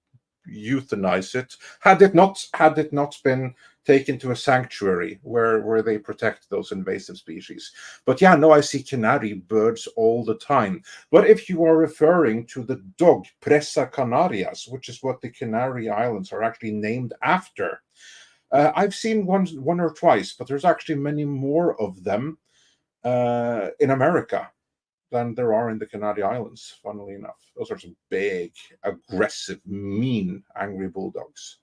euthanize it. Had it not been taken to a sanctuary where they protect those invasive species. But yeah, no, I see canary birds all the time. But if you are referring to the dog Presa canarias, which is what the Canary Islands are actually named after, I've seen one or twice, but there's actually many more of them in America than there are in the Canary Islands, funnily enough. Those are some big, aggressive, mean, angry bulldogs.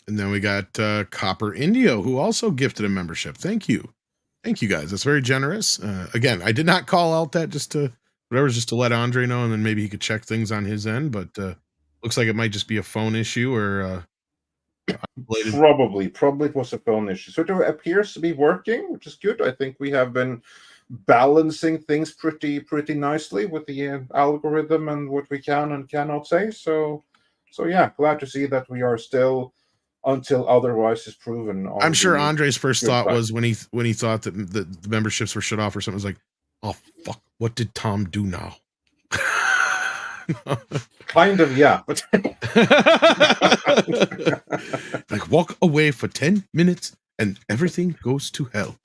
And then we got Copper Indio, who also gifted a membership. Thank you. Thank you, guys. That's very generous. Again, I did not call out that just to let Andre know, and then maybe he could check things on his end, but looks like it might just be a phone issue or probably it was a phone issue. So it appears to be working, which is good. I think we have been balancing things pretty nicely with the algorithm and what we can and cannot say. So yeah, glad to see that we are still, until otherwise is proven. I'm sure Andre's first thought was when he thought that the memberships were shut off or something, was like, oh fuck, what did Tom do now? Kind of, yeah. But like, walk away for 10 minutes and everything goes to hell.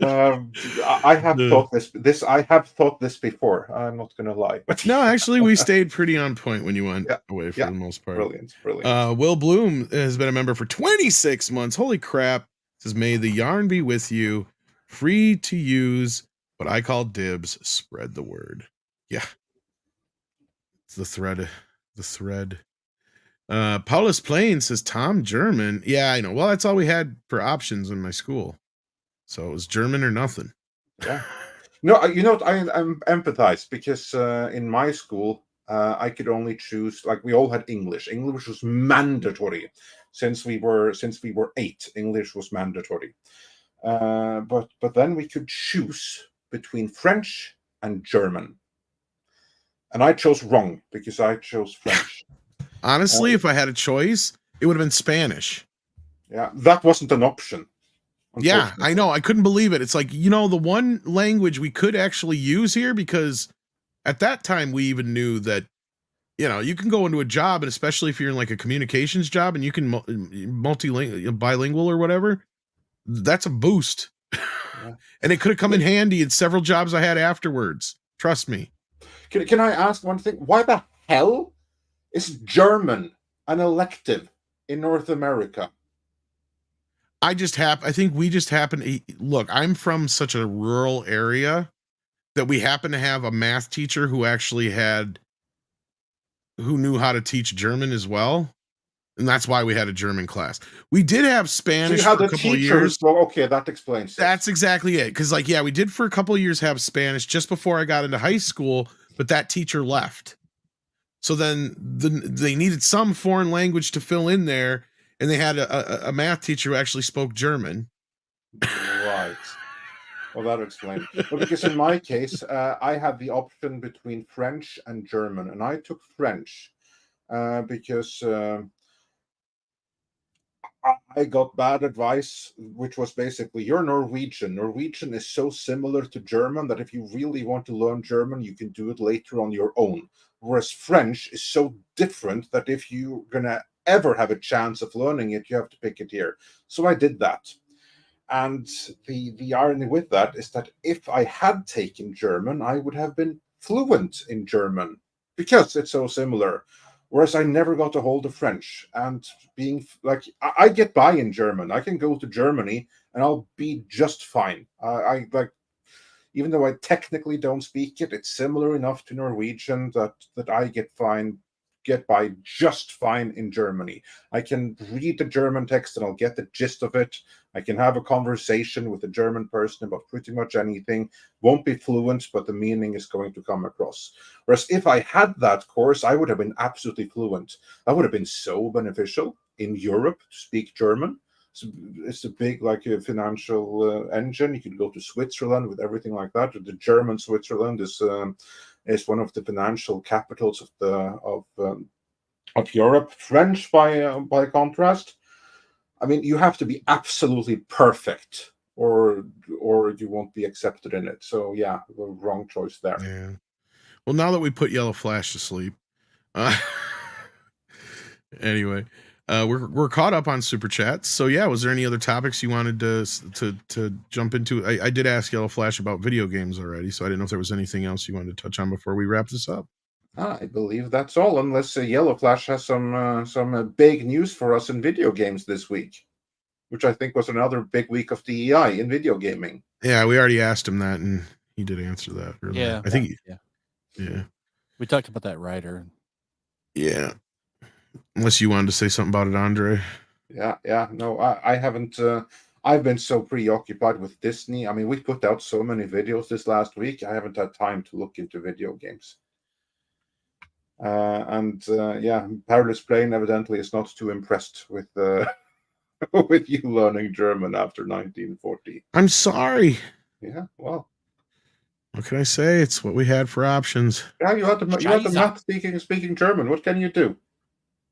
I have thought this. I have thought this before. I'm not gonna lie. No, actually, we stayed pretty on point when you went away for the most part. Brilliant. Will Bloom has been a member for 26 months. Holy crap! Says, may the yarn be with you. Free to use what I call dibs. Spread the word. Yeah, it's the thread. Paulus Plain says, Tom German. Yeah, I know. Well, that's all we had for options in my school. So it was German or nothing. Yeah. No, you know what? I'm empathize because in my school, I could only choose, like, we all had English. English was mandatory since we were 8. English was mandatory. But then we could choose between French and German. And I chose wrong because I chose French. Honestly, if I had a choice, it would have been Spanish. Yeah, that wasn't an option. Yeah, I know. I couldn't believe it. It's like, you know, the one language we could actually use here, because at that time we even knew that, you know, you can go into a job, and especially if you're in like a communications job and you can bilingual or whatever, that's a boost. Yeah. And it could have come in handy in several jobs I had afterwards. Trust me. Can I ask one thing? Why the hell is German an elective in North America? I think we just happen to look. I'm from such a rural area that we happen to have a math teacher who actually who knew how to teach German as well, and that's why we had a German class. We did have Spanish for a couple of years. Well, okay, that explains it. That's exactly it. Because, like, yeah, we did for a couple of years have Spanish just before I got into high school, but that teacher left. So then they needed some foreign language to fill in there. And they had a math teacher who actually spoke German. Right. Well, that explains. Well, because in my case, I had the option between French and German, and I took French because I got bad advice, which was basically, you're Norwegian. Norwegian is so similar to German that if you really want to learn German, you can do it later on your own. Whereas French is so different that if you're going to ever have a chance of learning it, you have to pick it here. So I did that. And the irony with that is that if I had taken German, I would have been fluent in German because it's so similar. Whereas I never got a hold of French, and being like, I get by in German. I can go to Germany and I'll be just fine. I like, even though I technically don't speak it, it's similar enough to Norwegian that I get by just fine in Germany. I can read the German text and I'll get the gist of it. I can have a conversation with a German person about pretty much anything. Won't be fluent, but the meaning is going to come across. Whereas if I had that course, I would have been absolutely fluent. That would have been so beneficial in Europe to speak German. It's a big financial engine. You can go to Switzerland with everything like that. The German Switzerland is one of the financial capitals of Europe. French, by contrast, I mean, you have to be absolutely perfect, or you won't be accepted in it. So yeah, the wrong choice there. Yeah. Well, now that we put Yellowflash to sleep, anyway, we're caught up on super chats. So yeah, was there any other topics you wanted to jump into? I did ask Yellowflash about video games already, so I didn't know if there was anything else you wanted to touch on before we wrap this up. I believe that's all, unless Yellowflash has some big news for us in video games this week, which I think was another big week of DEI in video gaming. Yeah, we already asked him that, and he did answer that earlier. Yeah, I think. Yeah. We talked about that writer. Yeah. Unless you wanted to say something about it, Andre. Yeah. No, I haven't. I've been so preoccupied with Disney. I mean, we put out so many videos this last week. I haven't had time to look into video games. Perilous Plane evidently is not too impressed with with you learning German after 1940. I'm sorry. Yeah, well, what can I say? It's what we had for options. Yeah, you had the math speaking German. What can you do?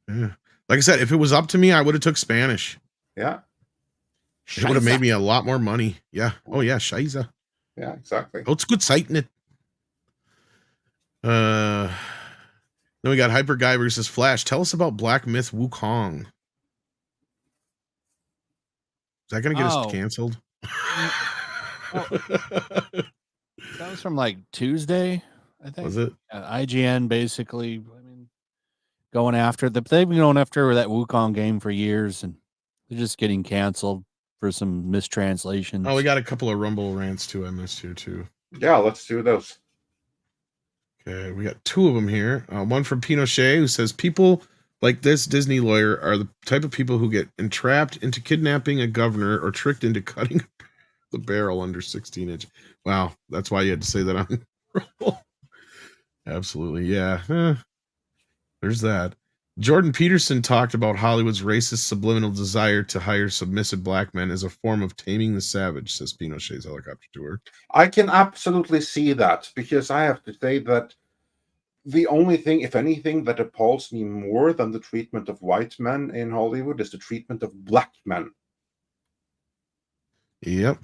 Yeah. Like I said, if it was up to me, I would have took Spanish. Yeah. It would have made me a lot more money. Yeah. Oh yeah, Scheiße. Yeah, exactly. Oh, it's good sighting it. Then we got Hyper Guy versus Flash. Tell us about Black Myth Wukong. Is that going to get us canceled? That was from like Tuesday, I think. Was it? IGN basically, going after they've been going after that Wukong game for years, and they're just getting canceled for some mistranslations. Oh, we got a couple of Rumble rants too. I missed here too. Yeah, let's do those. Okay, we got two of them here. One from Pinochet, who says people like this Disney lawyer are the type of people who get entrapped into kidnapping a governor or tricked into cutting the barrel under 16-inch. Wow, that's why you had to say that on Rumble. Absolutely, yeah. There's that. Jordan Peterson talked about Hollywood's racist subliminal desire to hire submissive black men as a form of taming the savage, says Pinochet's helicopter tour. I can absolutely see that, because I have to say that the only thing, if anything, that appalls me more than the treatment of white men in Hollywood is the treatment of black men. Yep.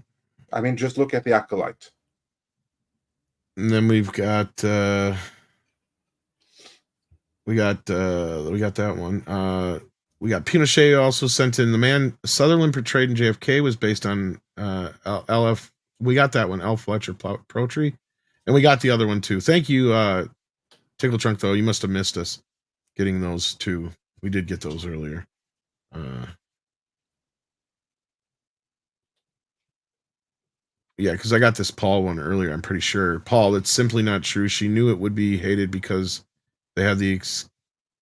I mean, just look at the Acolyte. And then we've got that one. We got Pinochet also sent in the man Sutherland portrayed in JFK was based on LF. We got that one, L. Fletcher Poetry, and we got the other one too. Thank you, Tickle Trunk. Though you must have missed us getting those too. We did get those earlier. Yeah, because I got this Paul one earlier. I'm pretty sure Paul. It's simply not true. She knew it would be hated because they had the.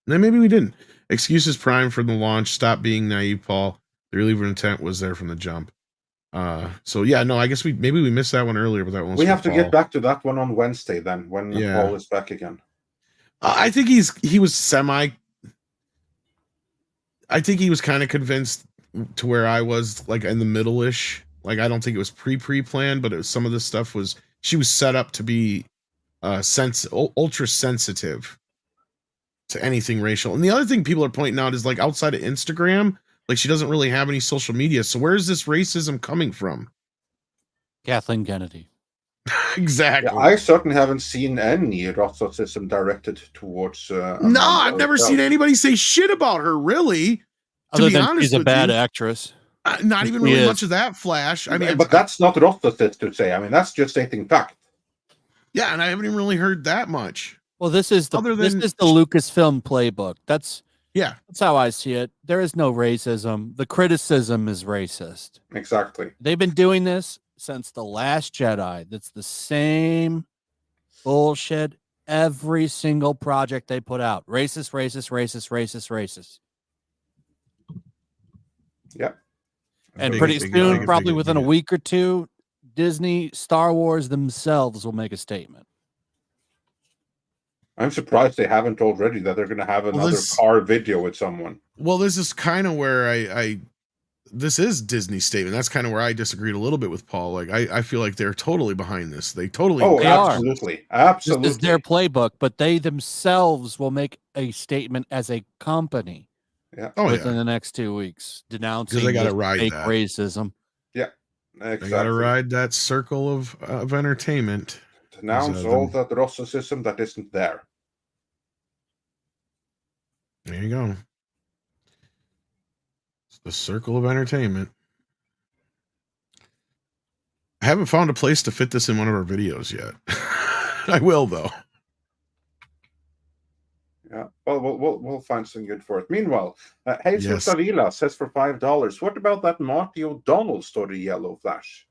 Maybe we didn't. Excuses prime from the launch. Stop being naive, Paul. The reliever intent was there from the jump. So yeah, no, I guess we missed that one earlier, but that one was we have to Paul. get back to that one on Wednesday then, when Paul is back again. I think he was semi. I think he was kind of convinced to where I was, like in the middle-ish. Like I don't think it was pre-planned, but some of this stuff was. She was set up to be ultra sensitive to anything racial. And the other thing people are pointing out is, like, outside of Instagram, like, she doesn't really have any social media. So where is this racism coming from? Kathleen Kennedy. Exactly. Yeah, I certainly haven't seen any racism directed towards. No, I've never seen anybody say shit about her, really. Other to be honest, she's a bad actress. Not even really much of that, Flash. I mean, but that's not racist to say. I mean, that's just stating fact. Yeah, and I haven't even really heard that much. Well, this is the Lucasfilm playbook. That's how I see it. There is no racism. The criticism is racist. Exactly. They've been doing this since The Last Jedi. That's the same bullshit every single project they put out. Racist, racist, racist, racist, racist. Yeah. And Big- pretty big- soon, big- probably big- within a big- week or two, Disney, Star Wars themselves will make a statement. I'm surprised they haven't already, that they're going to have another this- car video with someone. Well, this is kind of where I this is Disney's statement. That's kind of where I disagreed a little bit with Paul. Like I feel like they're totally behind this. They totally Oh, They are. absolutely. Absolutely. This is their playbook, but they themselves will make a statement as a company Oh within yeah. the next 2 weeks, denouncing gotta this ride fake that. racism. Exactly. They gotta ride that circle of entertainment. Denounce Is, all that racism that isn't there. There you go. It's the circle of entertainment. I haven't found a place to fit this in one of our videos yet. I will though. Yeah. Well, we'll find some good for it. Meanwhile, Jesus Yes. Avila says for $5, what about that Marty O'Donnell story, Yellowflash?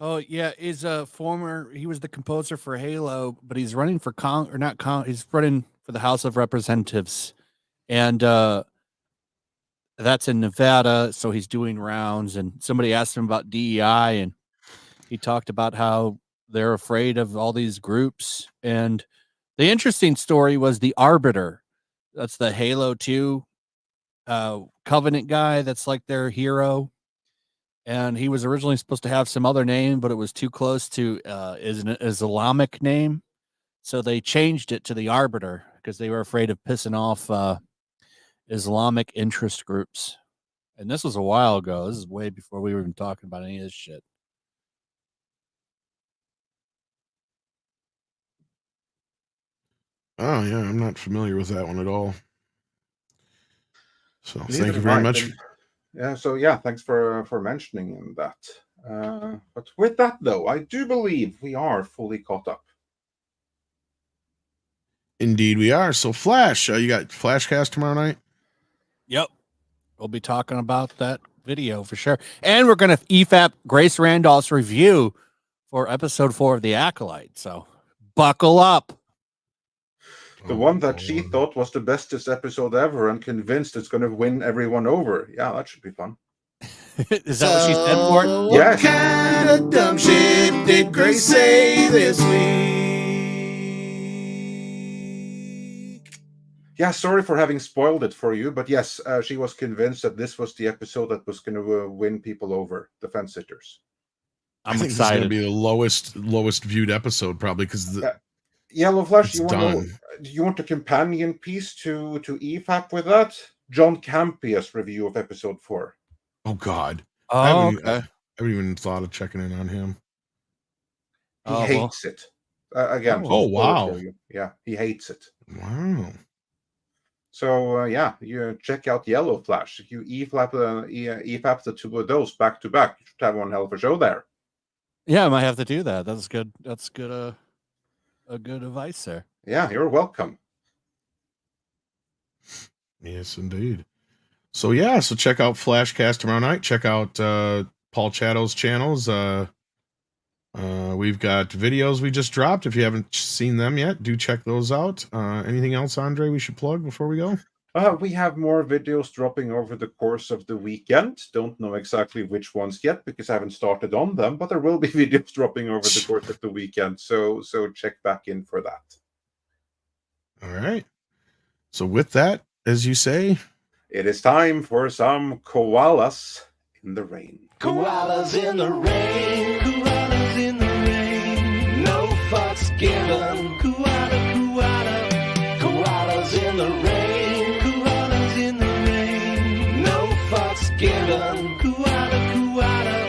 Oh yeah, is a former. He was the composer for Halo, but he's running for he's running for the House of Representatives, and that's in Nevada. So he's doing rounds, and somebody asked him about DEI, and he talked about how they're afraid of all these groups. And the interesting story was the Arbiter. That's the Halo 2 Covenant guy. That's like their hero. And he was originally supposed to have some other name, but it was too close to an Islamic name. So they changed it to the Arbiter because they were afraid of pissing off Islamic interest groups. And this was a while ago. This is way before we were even talking about any of this shit. Oh yeah, I'm not familiar with that one at all. So Neither thank you am very I, much. and- Yeah, so yeah, thanks for mentioning that. But with that though, I do believe we are fully caught up. Indeed we are. So Flash, you got Flashcast tomorrow night? Yep. We'll be talking about that video for sure. And we're going to EFAP Grace Randolph's review for episode 4 of The Acolyte. So buckle up. The Oh, one that she Lord. thought was the bestest episode ever and convinced it's going to win everyone over. Yeah, that should be fun. Is that what she said for it? What Yes. kind of dumb shit did Grace say this week? Yeah, sorry for having spoiled it for you, but yes, she was convinced that this was the episode that was going to win people over, the fence sitters. I'm I think this is excited. going to be the lowest viewed episode probably because Yellowflash, It's you want done. you want a companion piece to EFAP with that? John Campia's review of episode 4. oh god, Oh, I haven't okay. even thought of checking in on him. He Oh, well. hates it. Again, Oh, full spoiler wow. for you. Yeah, he hates it. Wow. So yeah, you check out Yellowflash. If you EFAP the two of those back to back, you should have one hell of a show there. Yeah, I might have to do that. That's good. That's good. A good advice there. Yeah, you're welcome. Yes, indeed. So yeah, so check out Flashcast tomorrow night. Check out Paul Chato's channels. We've got videos we just dropped. If you haven't seen them yet, do check those out. Anything else, Andre, we should plug before we go? We have more videos dropping over the course of the weekend. Don't know exactly which ones yet because I haven't started on them, but there will be videos dropping over the course of the weekend. So check back in for that. All right. So with that, as you say, It is time for some koalas in the rain. Koalas in the rain, koalas in the rain, no fucks given. Koala, koalas in the rain, koalas in the rain, no fucks given.